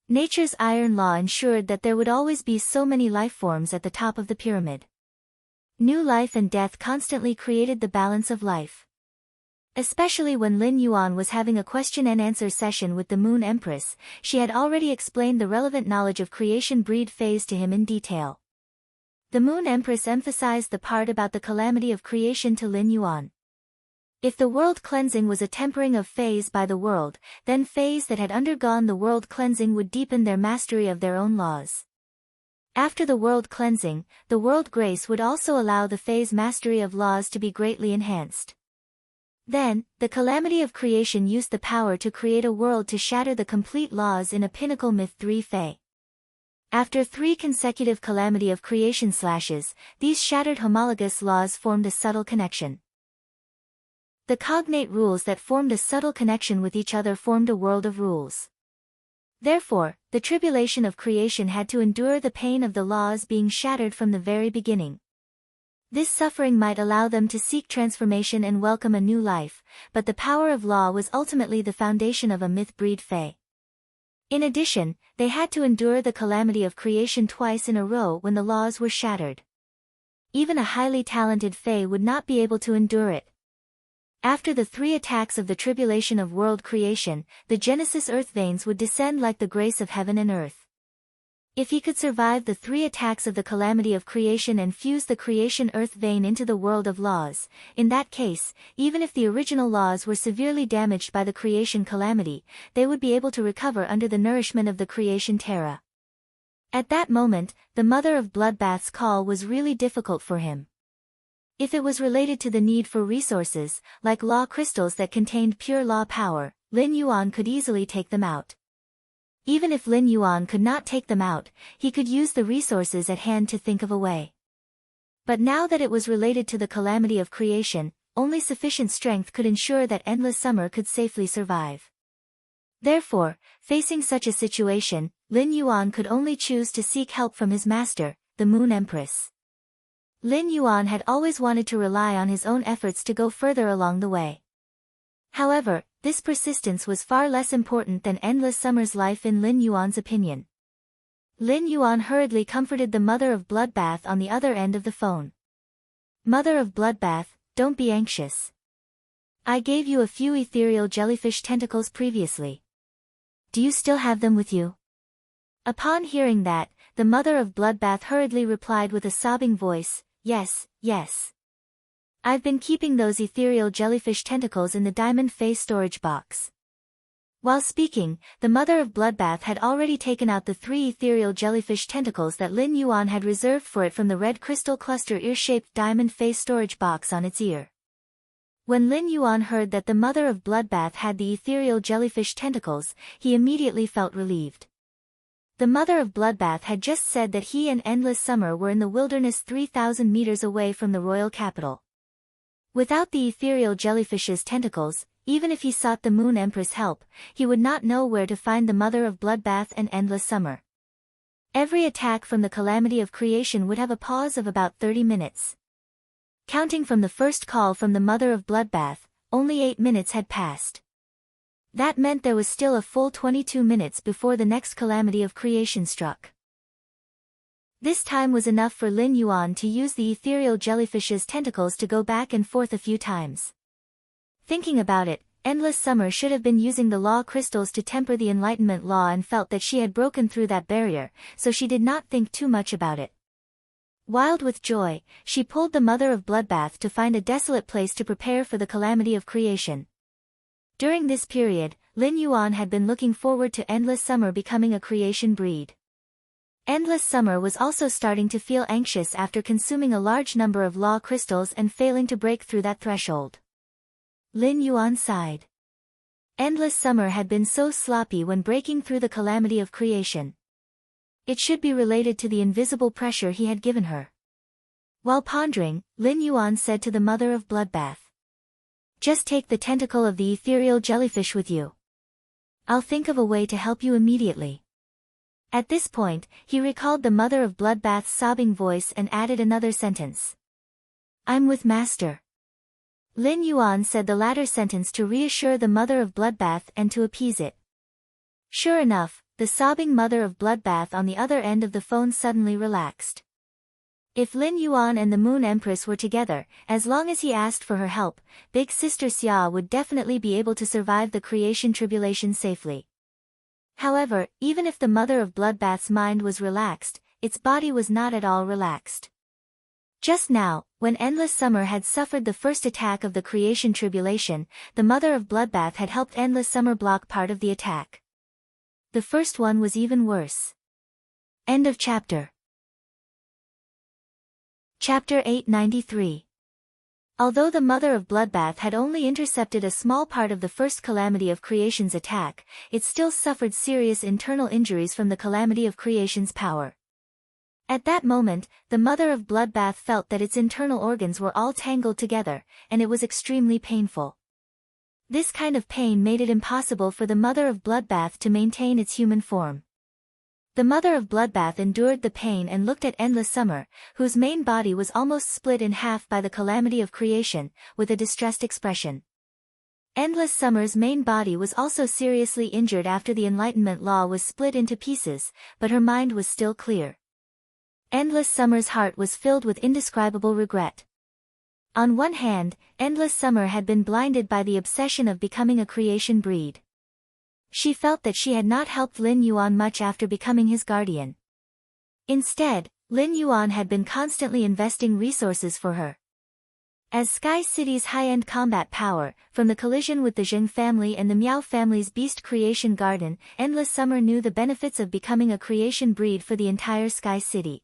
Nature's iron law ensured that there would always be so many life forms at the top of the pyramid. New life and death constantly created the balance of life. Especially when Lin Yuan was having a question-and-answer session with the Moon Empress, she had already explained the relevant knowledge of creation breed Faes to him in detail. The Moon Empress emphasized the part about the calamity of creation to Lin Yuan. If the world cleansing was a tempering of Faes by the world, then Faes that had undergone the world cleansing would deepen their mastery of their own laws. After the world cleansing, the world grace would also allow the Faes' mastery of laws to be greatly enhanced. Then, the calamity of creation used the power to create a world to shatter the complete laws in a pinnacle myth 3 Fae. After 3 consecutive calamity of creation slashes, these shattered homologous laws formed a subtle connection. The cognate rules that formed a subtle connection with each other formed a world of rules. Therefore, the tribulation of creation had to endure the pain of the laws being shattered from the very beginning. This suffering might allow them to seek transformation and welcome a new life, but the power of law was ultimately the foundation of a myth breed Fae. In addition, they had to endure the calamity of creation twice in a row when the laws were shattered. Even a highly talented Fae would not be able to endure it. After the 3 attacks of the tribulation of world creation, the Genesis earth veins would descend like the grace of heaven and earth. If he could survive the 3 attacks of the calamity of creation and fuse the creation earth vein into the world of laws, in that case, even if the original laws were severely damaged by the creation calamity, they would be able to recover under the nourishment of the creation terra. At that moment, the mother of Bloodbath's call was really difficult for him. If it was related to the need for resources, like law crystals that contained pure law power, Lin Yuan could easily take them out. Even if Lin Yuan could not take them out, he could use the resources at hand to think of a way. But now that it was related to the calamity of creation, only sufficient strength could ensure that endless summer could safely survive. Therefore, facing such a situation, Lin Yuan could only choose to seek help from his master, the Moon Empress. Lin Yuan had always wanted to rely on his own efforts to go further along the way. However, this persistence was far less important than endless summer's life in Lin Yuan's opinion. Lin Yuan hurriedly comforted the mother of Bloodbath on the other end of the phone. Mother of Bloodbath, don't be anxious. I gave you a few ethereal jellyfish tentacles previously. Do you still have them with you? Upon hearing that, the mother of Bloodbath hurriedly replied with a sobbing voice, yes, yes. I've been keeping those ethereal jellyfish tentacles in the diamond face storage box. While speaking, the mother of Bloodbath had already taken out the 3 ethereal jellyfish tentacles that Lin Yuan had reserved for it from the red crystal cluster ear-shaped diamond face storage box on its ear. When Lin Yuan heard that the mother of Bloodbath had the ethereal jellyfish tentacles, he immediately felt relieved. The mother of Bloodbath had just said that he and Endless Summer were in the wilderness 3,000 meters away from the royal capital. Without the ethereal jellyfish's tentacles, even if he sought the Moon Empress' help, he would not know where to find the mother of Bloodbath and Endless Summer. Every attack from the calamity of creation would have a pause of about 30 minutes. Counting from the first call from the mother of Bloodbath, only 8 minutes had passed. That meant there was still a full 22 minutes before the next calamity of creation struck. This time was enough for Lin Yuan to use the ethereal jellyfish's tentacles to go back and forth a few times. Thinking about it, Endless Summer should have been using the law crystals to temper the Enlightenment law and felt that she had broken through that barrier, so she did not think too much about it. Wild with joy, she pulled the mother of Bloodbath to find a desolate place to prepare for the calamity of creation. During this period, Lin Yuan had been looking forward to Endless Summer becoming a creation breed. Endless Summer was also starting to feel anxious after consuming a large number of law crystals and failing to break through that threshold. Lin Yuan sighed. Endless Summer had been so sloppy when breaking through the calamity of creation. It should be related to the invisible pressure he had given her. While pondering, Lin Yuan said to the mother of Bloodbath, "Just take the tentacle of the ethereal jellyfish with you. I'll think of a way to help you immediately." At this point, he recalled the mother of Bloodbath's sobbing voice and added another sentence. "I'm with Master." Lin Yuan said the latter sentence to reassure the mother of Bloodbath and to appease it. Sure enough, the sobbing mother of Bloodbath on the other end of the phone suddenly relaxed. If Lin Yuan and the Moon Empress were together, as long as he asked for her help, Big Sister Xia would definitely be able to survive the creation tribulation safely. However, even if the mother of Bloodbath's mind was relaxed, its body was not at all relaxed. Just now, when Endless Summer had suffered the first attack of the creation tribulation, the mother of Bloodbath had helped Endless Summer block part of the attack. The first one was even worse. End of chapter. Chapter 893. Although the mother of Bloodbath had only intercepted a small part of the first calamity of creation's attack, it still suffered serious internal injuries from the calamity of creation's power. At that moment, the mother of Bloodbath felt that its internal organs were all tangled together, and it was extremely painful. This kind of pain made it impossible for the mother of Bloodbath to maintain its human form. The mother of Bloodbath endured the pain and looked at Endless Summer, whose main body was almost split in half by the calamity of creation, with a distressed expression. Endless Summer's main body was also seriously injured after the Enlightenment law was split into pieces, but her mind was still clear. Endless Summer's heart was filled with indescribable regret. On one hand, Endless Summer had been blinded by the obsession of becoming a creation breed. She felt that she had not helped Lin Yuan much after becoming his guardian. Instead, Lin Yuan had been constantly investing resources for her. As Sky City's high-end combat power, from the collision with the Zheng family and the Miao family's beast creation garden, Endless Summer knew the benefits of becoming a creation breed for the entire Sky City.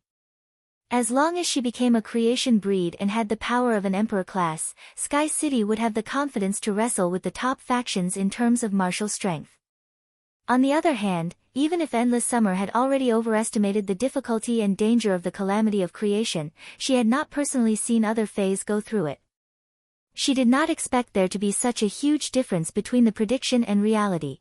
As long as she became a creation breed and had the power of an emperor class, Sky City would have the confidence to wrestle with the top factions in terms of martial strength. On the other hand, even if Endless Summer had already overestimated the difficulty and danger of the calamity of creation, she had not personally seen other fays go through it. She did not expect there to be such a huge difference between the prediction and reality.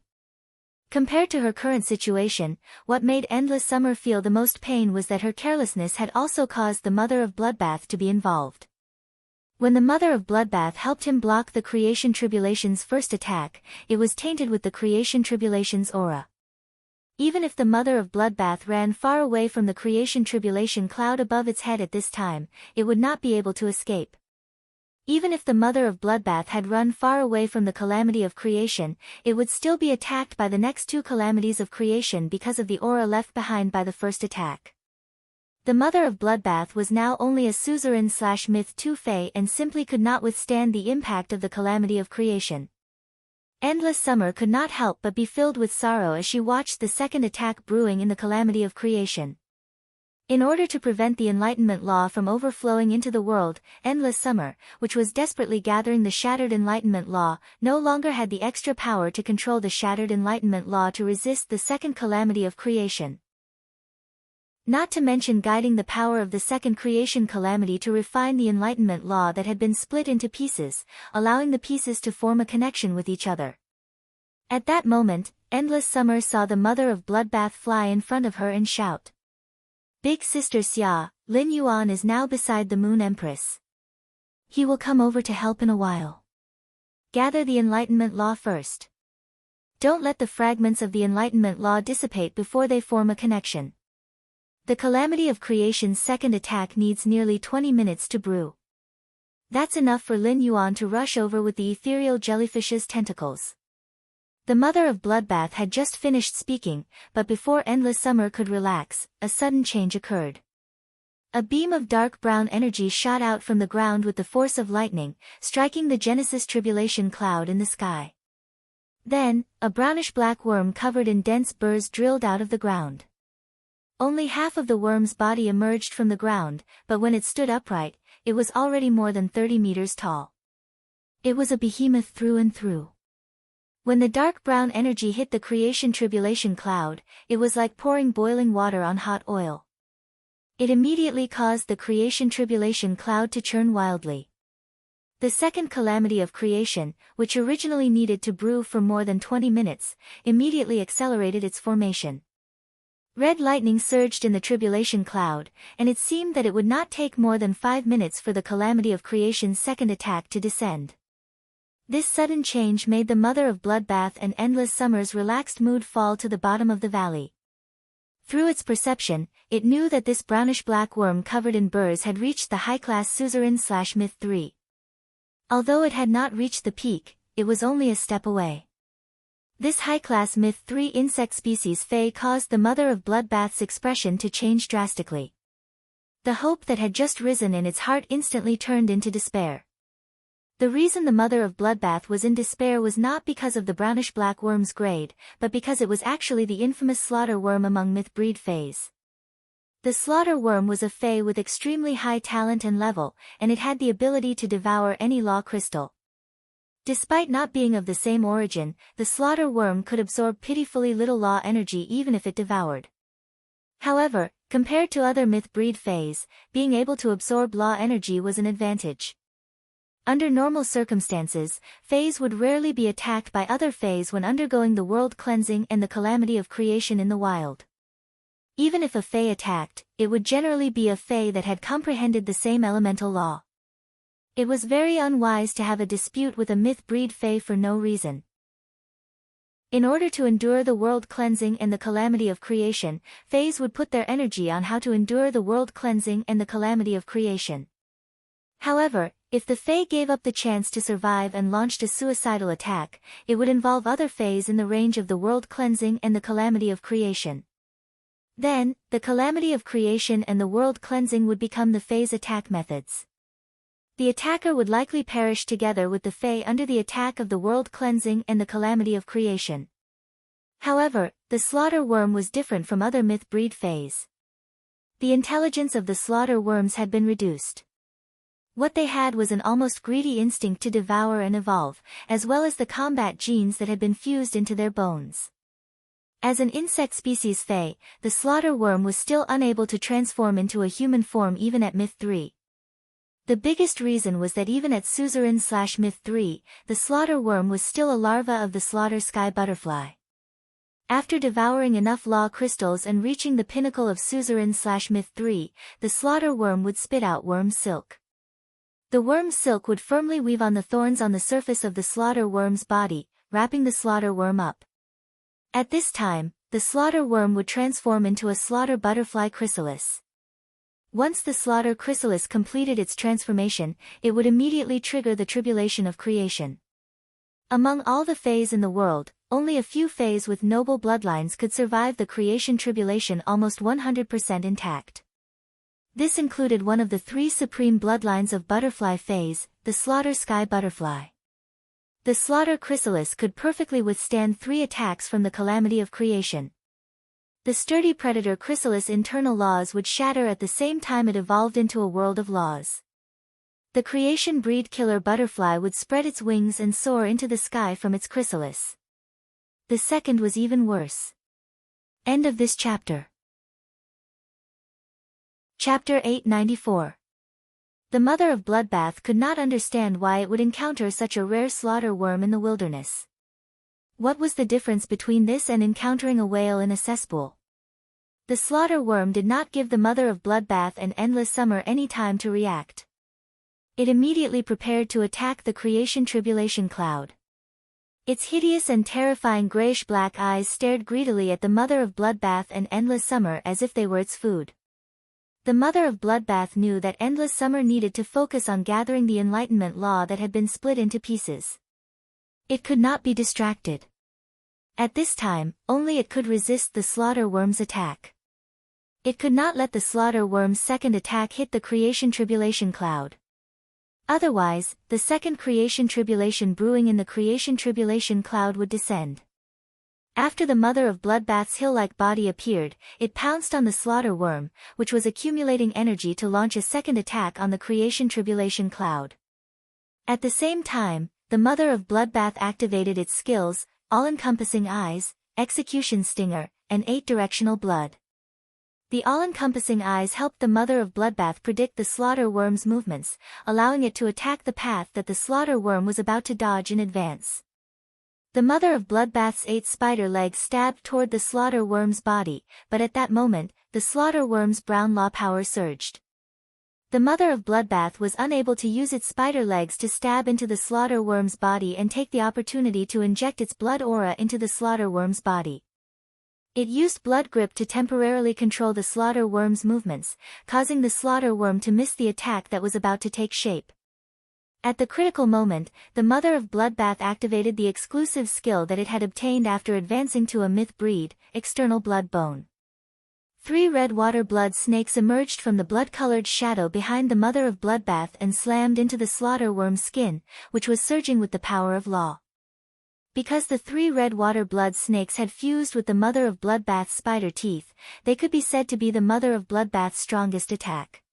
Compared to her current situation, what made Endless Summer feel the most pain was that her carelessness had also caused the Mother of Bloodbath to be involved. When the Mother of Bloodbath helped him block the Creation Tribulation's first attack, it was tainted with the Creation Tribulation's aura. Even if the Mother of Bloodbath ran far away from the Creation Tribulation cloud above its head at this time, it would not be able to escape. Even if the Mother of Bloodbath had run far away from the calamity of creation, it would still be attacked by the next two calamities of creation because of the aura left behind by the first attack. The Mother of Bloodbath was now only a suzerain/myth 2 fae and simply could not withstand the impact of the calamity of creation. Endless Summer could not help but be filled with sorrow as she watched the second attack brewing in the calamity of creation. In order to prevent the Enlightenment Law from overflowing into the world, Endless Summer, which was desperately gathering the Shattered Enlightenment Law, no longer had the extra power to control the Shattered Enlightenment Law to resist the second calamity of creation. Not to mention guiding the power of the second creation calamity to refine the Enlightenment Law that had been split into pieces, allowing the pieces to form a connection with each other. At that moment, Endless Summer saw the Mother of Bloodbath fly in front of her and shout, "Big Sister Xia, Lin Yuan is now beside the Moon Empress. He will come over to help in a while. Gather the Enlightenment Law first. Don't let the fragments of the Enlightenment Law dissipate before they form a connection. The calamity of creation's second attack needs nearly 20 minutes to brew. That's enough for Lin Yuan to rush over with the ethereal jellyfish's tentacles." The Mother of Bloodbath had just finished speaking, but before Endless Summer could relax, a sudden change occurred. A beam of dark brown energy shot out from the ground with the force of lightning, striking the Genesis Tribulation cloud in the sky. Then, a brownish-black worm covered in dense burrs drilled out of the ground. Only half of the worm's body emerged from the ground, but when it stood upright, it was already more than 30 meters tall. It was a behemoth through and through. When the dark brown energy hit the Creation Tribulation cloud, it was like pouring boiling water on hot oil. It immediately caused the Creation Tribulation cloud to churn wildly. The second calamity of creation, which originally needed to brew for more than 20 minutes, immediately accelerated its formation. Red lightning surged in the tribulation cloud, and it seemed that it would not take more than 5 minutes for the calamity of creation's second attack to descend. This sudden change made the Mother of Bloodbath and Endless Summer's relaxed mood fall to the bottom of the valley. Through its perception, it knew that this brownish-black worm covered in burrs had reached the high-class suzerain/myth 3. Although it had not reached the peak, it was only a step away. This high-class myth 3 insect species fae caused the Mother of Bloodbath's expression to change drastically. The hope that had just risen in its heart instantly turned into despair. The reason the Mother of Bloodbath was in despair was not because of the brownish-black worm's grade, but because it was actually the infamous slaughter worm among myth breed fays. The slaughter worm was a fae with extremely high talent and level, and it had the ability to devour any law crystal. Despite not being of the same origin, the slaughter worm could absorb pitifully little law energy even if it devoured. However, compared to other myth breed fays, being able to absorb law energy was an advantage. Under normal circumstances, fays would rarely be attacked by other fays when undergoing the world cleansing and the calamity of creation in the wild. Even if a fae attacked, it would generally be a fae that had comprehended the same elemental law. It was very unwise to have a dispute with a myth breed fae for no reason. In order to endure the world cleansing and the calamity of creation, fays would put their energy on how to endure the world cleansing and the calamity of creation. However, if the fae gave up the chance to survive and launched a suicidal attack, it would involve other fays in the range of the world cleansing and the calamity of creation. Then, the calamity of creation and the world cleansing would become the fae's attack methods. The attacker would likely perish together with the fae under the attack of the world cleansing and the calamity of creation. However, the slaughter worm was different from other myth breed fays. The intelligence of the slaughter worms had been reduced. What they had was an almost greedy instinct to devour and evolve, as well as the combat genes that had been fused into their bones. As an insect species Fae, the slaughter worm was still unable to transform into a human form even at Myth 3. The biggest reason was that even at Suzerain/Myth 3, the slaughter worm was still a larva of the slaughter sky butterfly. After devouring enough law crystals and reaching the pinnacle of Suzerain/Myth 3, the slaughter worm would spit out worm silk. The worm silk would firmly weave on the thorns on the surface of the slaughter worm's body, wrapping the slaughter worm up. At this time, the slaughter worm would transform into a slaughter butterfly chrysalis. Once the slaughter chrysalis completed its transformation, it would immediately trigger the tribulation of creation. Among all the Faes in the world, only a few Faes with noble bloodlines could survive the creation tribulation almost 100% intact. This included one of the 3 supreme bloodlines of butterfly Faes, the slaughter sky butterfly. The slaughter chrysalis could perfectly withstand 3 attacks from the calamity of creation. The sturdy predator chrysalis' internal laws would shatter at the same time it evolved into a world of laws. The creation breed killer butterfly would spread its wings and soar into the sky from its chrysalis. The second was even worse. End of this chapter. Chapter 894. The mother of Bloodbath could not understand why it would encounter such a rare slaughter worm in the wilderness. What was the difference between this and encountering a whale in a cesspool? The slaughter worm did not give the mother of Bloodbath and Endless Summer any time to react. It immediately prepared to attack the creation tribulation cloud. Its hideous and terrifying grayish-black eyes stared greedily at the mother of Bloodbath and Endless Summer as if they were its food. The mother of Bloodbath knew that Endless Summer needed to focus on gathering the Enlightenment law that had been split into pieces. It could not be distracted. At this time, only it could resist the slaughter worm's attack. It could not let the slaughter worm's second attack hit the creation tribulation cloud. Otherwise, the second creation tribulation brewing in the creation tribulation cloud would descend. After the mother of Bloodbath's hill-like body appeared, it pounced on the slaughter worm, which was accumulating energy to launch a second attack on the creation tribulation cloud. At the same time, the mother of Bloodbath activated its skills, all-encompassing eyes, execution stinger, and 8-directional blood. The all-encompassing eyes helped the mother of Bloodbath predict the slaughter worm's movements, allowing it to attack the path that the slaughter worm was about to dodge in advance. The mother of Bloodbath's 8 spider legs stabbed toward the slaughter worm's body, but at that moment, the slaughter worm's brown law power surged. The mother of Bloodbath was unable to use its spider legs to stab into the slaughter worm's body and take the opportunity to inject its blood aura into the slaughter worm's body. It used blood grip to temporarily control the slaughter worm's movements, causing the slaughter worm to miss the attack that was about to take shape. At the critical moment, the mother of Bloodbath activated the exclusive skill that it had obtained after advancing to a myth breed, external blood bone. 3 red water blood snakes emerged from the blood-colored shadow behind the mother of Bloodbath and slammed into the slaughter worm's skin, which was surging with the power of law. Because the 3 red water blood snakes had fused with the mother of Bloodbath's spider teeth, they could be said to be the mother of Bloodbath's strongest attack.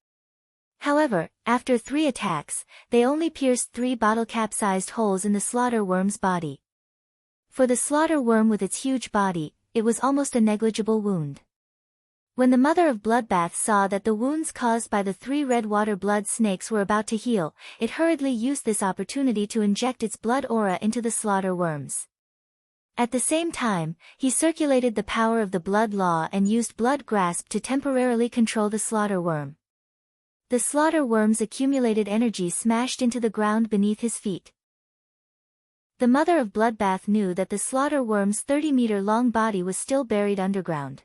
However, after 3 attacks, they only pierced 3 bottle-cap-sized holes in the slaughter worm's body. For the slaughter worm with its huge body, it was almost a negligible wound. When the mother of Bloodbath saw that the wounds caused by the 3 red water blood snakes were about to heal, it hurriedly used this opportunity to inject its blood aura into the slaughter worms. At the same time, he circulated the power of the blood law and used blood grasp to temporarily control the slaughter worm. The slaughter worm's accumulated energy smashed into the ground beneath his feet. The mother of Bloodbath knew that the slaughter worm's 30-meter-long body was still buried underground.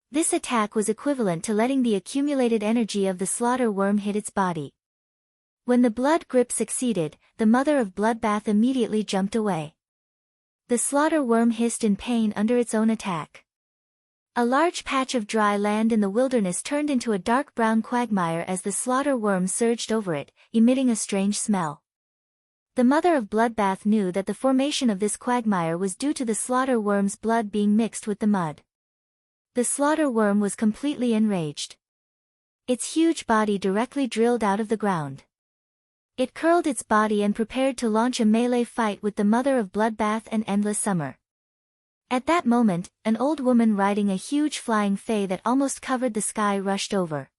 This attack was equivalent to letting the accumulated energy of the slaughter worm hit its body. When the blood grip succeeded, the mother of Bloodbath immediately jumped away. The slaughter worm hissed in pain under its own attack. A large patch of dry land in the wilderness turned into a dark brown quagmire as the slaughter worm surged over it, emitting a strange smell. The mother of Bloodbath knew that the formation of this quagmire was due to the slaughter worm's blood being mixed with the mud. The slaughter worm was completely enraged. its huge body directly drilled out of the ground. It curled its body and prepared to launch a melee fight with the mother of Bloodbath and Endless Summer. At that moment, an old woman riding a huge flying fae that almost covered the sky rushed over.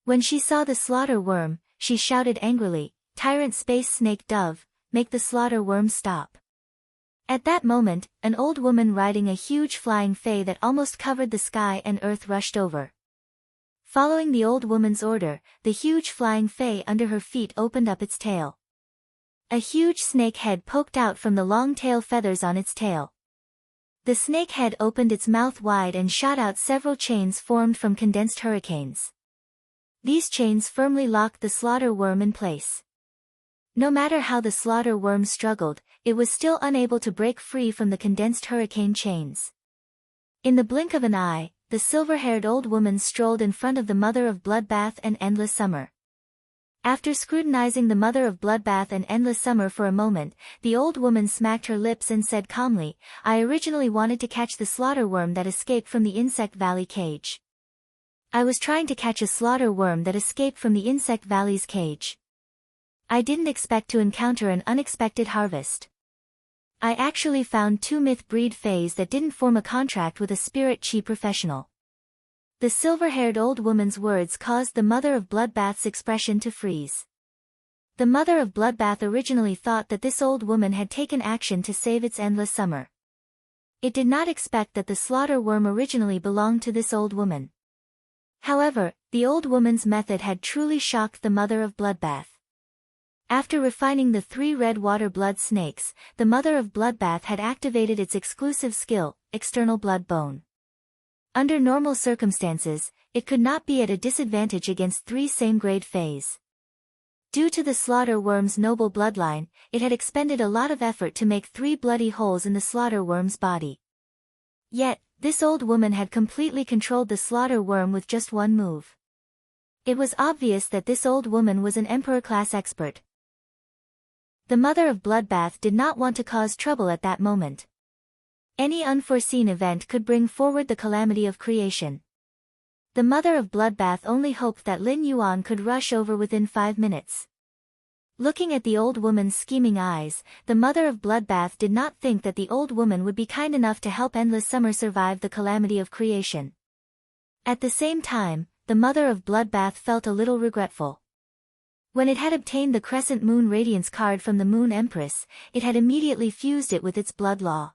When she saw the slaughter worm, she shouted angrily, "Tyrant space snake dove, make the slaughter worm stop." At that moment, an old woman riding a huge flying fae that almost covered the sky and earth rushed over. Following the old woman's order, the huge flying fae under her feet opened up its tail. A huge snake head poked out from the long tail feathers on its tail. The snake head opened its mouth wide and shot out several chains formed from condensed hurricanes. These chains firmly locked the slaughter worm in place. No matter how the slaughter worm struggled, it was still unable to break free from the condensed hurricane chains. In the blink of an eye, the silver-haired old woman strolled in front of the mother of Bloodbath and Endless Summer. After scrutinizing the mother of Bloodbath and Endless Summer for a moment, the old woman smacked her lips and said calmly, "I originally wanted to catch the slaughter worm that escaped from the Insect Valley cage. I was trying to catch a slaughter worm that escaped from the Insect Valley's cage. I didn't expect to encounter an unexpected harvest. I actually found 2 myth breed fays that didn't form a contract with a spirit chi professional." The silver-haired old woman's words caused the mother of Bloodbath's expression to freeze. The mother of Bloodbath originally thought that this old woman had taken action to save its Endless Summer. It did not expect that the slaughter worm originally belonged to this old woman. However, the old woman's method had truly shocked the mother of Bloodbath. After refining the 3 red water blood snakes, the mother of Bloodbath had activated its exclusive skill, External Blood Bone. Under normal circumstances, it could not be at a disadvantage against 3 same-grade fays. Due to the slaughter worm's noble bloodline, it had expended a lot of effort to make 3 bloody holes in the slaughter worm's body. Yet, this old woman had completely controlled the slaughter worm with just one move. It was obvious that this old woman was an Emperor-class expert. The mother of Bloodbath did not want to cause trouble at that moment. Any unforeseen event could bring forward the calamity of creation. The mother of Bloodbath only hoped that Lin Yuan could rush over within 5 minutes. Looking at the old woman's scheming eyes, the mother of Bloodbath did not think that the old woman would be kind enough to help Endless Summer survive the calamity of creation. At the same time, the mother of Bloodbath felt a little regretful. When it had obtained the Crescent Moon Radiance card from the Moon Empress, it had immediately fused it with its blood law.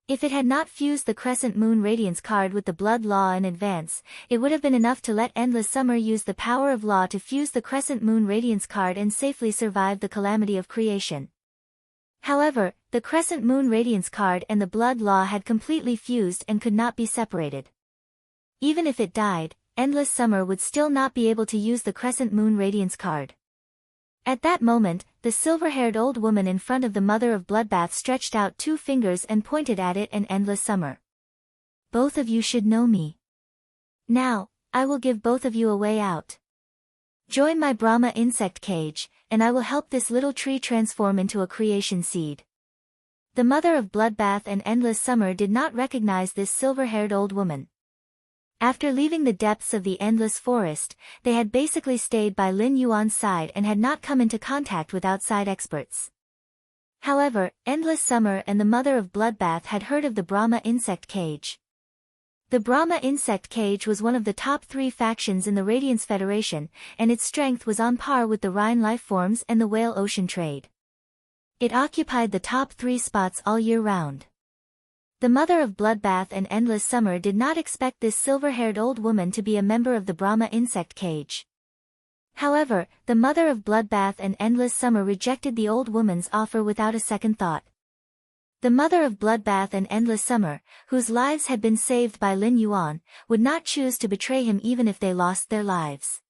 If it had not fused the Crescent Moon Radiance card with the blood law in advance, it would have been enough to let Endless Summer use the power of law to fuse the Crescent Moon Radiance card and safely survive the calamity of creation. However, the Crescent Moon Radiance card and the blood law had completely fused and could not be separated. Even if it died, Endless Summer would still not be able to use the Crescent Moon Radiance card. At that moment, the silver-haired old woman in front of the mother of Bloodbath stretched out 2 fingers and pointed at it and Endless Summer. "Both of you should know me. Now, I will give both of you a way out. Join my Brahma insect cage, and I will help this little tree transform into a creation seed." The mother of Bloodbath and Endless Summer did not recognize this silver-haired old woman. After leaving the depths of the endless forest, they had basically stayed by Lin Yuan's side and had not come into contact with outside experts. However, Endless Summer and the mother of Bloodbath had heard of the Brahma insect cage. The Brahma insect cage was one of the top 3 factions in the Radiance Federation, and its strength was on par with the Rhine lifeforms and the whale ocean trade. It occupied the top 3 spots all year round. The mother of Bloodbath and Endless Summer did not expect this silver-haired old woman to be a member of the Brahma insect cage. However, the mother of Bloodbath and Endless Summer rejected the old woman's offer without a second thought. The mother of Bloodbath and Endless Summer, whose lives had been saved by Lin Yuan, would not choose to betray him even if they lost their lives.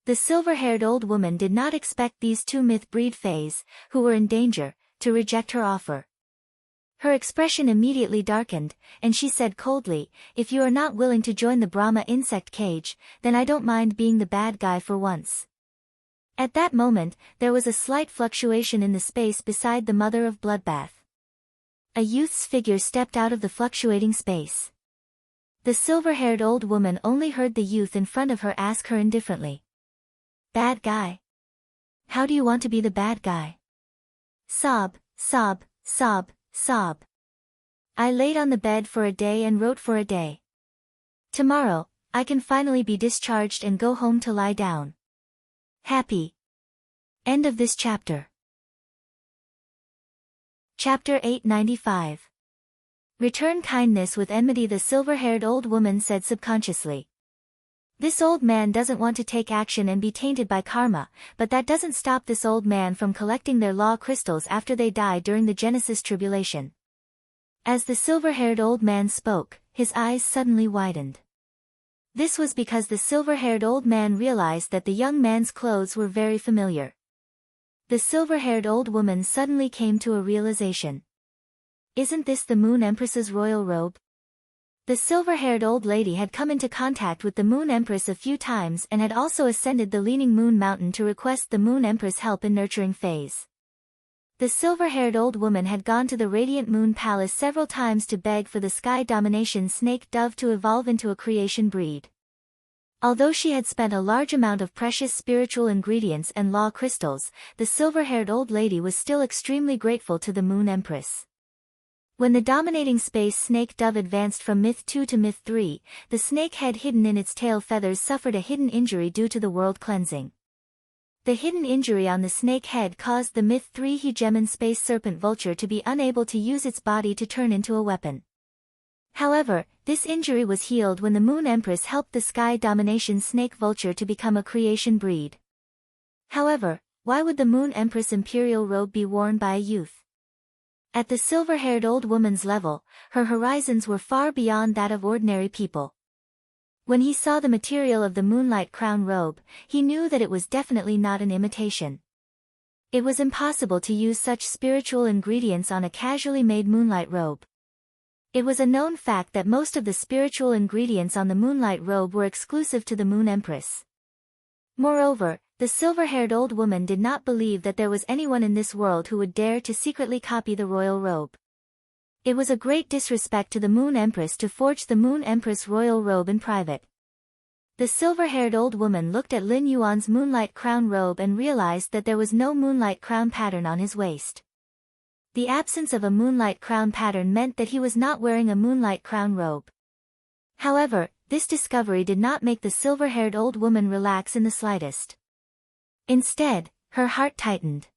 The silver-haired old woman did not expect these 2 myth breed fays, who were in danger, to reject her offer. Her expression immediately darkened, and she said coldly, "If you are not willing to join the Brahma insect cage, then I don't mind being the bad guy for once." At that moment, there was a slight fluctuation in the space beside the mother of Bloodbath. A youth's figure stepped out of the fluctuating space. The silver-haired old woman only heard the youth in front of her ask her indifferently. Bad guy? How do you want to be the bad guy? Sob, sob, sob, sob. I laid on the bed for a day and wrote for a day. Tomorrow, I can finally be discharged and go home to lie down. Happy. End of this chapter. Chapter 895. Return kindness with enmity. The silver-haired old woman said subconsciously. This old man doesn't want to take action and be tainted by karma, but that doesn't stop this old man from collecting their law crystals after they die during the Genesis tribulation. As the silver-haired old man spoke, his eyes suddenly widened. This was because the silver-haired old man realized that the young man's clothes were very familiar. The silver-haired old woman suddenly came to a realization. Isn't this the Moon Empress's royal robe? The silver-haired old lady had come into contact with the Moon Empress a few times and had also ascended the Leaning Moon Mountain to request the Moon Empress' help in nurturing phase. The silver-haired old woman had gone to the Radiant Moon Palace several times to beg for the Sky Domination Snake Dove to evolve into a creation breed. Although she had spent a large amount of precious spiritual ingredients and law crystals, the silver-haired old lady was still extremely grateful to the Moon Empress. When the dominating space snake dove advanced from Myth 2 to Myth 3, the snake head hidden in its tail feathers suffered a hidden injury due to the world cleansing. The hidden injury on the snake head caused the Myth 3 hegemon space serpent vulture to be unable to use its body to turn into a weapon. However, this injury was healed when the Moon Empress helped the Sky Domination snake vulture to become a creation breed. However, why would the Moon Empress imperial robe be worn by a youth? At the silver-haired old woman's level, her horizons were far beyond that of ordinary people. When he saw the material of the Moonlight Crown robe, he knew that it was definitely not an imitation. It was impossible to use such spiritual ingredients on a casually made moonlight robe. It was a known fact that most of the spiritual ingredients on the moonlight robe were exclusive to the Moon Empress. Moreover, the silver-haired old woman did not believe that there was anyone in this world who would dare to secretly copy the royal robe. It was a great disrespect to the Moon Empress to forge the Moon Empress royal robe in private. The silver-haired old woman looked at Lin Yuan's moonlight crown robe and realized that there was no moonlight crown pattern on his waist. The absence of a moonlight crown pattern meant that he was not wearing a moonlight crown robe. However, this discovery did not make the silver-haired old woman relax in the slightest. Instead, her heart tightened.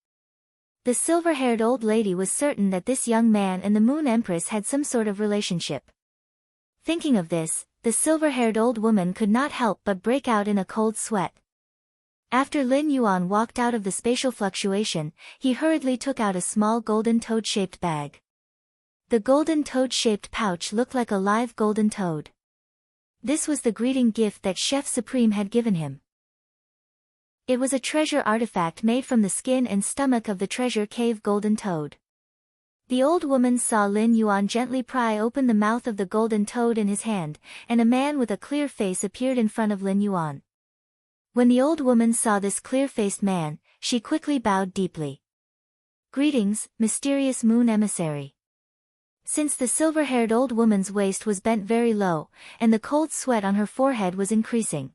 The silver-haired old lady was certain that this young man and the Moon Empress had some sort of relationship. Thinking of this, the silver-haired old woman could not help but break out in a cold sweat. After Lin Yuan walked out of the spatial fluctuation, he hurriedly took out a small golden toad-shaped bag. The golden toad-shaped pouch looked like a live golden toad. This was the greeting gift that Chef Supreme had given him. It was a treasure artifact made from the skin and stomach of the treasure cave golden toad. The old woman saw Lin Yuan gently pry open the mouth of the golden toad in his hand, and a man with a clear face appeared in front of Lin Yuan. When the old woman saw this clear-faced man, she quickly bowed deeply. Greetings, mysterious moon emissary. Since the silver-haired old woman's waist was bent very low, and the cold sweat on her forehead was increasing.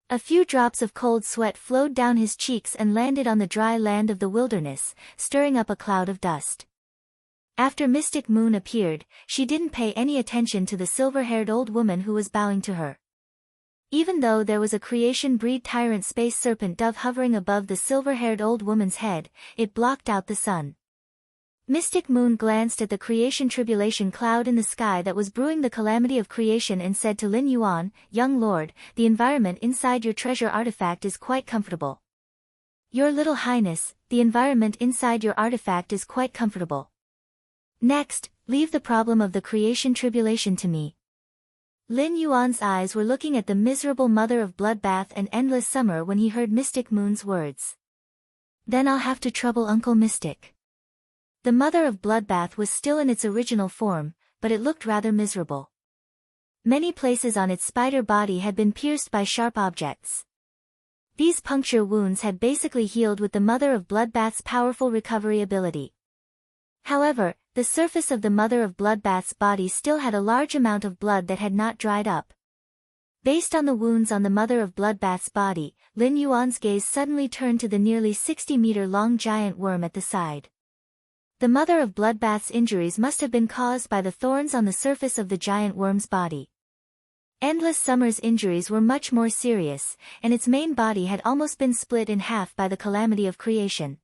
A few drops of cold sweat flowed down his cheeks and landed on the dry land of the wilderness, stirring up a cloud of dust. After Mystic Moon appeared, she didn't pay any attention to the silver-haired old woman who was bowing to her. Even though there was a creation breed tyrant space serpent dove hovering above the silver-haired old woman's head, it blocked out the sun. Mystic Moon glanced at the creation tribulation cloud in the sky that was brewing the calamity of creation and said to Lin Yuan, "Young lord, the environment inside your treasure artifact is quite comfortable." "Your little highness, the environment inside your artifact is quite comfortable. Next, leave the problem of the creation tribulation to me." Lin Yuan's eyes were looking at the miserable mother of bloodbath and endless summer when he heard Mystic Moon's words. "Then I'll have to trouble Uncle Mystic." The mother of bloodbath was still in its original form, but it looked rather miserable. Many places on its spider body had been pierced by sharp objects. These puncture wounds had basically healed with the mother of bloodbath's powerful recovery ability. However, The surface of the Mother of Bloodbath's body still had a large amount of blood that had not dried up. Based on the wounds on the Mother of Bloodbath's body, Lin Yuan's gaze suddenly turned to the nearly 60-meter-long giant worm at the side. The Mother of Bloodbath's injuries must have been caused by the thorns on the surface of the giant worm's body. Endless Summer's injuries were much more serious, and its main body had almost been split in half by the calamity of creation.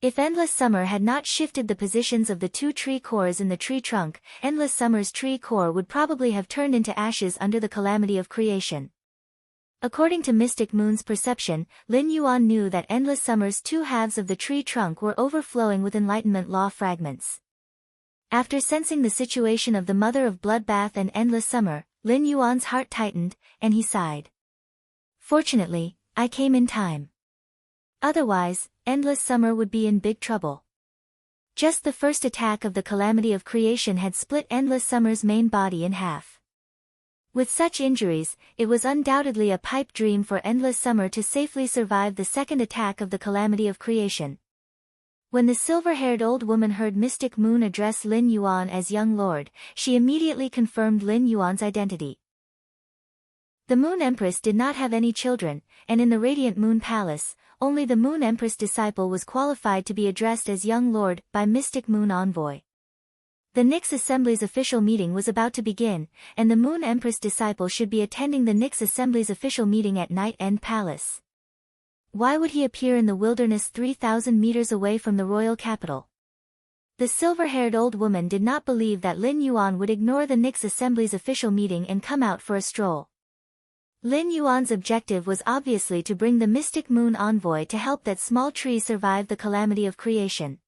If Endless Summer had not shifted the positions of the two tree cores in the tree trunk, Endless Summer's tree core would probably have turned into ashes under the calamity of creation. According to Mystic Moon's perception, Lin Yuan knew that Endless Summer's two halves of the tree trunk were overflowing with Enlightenment Law fragments. After sensing the situation of the Mother of Bloodbath and Endless Summer, Lin Yuan's heart tightened, and he sighed. Fortunately, I came in time. Otherwise, Endless Summer would be in big trouble. Just the first attack of the calamity of creation had split Endless Summer's main body in half. With such injuries, it was undoubtedly a pipe dream for Endless Summer to safely survive the second attack of the calamity of creation. When the silver-haired old woman heard Mystic Moon address Lin Yuan as Young Lord, she immediately confirmed Lin Yuan's identity. The Moon Empress did not have any children, and in the Radiant Moon Palace, only the Moon Empress disciple was qualified to be addressed as Young Lord by Mystic Moon Envoy. The Nyx Assembly's official meeting was about to begin, and the Moon Empress disciple should be attending the Nyx Assembly's official meeting at Night End Palace. Why would he appear in the wilderness 3,000 meters away from the royal capital? The silver-haired old woman did not believe that Lin Yuan would ignore the Nyx Assembly's official meeting and come out for a stroll. Lin Yuan's objective was obviously to bring the Mystic Moon Envoy to help that small tree survive the calamity of creation.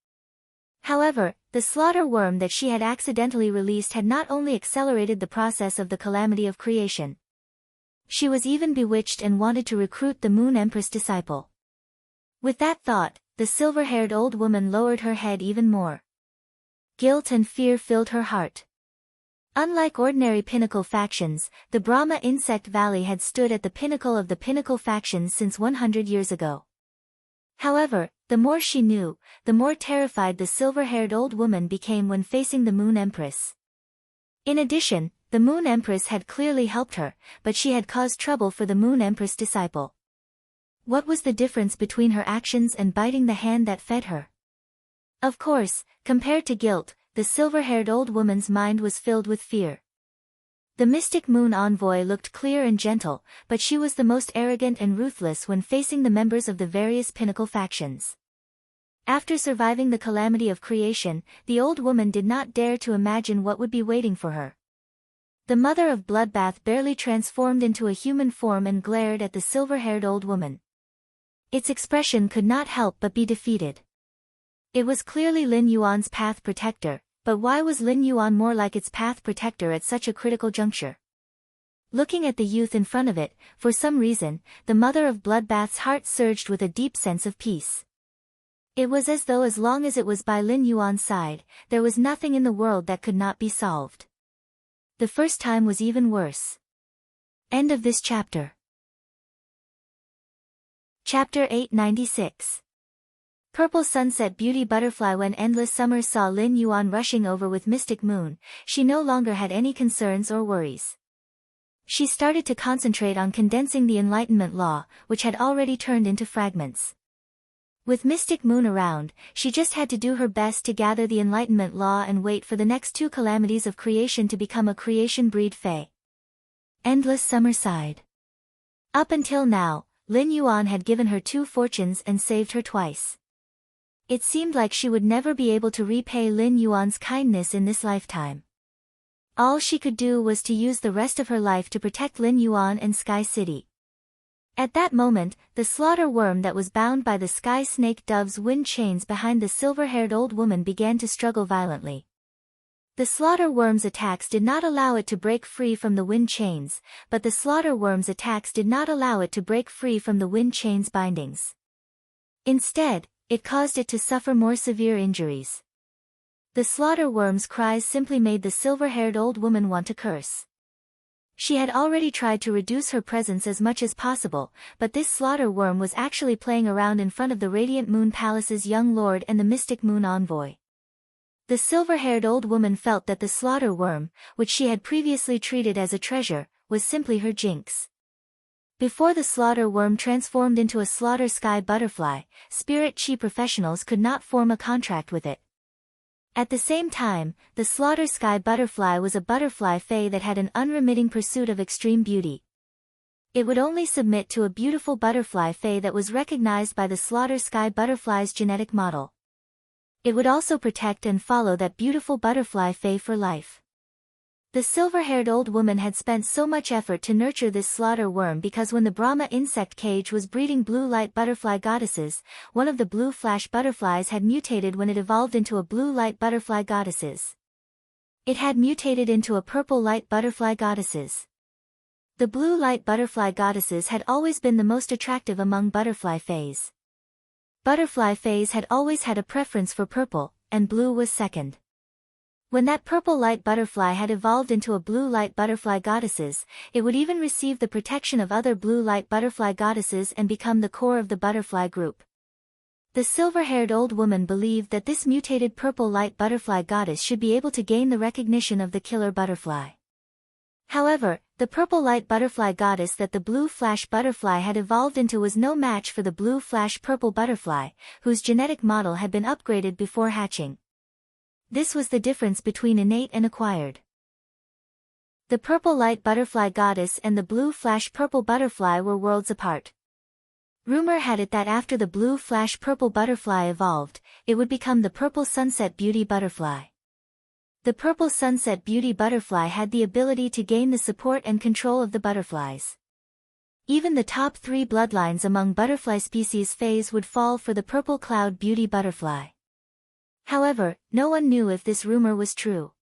However, the slaughter worm that she had accidentally released had not only accelerated the process of the calamity of creation. She was even bewitched and wanted to recruit the Moon Empress disciple. With that thought, the silver-haired old woman lowered her head even more. Guilt and fear filled her heart. Unlike ordinary pinnacle factions, the Brahma Insect Valley had stood at the pinnacle of the pinnacle factions since 100 years ago. However, the more she knew, the more terrified the silver-haired old woman became when facing the Moon Empress. In addition, the Moon Empress had clearly helped her, but she had caused trouble for the Moon Empress disciple. What was the difference between her actions and biting the hand that fed her? Of course, compared to guilt, the silver-haired old woman's mind was filled with fear. The Mystic Moon Envoy looked clear and gentle, but she was the most arrogant and ruthless when facing the members of the various pinnacle factions. After surviving the calamity of creation, the old woman did not dare to imagine what would be waiting for her. The Mother of Bloodbath barely transformed into a human form and glared at the silver-haired old woman. Its expression could not help but be defeated. It was clearly Lin Yuan's path protector, but why was Lin Yuan more like its path protector at such a critical juncture? Looking at the youth in front of it, for some reason, the Mother of Bloodbath's heart surged with a deep sense of peace. It was as though as long as it was by Lin Yuan's side, there was nothing in the world that could not be solved. The first time was even worse. End of this chapter. Chapter 896. Purple Sunset Beauty Butterfly. When Endless Summer saw Lin Yuan rushing over with Mystic Moon, she no longer had any concerns or worries. She started to concentrate on condensing the Enlightenment Law, which had already turned into fragments. With Mystic Moon around, she just had to do her best to gather the Enlightenment Law and wait for the next two calamities of creation to become a creation breed Fae. Endless Summer sighed. Up until now, Lin Yuan had given her two fortunes and saved her twice. It seemed like she would never be able to repay Lin Yuan's kindness in this lifetime. All she could do was to use the rest of her life to protect Lin Yuan and Sky City. At that moment, the slaughter worm that was bound by the Sky Snake Dove's wind chains behind the silver-haired old woman began to struggle violently. The slaughter worm's attacks did not allow it to break free from the wind chains, but the slaughter worm's attacks did not allow it to break free from the wind chains' bindings. Instead, it caused it to suffer more severe injuries. The slaughter worm's cries simply made the silver-haired old woman want to curse. She had already tried to reduce her presence as much as possible, but this slaughter worm was actually playing around in front of the Radiant Moon Palace's young lord and the Mystic Moon Envoy. The silver-haired old woman felt that the slaughter worm, which she had previously treated as a treasure, was simply her jinx. Before the slaughter worm transformed into a slaughter sky butterfly, spirit chi professionals could not form a contract with it. At the same time, the slaughter sky butterfly was a butterfly fae that had an unremitting pursuit of extreme beauty. It would only submit to a beautiful butterfly fae that was recognized by the slaughter sky butterfly's genetic model. It would also protect and follow that beautiful butterfly fae for life. The silver-haired old woman had spent so much effort to nurture this slaughter worm because when the Brahma insect cage was breeding blue light butterfly goddesses, one of the blue flash butterflies had mutated when it evolved into a blue light butterfly goddesses. It had mutated into a purple light butterfly goddesses. The blue light butterfly goddesses had always been the most attractive among butterfly fays. Butterfly fays had always had a preference for purple, and blue was second. When that purple light butterfly had evolved into a blue light butterfly goddesses, it would even receive the protection of other blue light butterfly goddesses and become the core of the butterfly group. The silver-haired old woman believed that this mutated purple light butterfly goddess should be able to gain the recognition of the killer butterfly. However, the purple light butterfly goddess that the blue flash butterfly had evolved into was no match for the blue flash purple butterfly, whose genetic model had been upgraded before hatching. This was the difference between innate and acquired. The purple light butterfly goddess and the blue flash purple butterfly were worlds apart. Rumor had it that after the blue flash purple butterfly evolved, it would become the purple sunset beauty butterfly. The purple sunset beauty butterfly had the ability to gain the support and control of the butterflies. Even the top 3 bloodlines among butterfly species fays would fall for the purple cloud beauty butterfly. However, no one knew if this rumor was true.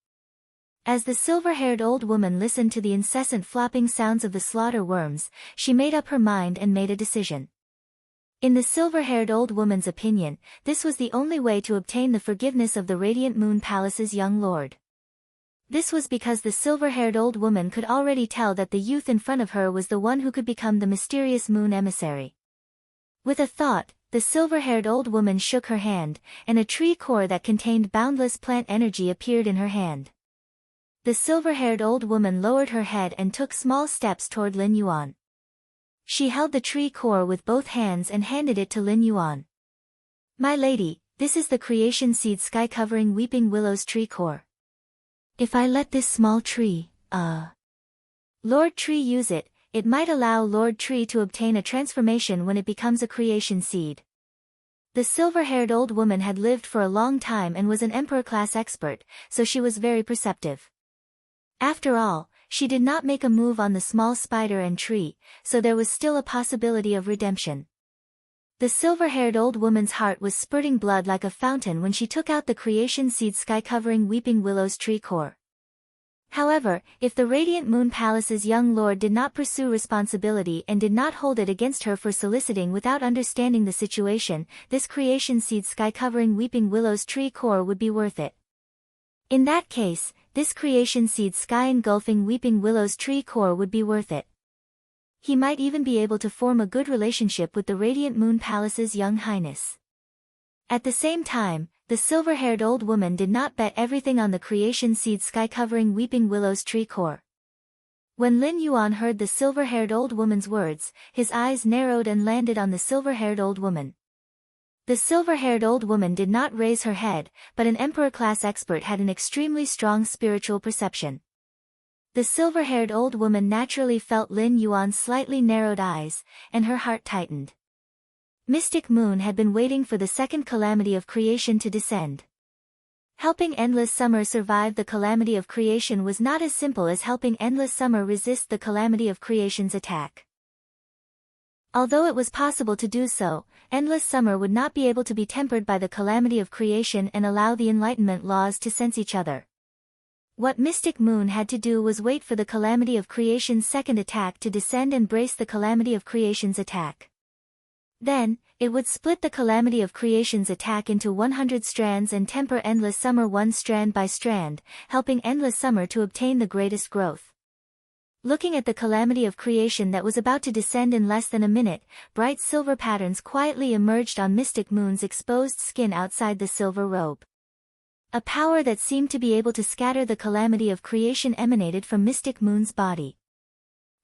As the silver-haired old woman listened to the incessant flopping sounds of the slaughter worms, she made up her mind and made a decision. In the silver-haired old woman's opinion, this was the only way to obtain the forgiveness of the Radiant Moon Palace's young lord. This was because the silver-haired old woman could already tell that the youth in front of her was the one who could become the mysterious moon emissary. With a thought, the silver-haired old woman shook her hand, and a tree core that contained boundless plant energy appeared in her hand. The silver-haired old woman lowered her head and took small steps toward Lin Yuan. She held the tree core with both hands and handed it to Lin Yuan. "My lady, this is the creation seed sky-covering weeping willows tree core. If I let this small tree, Lord Tree use it, it might allow Lord Tree to obtain a transformation when it becomes a creation seed." The silver-haired old woman had lived for a long time and was an emperor-class expert, so she was very perceptive. After all, she did not make a move on the small spider and tree, so there was still a possibility of redemption. The silver-haired old woman's heart was spurting blood like a fountain when she took out the creation seed sky-covering weeping willows tree core. However, if the Radiant Moon Palace's young lord did not pursue responsibility and did not hold it against her for soliciting without understanding the situation, this creation seed sky-covering weeping willows tree core would be worth it. In that case, this creation seed sky-engulfing weeping willows tree core would be worth it. He might even be able to form a good relationship with the Radiant Moon Palace's young highness. At the same time, the silver-haired old woman did not bet everything on the creation seed sky-covering weeping willows tree core. When Lin Yuan heard the silver-haired old woman's words, his eyes narrowed and landed on the silver-haired old woman. The silver-haired old woman did not raise her head, but an emperor-class expert had an extremely strong spiritual perception. The silver-haired old woman naturally felt Lin Yuan's slightly narrowed eyes, and her heart tightened. Mystic Moon had been waiting for the second calamity of creation to descend. Helping Endless Summer survive the calamity of creation was not as simple as helping Endless Summer resist the calamity of creation's attack. Although it was possible to do so, Endless Summer would not be able to be tempered by the calamity of creation and allow the Enlightenment laws to sense each other. What Mystic Moon had to do was wait for the calamity of creation's second attack to descend and brace the calamity of creation's attack. Then, it would split the calamity of creation's attack into 100 strands and temper Endless Summer one strand by strand, helping Endless Summer to obtain the greatest growth. Looking at the calamity of creation that was about to descend in less than a minute, bright silver patterns quietly emerged on Mystic Moon's exposed skin outside the silver robe. A power that seemed to be able to scatter the calamity of creation emanated from Mystic Moon's body.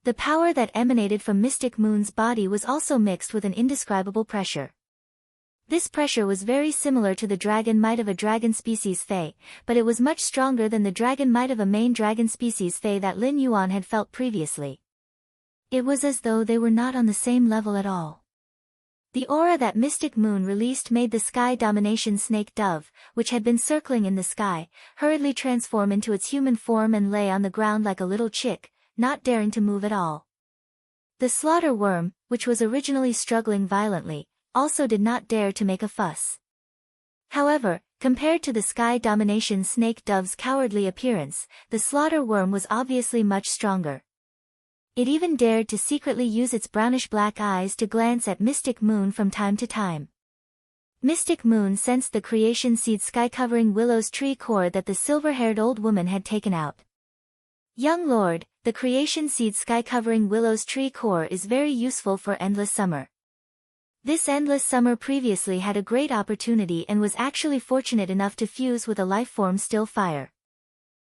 The power that emanated from Mystic Moon's body was also mixed with an indescribable pressure. This pressure was very similar to the dragon might of a dragon species Fae, but it was much stronger than the dragon might of a main dragon species Fae that Lin Yuan had felt previously. It was as though they were not on the same level at all. The aura that Mystic Moon released made the sky domination snake dove, which had been circling in the sky, hurriedly transform into its human form and lay on the ground like a little chick, not daring to move at all. The slaughter worm, which was originally struggling violently, also did not dare to make a fuss. However, compared to the sky domination snake dove's cowardly appearance, the slaughter worm was obviously much stronger. It even dared to secretly use its brownish-black eyes to glance at Mystic Moon from time to time. Mystic Moon sensed the creation seed sky-covering willow's tree core that the silver-haired old woman had taken out. Young lord, the creation seed sky-covering willow's tree core is very useful for endless summer. This endless summer previously had a great opportunity and was actually fortunate enough to fuse with a life form still fire.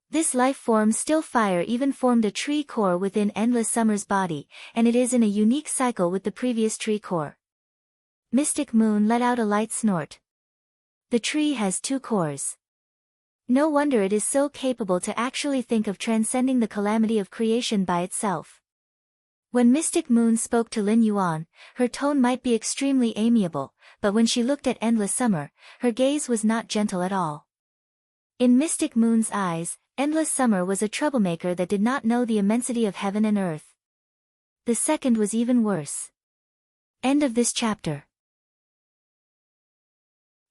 This life form still fire even formed a tree core within Endless Summer's body, and it is in a unique cycle with the previous tree core. Mystic Moon let out a light snort. The tree has 2 cores. No wonder it is so capable to actually think of transcending the calamity of creation by itself. When Mystic Moon spoke to Lin Yuan, her tone might be extremely amiable, but when she looked at Endless Summer, her gaze was not gentle at all. In Mystic Moon's eyes, Endless Summer was a troublemaker that did not know the immensity of heaven and earth. The second was even worse. End of this chapter.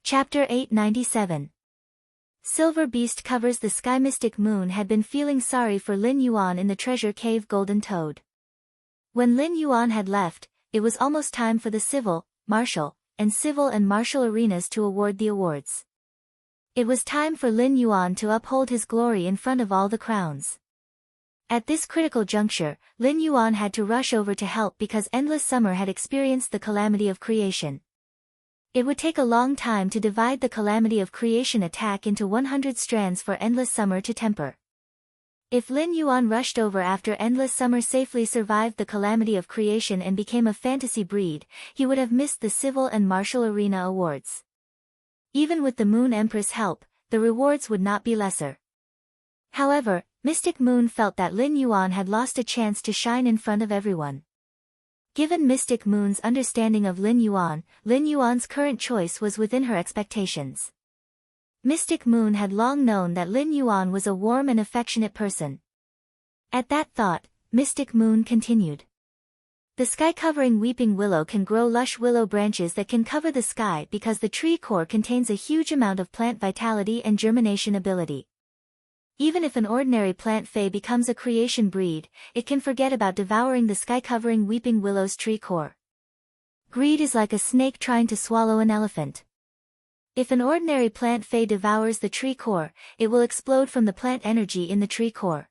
Chapter 897. Silver Beast covers the sky. Mystic Moon had been feeling sorry for Lin Yuan in the treasure cave Golden Toad. When Lin Yuan had left, it was almost time for the civil, martial arenas to award the awards. It was time for Lin Yuan to uphold his glory in front of all the crowns. At this critical juncture, Lin Yuan had to rush over to help because Endless Summer had experienced the calamity of creation. It would take a long time to divide the calamity of creation attack into 100 strands for Endless Summer to temper. If Lin Yuan rushed over after Endless Summer safely survived the calamity of creation and became a fantasy breed, he would have missed the civil and martial arena awards. Even with the Moon Empress' help, the rewards would not be lesser. However, Mystic Moon felt that Lin Yuan had lost a chance to shine in front of everyone. Given Mystic Moon's understanding of Lin Yuan's current choice was within her expectations. Mystic Moon had long known that Lin Yuan was a warm and affectionate person. At that thought, Mystic Moon continued. The sky-covering weeping willow can grow lush willow branches that can cover the sky because the tree core contains a huge amount of plant vitality and germination ability. Even if an ordinary plant fae becomes a creation breed, it can forget about devouring the sky-covering weeping willow's tree core. Greed is like a snake trying to swallow an elephant. If an ordinary plant fae devours the tree core, it will explode from the plant energy in the tree core.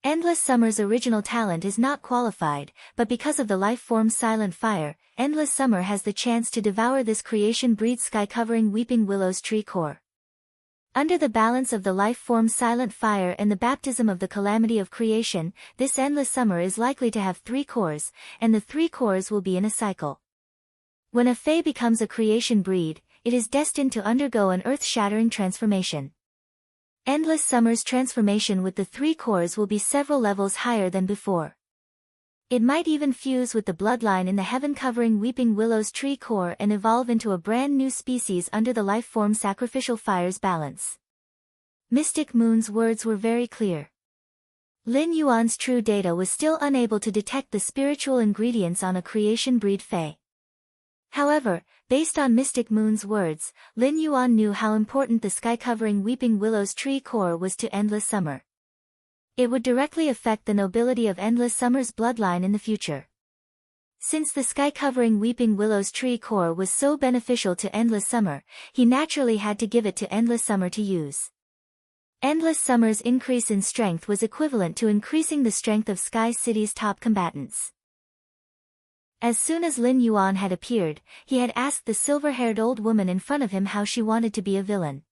Endless Summer's original talent is not qualified, but because of the life form Silent Fire, Endless Summer has the chance to devour this creation breed sky-covering weeping willow's tree core. Under the balance of the life form Silent Fire and the baptism of the calamity of creation, this Endless Summer is likely to have 3 cores, and the 3 cores will be in a cycle. When a fae becomes a creation breed, it is destined to undergo an earth-shattering transformation. Endless Summer's transformation with the 3 cores will be several levels higher than before. It might even fuse with the bloodline in the heaven-covering weeping willow's tree core and evolve into a brand new species under the life form Sacrificial Fire's balance. Mystic Moon's words were very clear. Lin Yuan's true data was still unable to detect the spiritual ingredients on a creation breed fae. However, based on Mystic Moon's words, Lin Yuan knew how important the sky-covering weeping willow's tree core was to Endless Summer. It would directly affect the nobility of Endless Summer's bloodline in the future. Since the sky-covering weeping willow's tree core was so beneficial to Endless Summer, he naturally had to give it to Endless Summer to use. Endless Summer's increase in strength was equivalent to increasing the strength of Sky City's top combatants. As soon as Lin Yuan had appeared, he had asked the silver-haired old woman in front of him how she wanted to be a villain.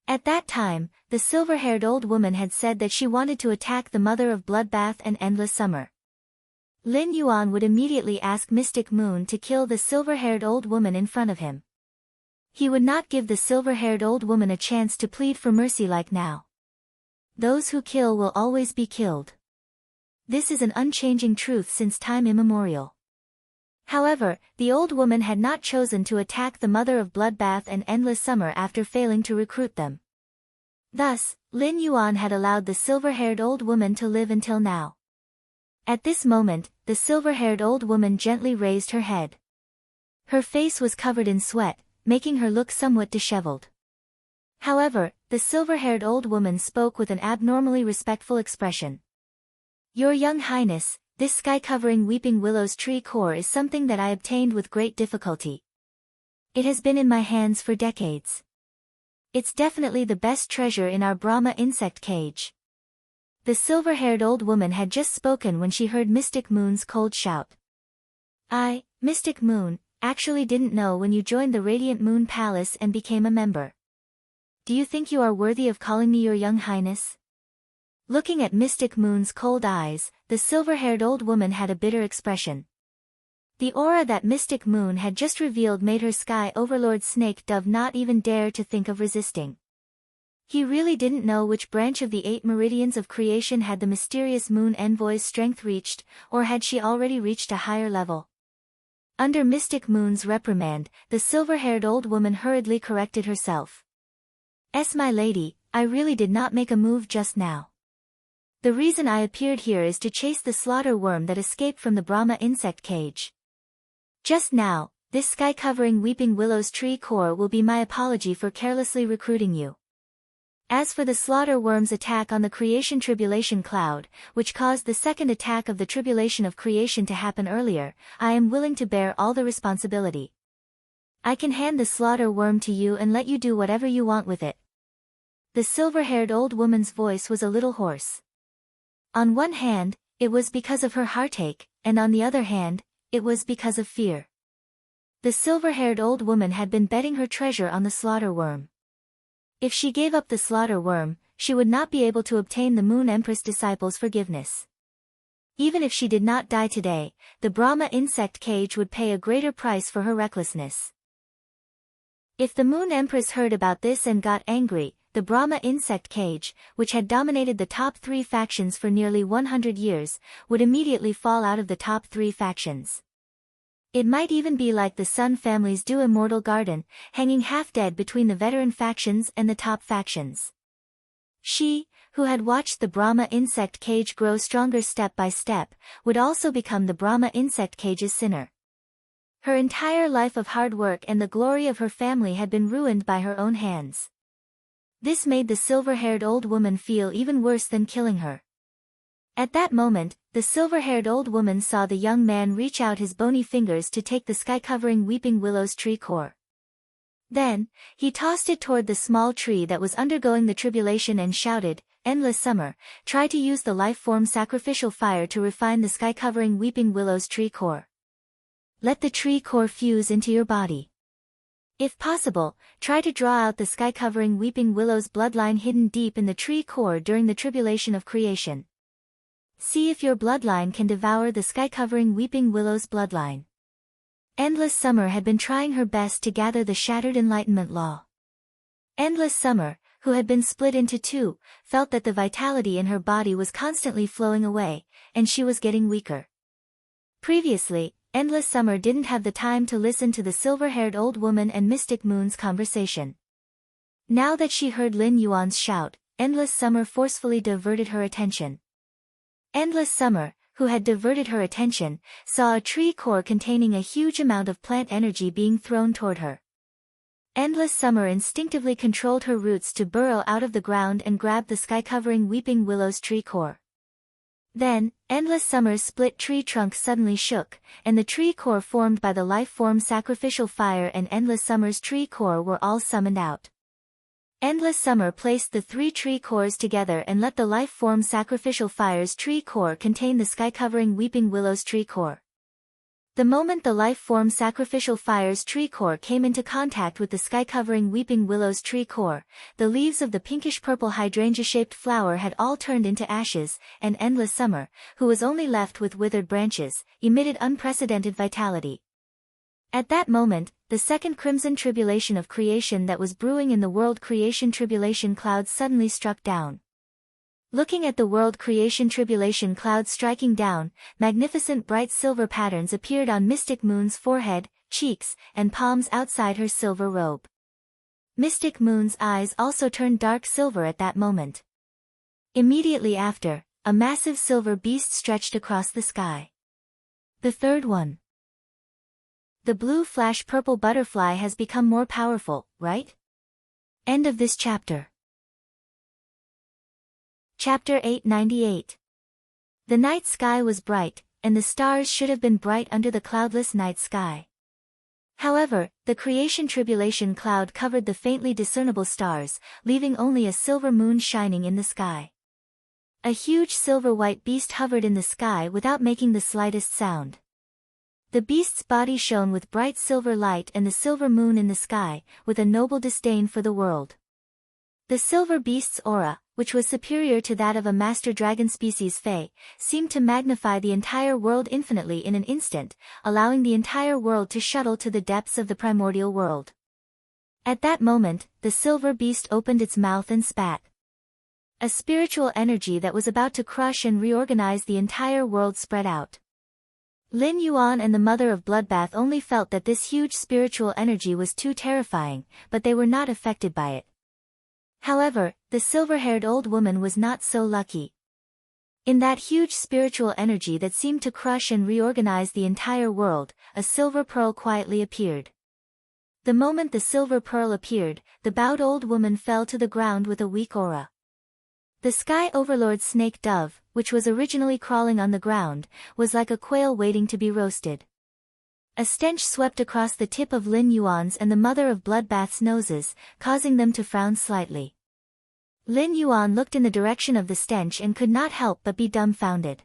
At that time, the silver-haired old woman had said that she wanted to attack the mother of Bloodbath and Endless Summer. Lin Yuan would immediately ask Mystic Moon to kill the silver-haired old woman in front of him. He would not give the silver-haired old woman a chance to plead for mercy like now. Those who kill will always be killed. This is an unchanging truth since time immemorial. However, the old woman had not chosen to attack the mother of Bloodbath and Endless Summer after failing to recruit them. Thus, Lin Yuan had allowed the silver-haired old woman to live until now. At this moment, the silver-haired old woman gently raised her head. Her face was covered in sweat, making her look somewhat disheveled. However, the silver-haired old woman spoke with an abnormally respectful expression. "Your young highness, this sky-covering weeping willow's tree core is something that I obtained with great difficulty. It has been in my hands for decades. It's definitely the best treasure in our Brahma insect cage." The silver-haired old woman had just spoken when she heard Mystic Moon's cold shout. "I, Mystic Moon, actually didn't know when you joined the Radiant Moon Palace and became a member. Do you think you are worthy of calling me your young highness?" Looking at Mystic Moon's cold eyes, the silver-haired old woman had a bitter expression. The aura that Mystic Moon had just revealed made her sky overlord Snake Dove not even dare to think of resisting. He really didn't know which branch of the 8 meridians of creation had the mysterious Moon Envoy's strength reached, or had she already reached a higher level. Under Mystic Moon's reprimand, the silver-haired old woman hurriedly corrected herself. My lady, I really did not make a move just now. The reason I appeared here is to chase the slaughter worm that escaped from the Brahma insect cage. Just now, this sky-covering weeping willow's tree core will be my apology for carelessly recruiting you. As for the slaughter worm's attack on the creation tribulation cloud, which caused the second attack of the tribulation of creation to happen earlier, I am willing to bear all the responsibility. I can hand the slaughter worm to you and let you do whatever you want with it." The silver-haired old woman's voice was a little hoarse. On one hand, it was because of her heartache, and on the other hand, it was because of fear. The silver-haired old woman had been betting her treasure on the slaughter worm. If she gave up the slaughter worm, she would not be able to obtain the Moon Empress disciples' forgiveness. Even if she did not die today, the Brahma insect cage would pay a greater price for her recklessness. If the Moon Empress heard about this and got angry, the Brahma insect cage, which had dominated the top 3 factions for nearly 100 years, would immediately fall out of the top 3 factions. It might even be like the Sun family's Do Immortal Garden, hanging half-dead between the veteran factions and the top factions. She, who had watched the Brahma insect cage grow stronger step by step, would also become the Brahma insect cage's sinner. Her entire life of hard work and the glory of her family had been ruined by her own hands. This made the silver-haired old woman feel even worse than killing her. At that moment, the silver-haired old woman saw the young man reach out his bony fingers to take the sky-covering weeping willow's tree core. Then, he tossed it toward the small tree that was undergoing the tribulation and shouted, "Endless Summer, try to use the life-form sacrificial fire to refine the sky-covering weeping willow's tree core. Let the tree core fuse into your body. If possible, try to draw out the sky-covering weeping willow's bloodline hidden deep in the tree core during the tribulation of creation. See if your bloodline can devour the sky-covering weeping willow's bloodline." Endless Summer had been trying her best to gather the shattered Enlightenment Law. Endless Summer, who had been split into 2, felt that the vitality in her body was constantly flowing away, and she was getting weaker. Previously, Endless Summer didn't have the time to listen to the silver-haired old woman and Mystic Moon's conversation. Now that she heard Lin Yuan's shout, Endless Summer forcefully diverted her attention. Endless Summer, who had diverted her attention, saw a tree core containing a huge amount of plant energy being thrown toward her. Endless Summer instinctively controlled her roots to burrow out of the ground and grab the sky-covering weeping willow's tree core. Then, Endless Summer's split tree trunk suddenly shook, and the tree core formed by the life-form sacrificial fire and Endless Summer's tree core were all summoned out. Endless Summer placed the 3 tree cores together and let the life-form sacrificial fire's tree core contain the sky-covering weeping willow's tree core. The moment the life-form sacrificial fire's tree core came into contact with the sky-covering weeping willow's tree core, the leaves of the pinkish-purple hydrangea-shaped flower had all turned into ashes, and Endless Summer, who was only left with withered branches, emitted unprecedented vitality. At that moment, the second crimson tribulation of creation that was brewing in the world creation tribulation clouds suddenly struck down. Looking at the world creation tribulation clouds striking down, magnificent bright silver patterns appeared on Mystic Moon's forehead, cheeks, and palms outside her silver robe. Mystic Moon's eyes also turned dark silver at that moment. Immediately after, a massive silver beast stretched across the sky. The third one. The blue flash purple butterfly has become more powerful, right? End of this chapter. Chapter 898. The night sky was bright, and the stars should have been bright under the cloudless night sky. However, the creation tribulation cloud covered the faintly discernible stars, leaving only a silver moon shining in the sky. A huge silver-white beast hovered in the sky without making the slightest sound. The beast's body shone with bright silver light and the silver moon in the sky, with a noble disdain for the world. The silver beast's aura, which was superior to that of a master dragon species Fae, seemed to magnify the entire world infinitely in an instant, allowing the entire world to shuttle to the depths of the primordial world. At that moment, the silver beast opened its mouth and spat. A spiritual energy that was about to crush and reorganize the entire world spread out. Lin Yuan and the Mother of Bloodbath only felt that this huge spiritual energy was too terrifying, but they were not affected by it. However, the silver-haired old woman was not so lucky. In that huge spiritual energy that seemed to crush and reorganize the entire world, a silver pearl quietly appeared. The moment the silver pearl appeared, the bowed old woman fell to the ground with a weak aura. The Sky Overlord's snake dove, which was originally crawling on the ground, was like a quail waiting to be roasted. A stench swept across the tip of Lin Yuan's and the Mother of Bloodbath's noses, causing them to frown slightly. Lin Yuan looked in the direction of the stench and could not help but be dumbfounded.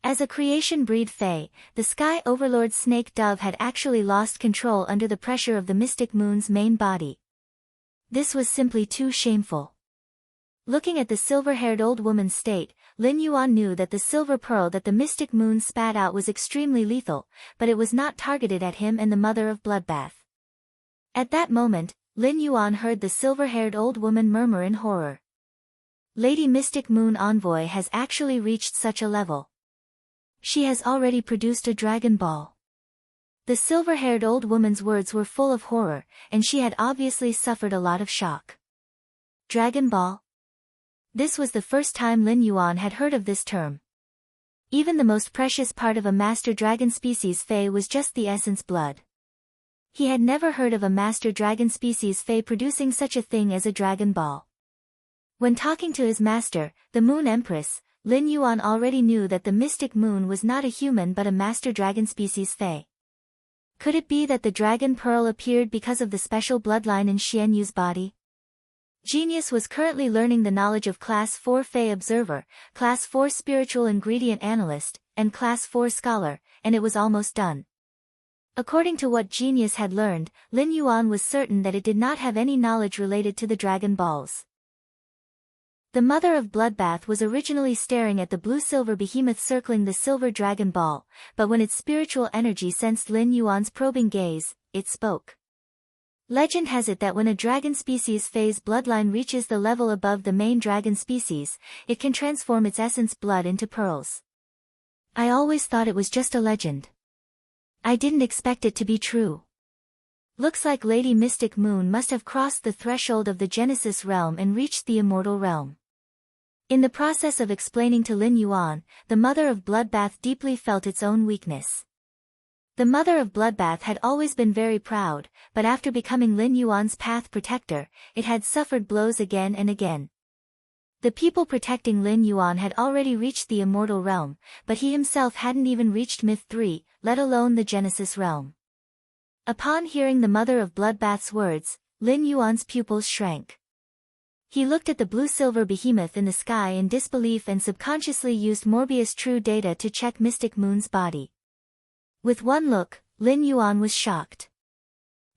As a creation breed Fae, the Sky Overlord's snake dove had actually lost control under the pressure of the Mystic Moon's main body. This was simply too shameful. Looking at the silver-haired old woman's state, Lin Yuan knew that the silver pearl that the Mystic Moon spat out was extremely lethal, but it was not targeted at him and the Mother of Bloodbath. At that moment, Lin Yuan heard the silver-haired old woman murmur in horror. Lady Mystic Moon Envoy has actually reached such a level. She has already produced a Dragon Ball. The silver-haired old woman's words were full of horror, and she had obviously suffered a lot of shock. Dragon Ball? This was the first time Lin Yuan had heard of this term. Even the most precious part of a master dragon species Fae was just the essence blood. He had never heard of a master dragon species Fae producing such a thing as a Dragon Ball. When talking to his master, the Moon Empress, Lin Yuan already knew that the Mystic Moon was not a human but a master dragon species Fae. Could it be that the Dragon Pearl appeared because of the special bloodline in Xian Yu's body? Genius was currently learning the knowledge of Class 4 Fae Observer, Class 4 Spiritual Ingredient Analyst, and Class 4 Scholar, and it was almost done. According to what Genius had learned, Lin Yuan was certain that it did not have any knowledge related to the Dragon Balls. The Mother of Bloodbath was originally staring at the blue-silver behemoth circling the silver Dragon Ball, but when its spiritual energy sensed Lin Yuan's probing gaze, it spoke. Legend has it that when a dragon species Fae's bloodline reaches the level above the main dragon species, it can transform its essence blood into pearls. I always thought it was just a legend. I didn't expect it to be true. Looks like Lady Mystic Moon must have crossed the threshold of the Genesis realm and reached the immortal realm. In the process of explaining to Lin Yuan, the Mother of Bloodbath deeply felt its own weakness. The Mother of Bloodbath had always been very proud, but after becoming Lin Yuan's path protector, it had suffered blows again and again. The people protecting Lin Yuan had already reached the immortal realm, but he himself hadn't even reached Myth 3, let alone the Genesis realm. Upon hearing the Mother of Bloodbath's words, Lin Yuan's pupils shrank. He looked at the blue-silver behemoth in the sky in disbelief and subconsciously used Morbius True Data to check Mystic Moon's body. With one look, Lin Yuan was shocked.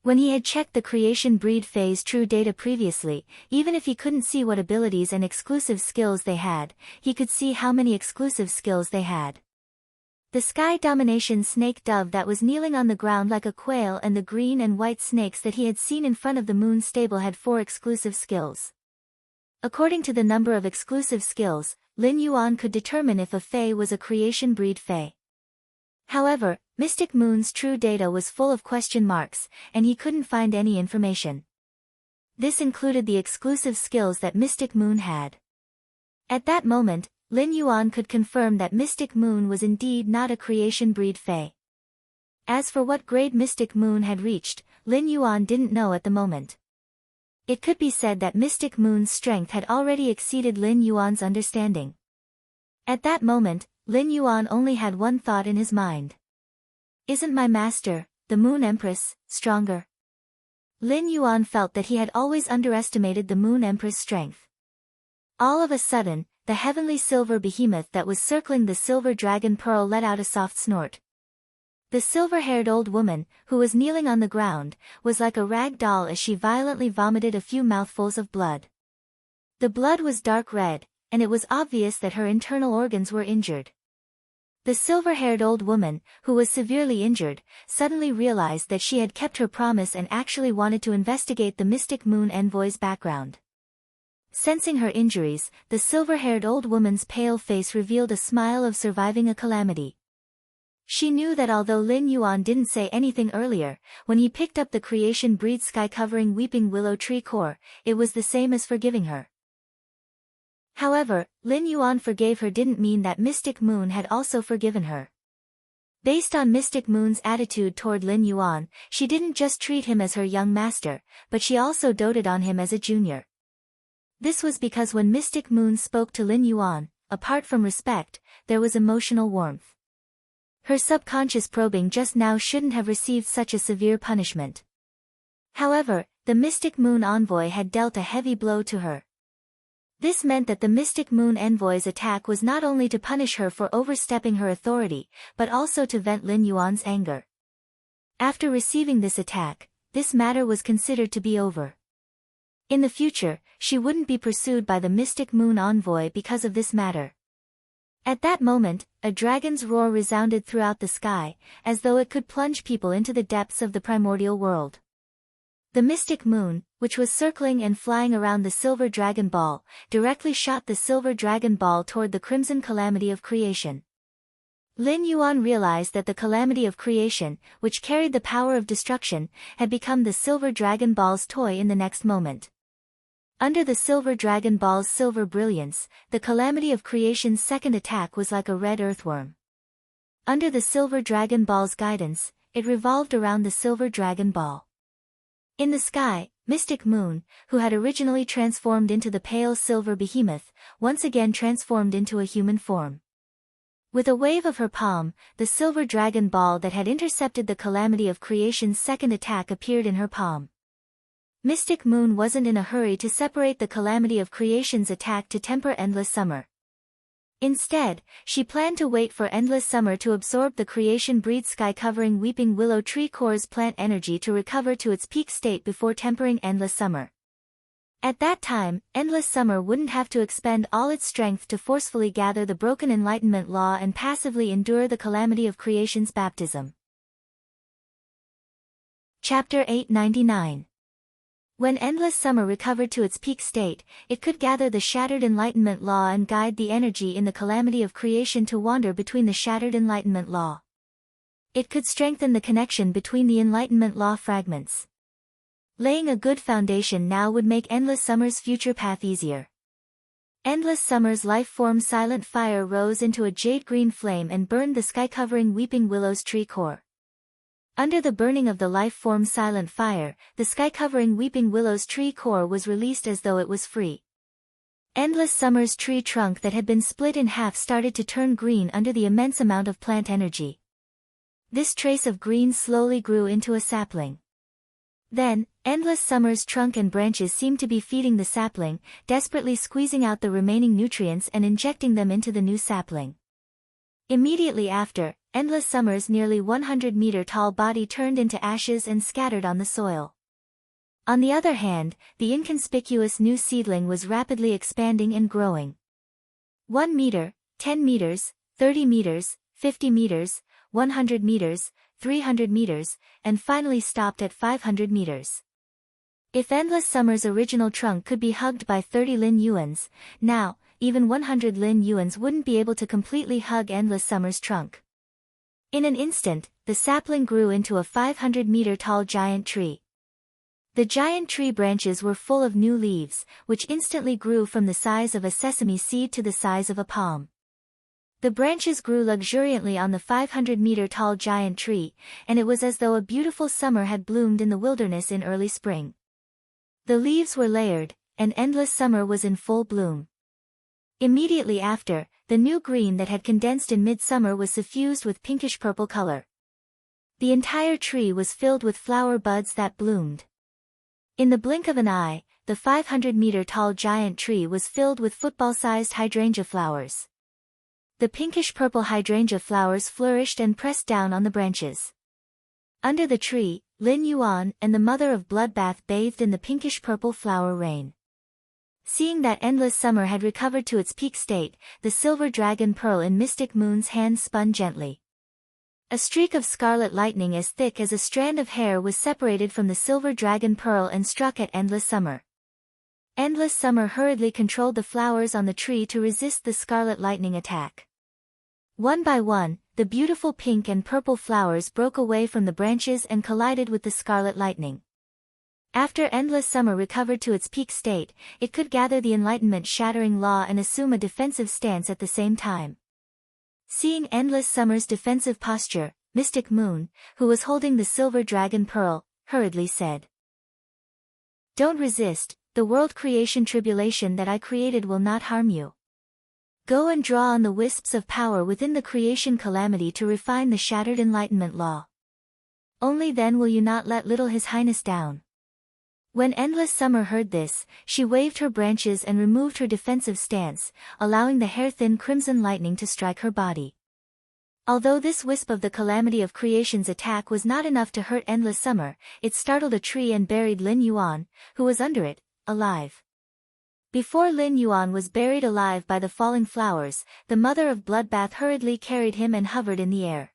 When he had checked the creation breed phase true data previously, even if he couldn't see what abilities and exclusive skills they had, he could see how many exclusive skills they had. The sky domination snake dove that was kneeling on the ground like a quail and the green and white snakes that he had seen in front of the moon stable had 4 exclusive skills. According to the number of exclusive skills, Lin Yuan could determine if a Fae was a creation breed Fae. However, Mystic Moon's true data was full of question marks, and he couldn't find any information. This included the exclusive skills that Mystic Moon had. At that moment, Lin Yuan could confirm that Mystic Moon was indeed not a creation breed Fae. As for what grade Mystic Moon had reached, Lin Yuan didn't know at the moment. It could be said that Mystic Moon's strength had already exceeded Lin Yuan's understanding. At that moment, Lin Yuan only had one thought in his mind. Isn't my master, the Moon Empress, stronger? Lin Yuan felt that he had always underestimated the Moon Empress' strength. All of a sudden, the heavenly silver behemoth that was circling the silver dragon pearl let out a soft snort. The silver-haired old woman, who was kneeling on the ground, was like a rag doll as she violently vomited a few mouthfuls of blood. The blood was dark red, and it was obvious that her internal organs were injured. The silver-haired old woman, who was severely injured, suddenly realized that she had kept her promise and actually wanted to investigate the Mystic Moon envoy's background. Sensing her injuries, the silver-haired old woman's pale face revealed a smile of surviving a calamity. She knew that although Lin Yuan didn't say anything earlier, when he picked up the creation breed sky-covering weeping willow tree core, it was the same as forgiving her. However, Lin Yuan forgave her didn't mean that Mystic Moon had also forgiven her. Based on Mystic Moon's attitude toward Lin Yuan, she didn't just treat him as her young master, but she also doted on him as a junior. This was because when Mystic Moon spoke to Lin Yuan, apart from respect, there was emotional warmth. Her subconscious probing just now shouldn't have received such a severe punishment. However, the Mystic Moon envoy had dealt a heavy blow to her. This meant that the Mystic Moon envoy's attack was not only to punish her for overstepping her authority, but also to vent Lin Yuan's anger. After receiving this attack, this matter was considered to be over. In the future, she wouldn't be pursued by the Mystic Moon envoy because of this matter. At that moment, a dragon's roar resounded throughout the sky, as though it could plunge people into the depths of the primordial world. The Mystic Moon, which was circling and flying around the silver dragon ball, directly shot the silver dragon ball toward the crimson calamity of creation. Lin Yuan realized that the calamity of creation, which carried the power of destruction, had become the silver dragon ball's toy in the next moment. Under the silver dragon ball's silver brilliance, the calamity of creation's second attack was like a red earthworm. Under the silver dragon ball's guidance, it revolved around the silver dragon ball. In the sky, Mystic Moon, who had originally transformed into the pale silver behemoth, once again transformed into a human form. With a wave of her palm, the silver dragon ball that had intercepted the calamity of creation's second attack appeared in her palm. Mystic Moon wasn't in a hurry to separate the calamity of creation's attack to temper endless summer. Instead, she planned to wait for endless summer to absorb the creation breed sky-covering weeping willow tree core's plant energy to recover to its peak state before tempering endless summer. At that time, endless summer wouldn't have to expend all its strength to forcefully gather the broken enlightenment law and passively endure the calamity of creation's baptism. Chapter 899. When endless summer recovered to its peak state, it could gather the shattered enlightenment law and guide the energy in the calamity of creation to wander between the shattered enlightenment law. It could strengthen the connection between the enlightenment law fragments. Laying a good foundation now would make endless summer's future path easier. Endless summer's life form silent fire rose into a jade-green flame and burned the sky-covering weeping willow's tree core. Under the burning of the life-form silent fire, the sky-covering weeping willow's tree core was released as though it was free. Endless summer's tree trunk that had been split in half started to turn green under the immense amount of plant energy. This trace of green slowly grew into a sapling. Then, endless summer's trunk and branches seemed to be feeding the sapling, desperately squeezing out the remaining nutrients and injecting them into the new sapling. Immediately after, Endless Summer's nearly 100-meter-tall body turned into ashes and scattered on the soil. On the other hand, the inconspicuous new seedling was rapidly expanding and growing. 1 meter, 10 meters, 30 meters, 50 meters, 100 meters, 300 meters, and finally stopped at 500 meters. If Endless Summer's original trunk could be hugged by 30 Lin Yuans, now, even 100 Lin Yuans wouldn't be able to completely hug Endless Summer's trunk. In an instant, the sapling grew into a 500-meter-tall giant tree. The giant tree branches were full of new leaves, which instantly grew from the size of a sesame seed to the size of a palm. The branches grew luxuriantly on the 500-meter-tall giant tree, and it was as though a beautiful summer had bloomed in the wilderness in early spring. The leaves were layered, and Endless Summer was in full bloom. Immediately after, the new green that had condensed in midsummer was suffused with pinkish-purple color. The entire tree was filled with flower buds that bloomed. In the blink of an eye, the 500-meter-tall giant tree was filled with football-sized hydrangea flowers. The pinkish-purple hydrangea flowers flourished and pressed down on the branches. Under the tree, Lin Yuan and the mother of Bloodbath bathed in the pinkish-purple flower rain. Seeing that Endless Summer had recovered to its peak state, the silver dragon pearl in Mystic Moon's hand spun gently. A streak of scarlet lightning as thick as a strand of hair was separated from the silver dragon pearl and struck at Endless Summer. Endless Summer hurriedly controlled the flowers on the tree to resist the scarlet lightning attack. One by one, the beautiful pink and purple flowers broke away from the branches and collided with the scarlet lightning. After Endless Summer recovered to its peak state, it could gather the enlightenment-shattering law and assume a defensive stance at the same time. Seeing Endless Summer's defensive posture, Mystic Moon, who was holding the silver dragon pearl, hurriedly said, "Don't resist, the world creation tribulation that I created will not harm you. Go and draw on the wisps of power within the creation calamity to refine the shattered enlightenment law. Only then will you not let little His Highness down." When Endless Summer heard this, she waved her branches and removed her defensive stance, allowing the hair-thin crimson lightning to strike her body. Although this wisp of the calamity of creation's attack was not enough to hurt Endless Summer, it startled a tree and buried Lin Yuan, who was under it, alive. Before Lin Yuan was buried alive by the falling flowers, the mother of Bloodbath hurriedly carried him and hovered in the air.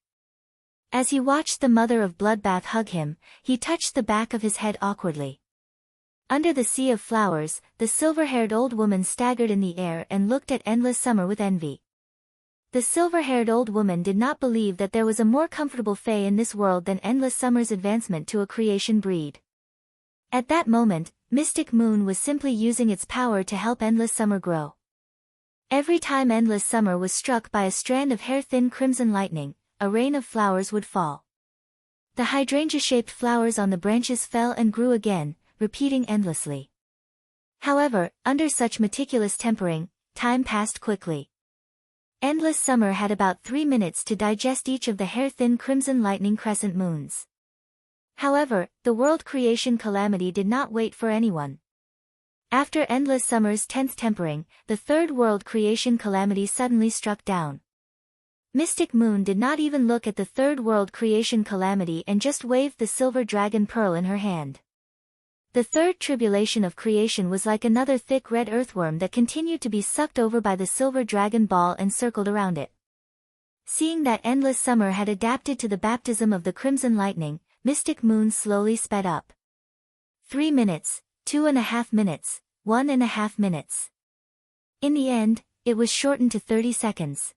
As he watched the mother of Bloodbath hug him, he touched the back of his head awkwardly. Under the sea of flowers, the silver-haired old woman staggered in the air and looked at Endless Summer with envy. The silver-haired old woman did not believe that there was a more comfortable fate in this world than Endless Summer's advancement to a creation breed. At that moment, Mystic Moon was simply using its power to help Endless Summer grow. Every time Endless Summer was struck by a strand of hair-thin crimson lightning, a rain of flowers would fall. The hydrangea-shaped flowers on the branches fell and grew again, repeating endlessly. However, under such meticulous tempering, time passed quickly. Endless Summer had about 3 minutes to digest each of the hair-thin crimson lightning crescent moons. However, the world creation calamity did not wait for anyone. After Endless Summer's 10th tempering, the third world creation calamity suddenly struck down. Mystic Moon did not even look at the third world creation calamity and just waved the silver dragon pearl in her hand. The third tribulation of creation was like another thick red earthworm that continued to be sucked over by the silver dragon ball and circled around it. Seeing that Endless Summer had adapted to the baptism of the crimson lightning, Mystic Moon slowly sped up. 3 minutes, 2.5 minutes, 1.5 minutes. In the end, it was shortened to 30 seconds.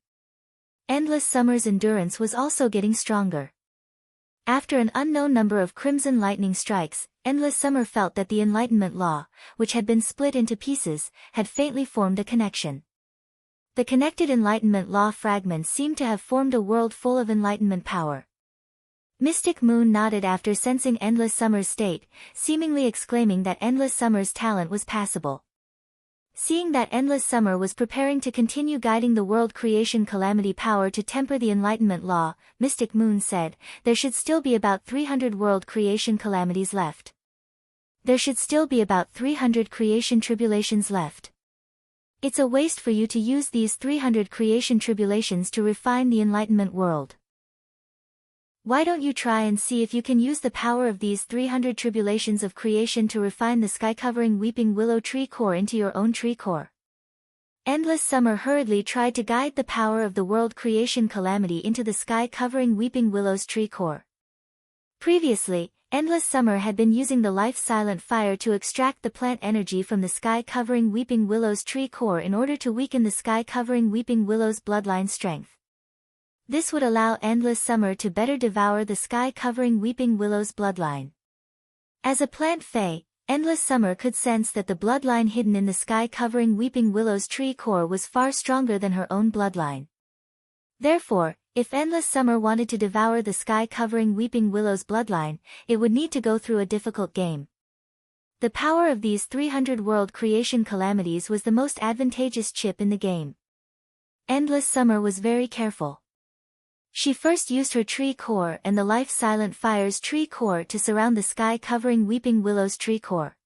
Endless Summer's endurance was also getting stronger. After an unknown number of crimson lightning strikes, Endless Summer felt that the Enlightenment Law, which had been split into pieces, had faintly formed a connection. The connected Enlightenment Law fragments seemed to have formed a world full of enlightenment power. Mystic Moon nodded after sensing Endless Summer's state, seemingly exclaiming that Endless Summer's talent was passable. Seeing that Endless Summer was preparing to continue guiding the world creation calamity power to temper the Enlightenment Law, Mystic Moon said, "There should still be about 300 world creation calamities left. There should still be about 300 creation tribulations left. It's a waste for you to use these 300 creation tribulations to refine the Enlightenment world. Why don't you try and see if you can use the power of these 300 tribulations of creation to refine the sky-covering weeping willow tree core into your own tree core? Endless Summer hurriedly tried to guide the power of the world creation calamity into the sky-covering weeping willow's tree core. Previously, Endless Summer had been using the life-silent fire to extract the plant energy from the sky-covering weeping willow's tree core in order to weaken the sky-covering weeping willow's bloodline strength. This would allow Endless Summer to better devour the sky-covering weeping willow's bloodline. As a plant fae, Endless Summer could sense that the bloodline hidden in the sky-covering weeping willow's tree core was far stronger than her own bloodline. Therefore, if Endless Summer wanted to devour the sky-covering weeping willow's bloodline, it would need to go through a difficult game. The power of these 300 world creation calamities was the most advantageous chip in the game. Endless Summer was very careful. She first used her tree core and the life-silent fire's tree core to surround the sky-covering weeping willow's tree core.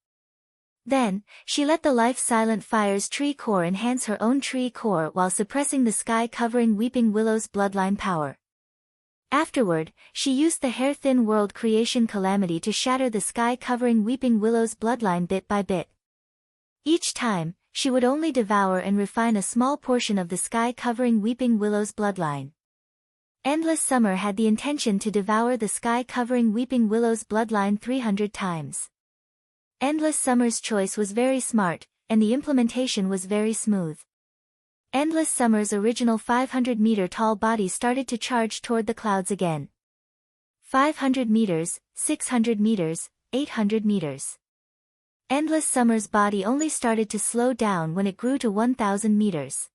Then, she let the life-silent fire's tree core enhance her own tree core while suppressing the sky-covering weeping willow's bloodline power. Afterward, she used the hair-thin world creation calamity to shatter the sky-covering weeping willow's bloodline bit by bit. Each time, she would only devour and refine a small portion of the sky-covering weeping willow's bloodline. Endless Summer had the intention to devour the sky-covering weeping willow's bloodline 300 times. Endless Summer's choice was very smart, and the implementation was very smooth. Endless Summer's original 500-meter-tall body started to charge toward the clouds again. 500 meters, 600 meters, 800 meters. Endless Summer's body only started to slow down when it grew to 1,000 meters.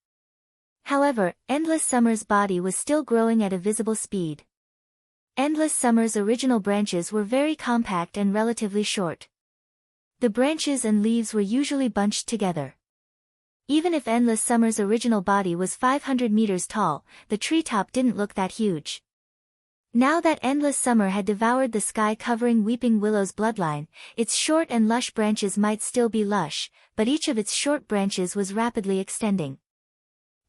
However, Endless Summer's body was still growing at a visible speed. Endless Summer's original branches were very compact and relatively short. The branches and leaves were usually bunched together. Even if Endless Summer's original body was 500 meters tall, the treetop didn't look that huge. Now that Endless Summer had devoured the sky-covering weeping willow's bloodline, its short and lush branches might still be lush, but each of its short branches was rapidly extending.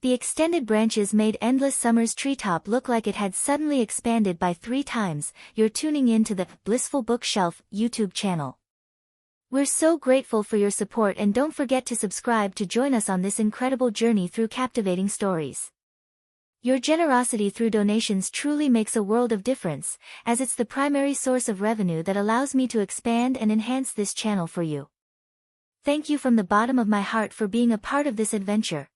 The extended branches made Endless Summer's treetop look like it had suddenly expanded by 3 times. You're tuning in to the Blissful Bookshelf YouTube channel. We're so grateful for your support, and don't forget to subscribe to join us on this incredible journey through captivating stories. Your generosity through donations truly makes a world of difference, as it's the primary source of revenue that allows me to expand and enhance this channel for you. Thank you from the bottom of my heart for being a part of this adventure.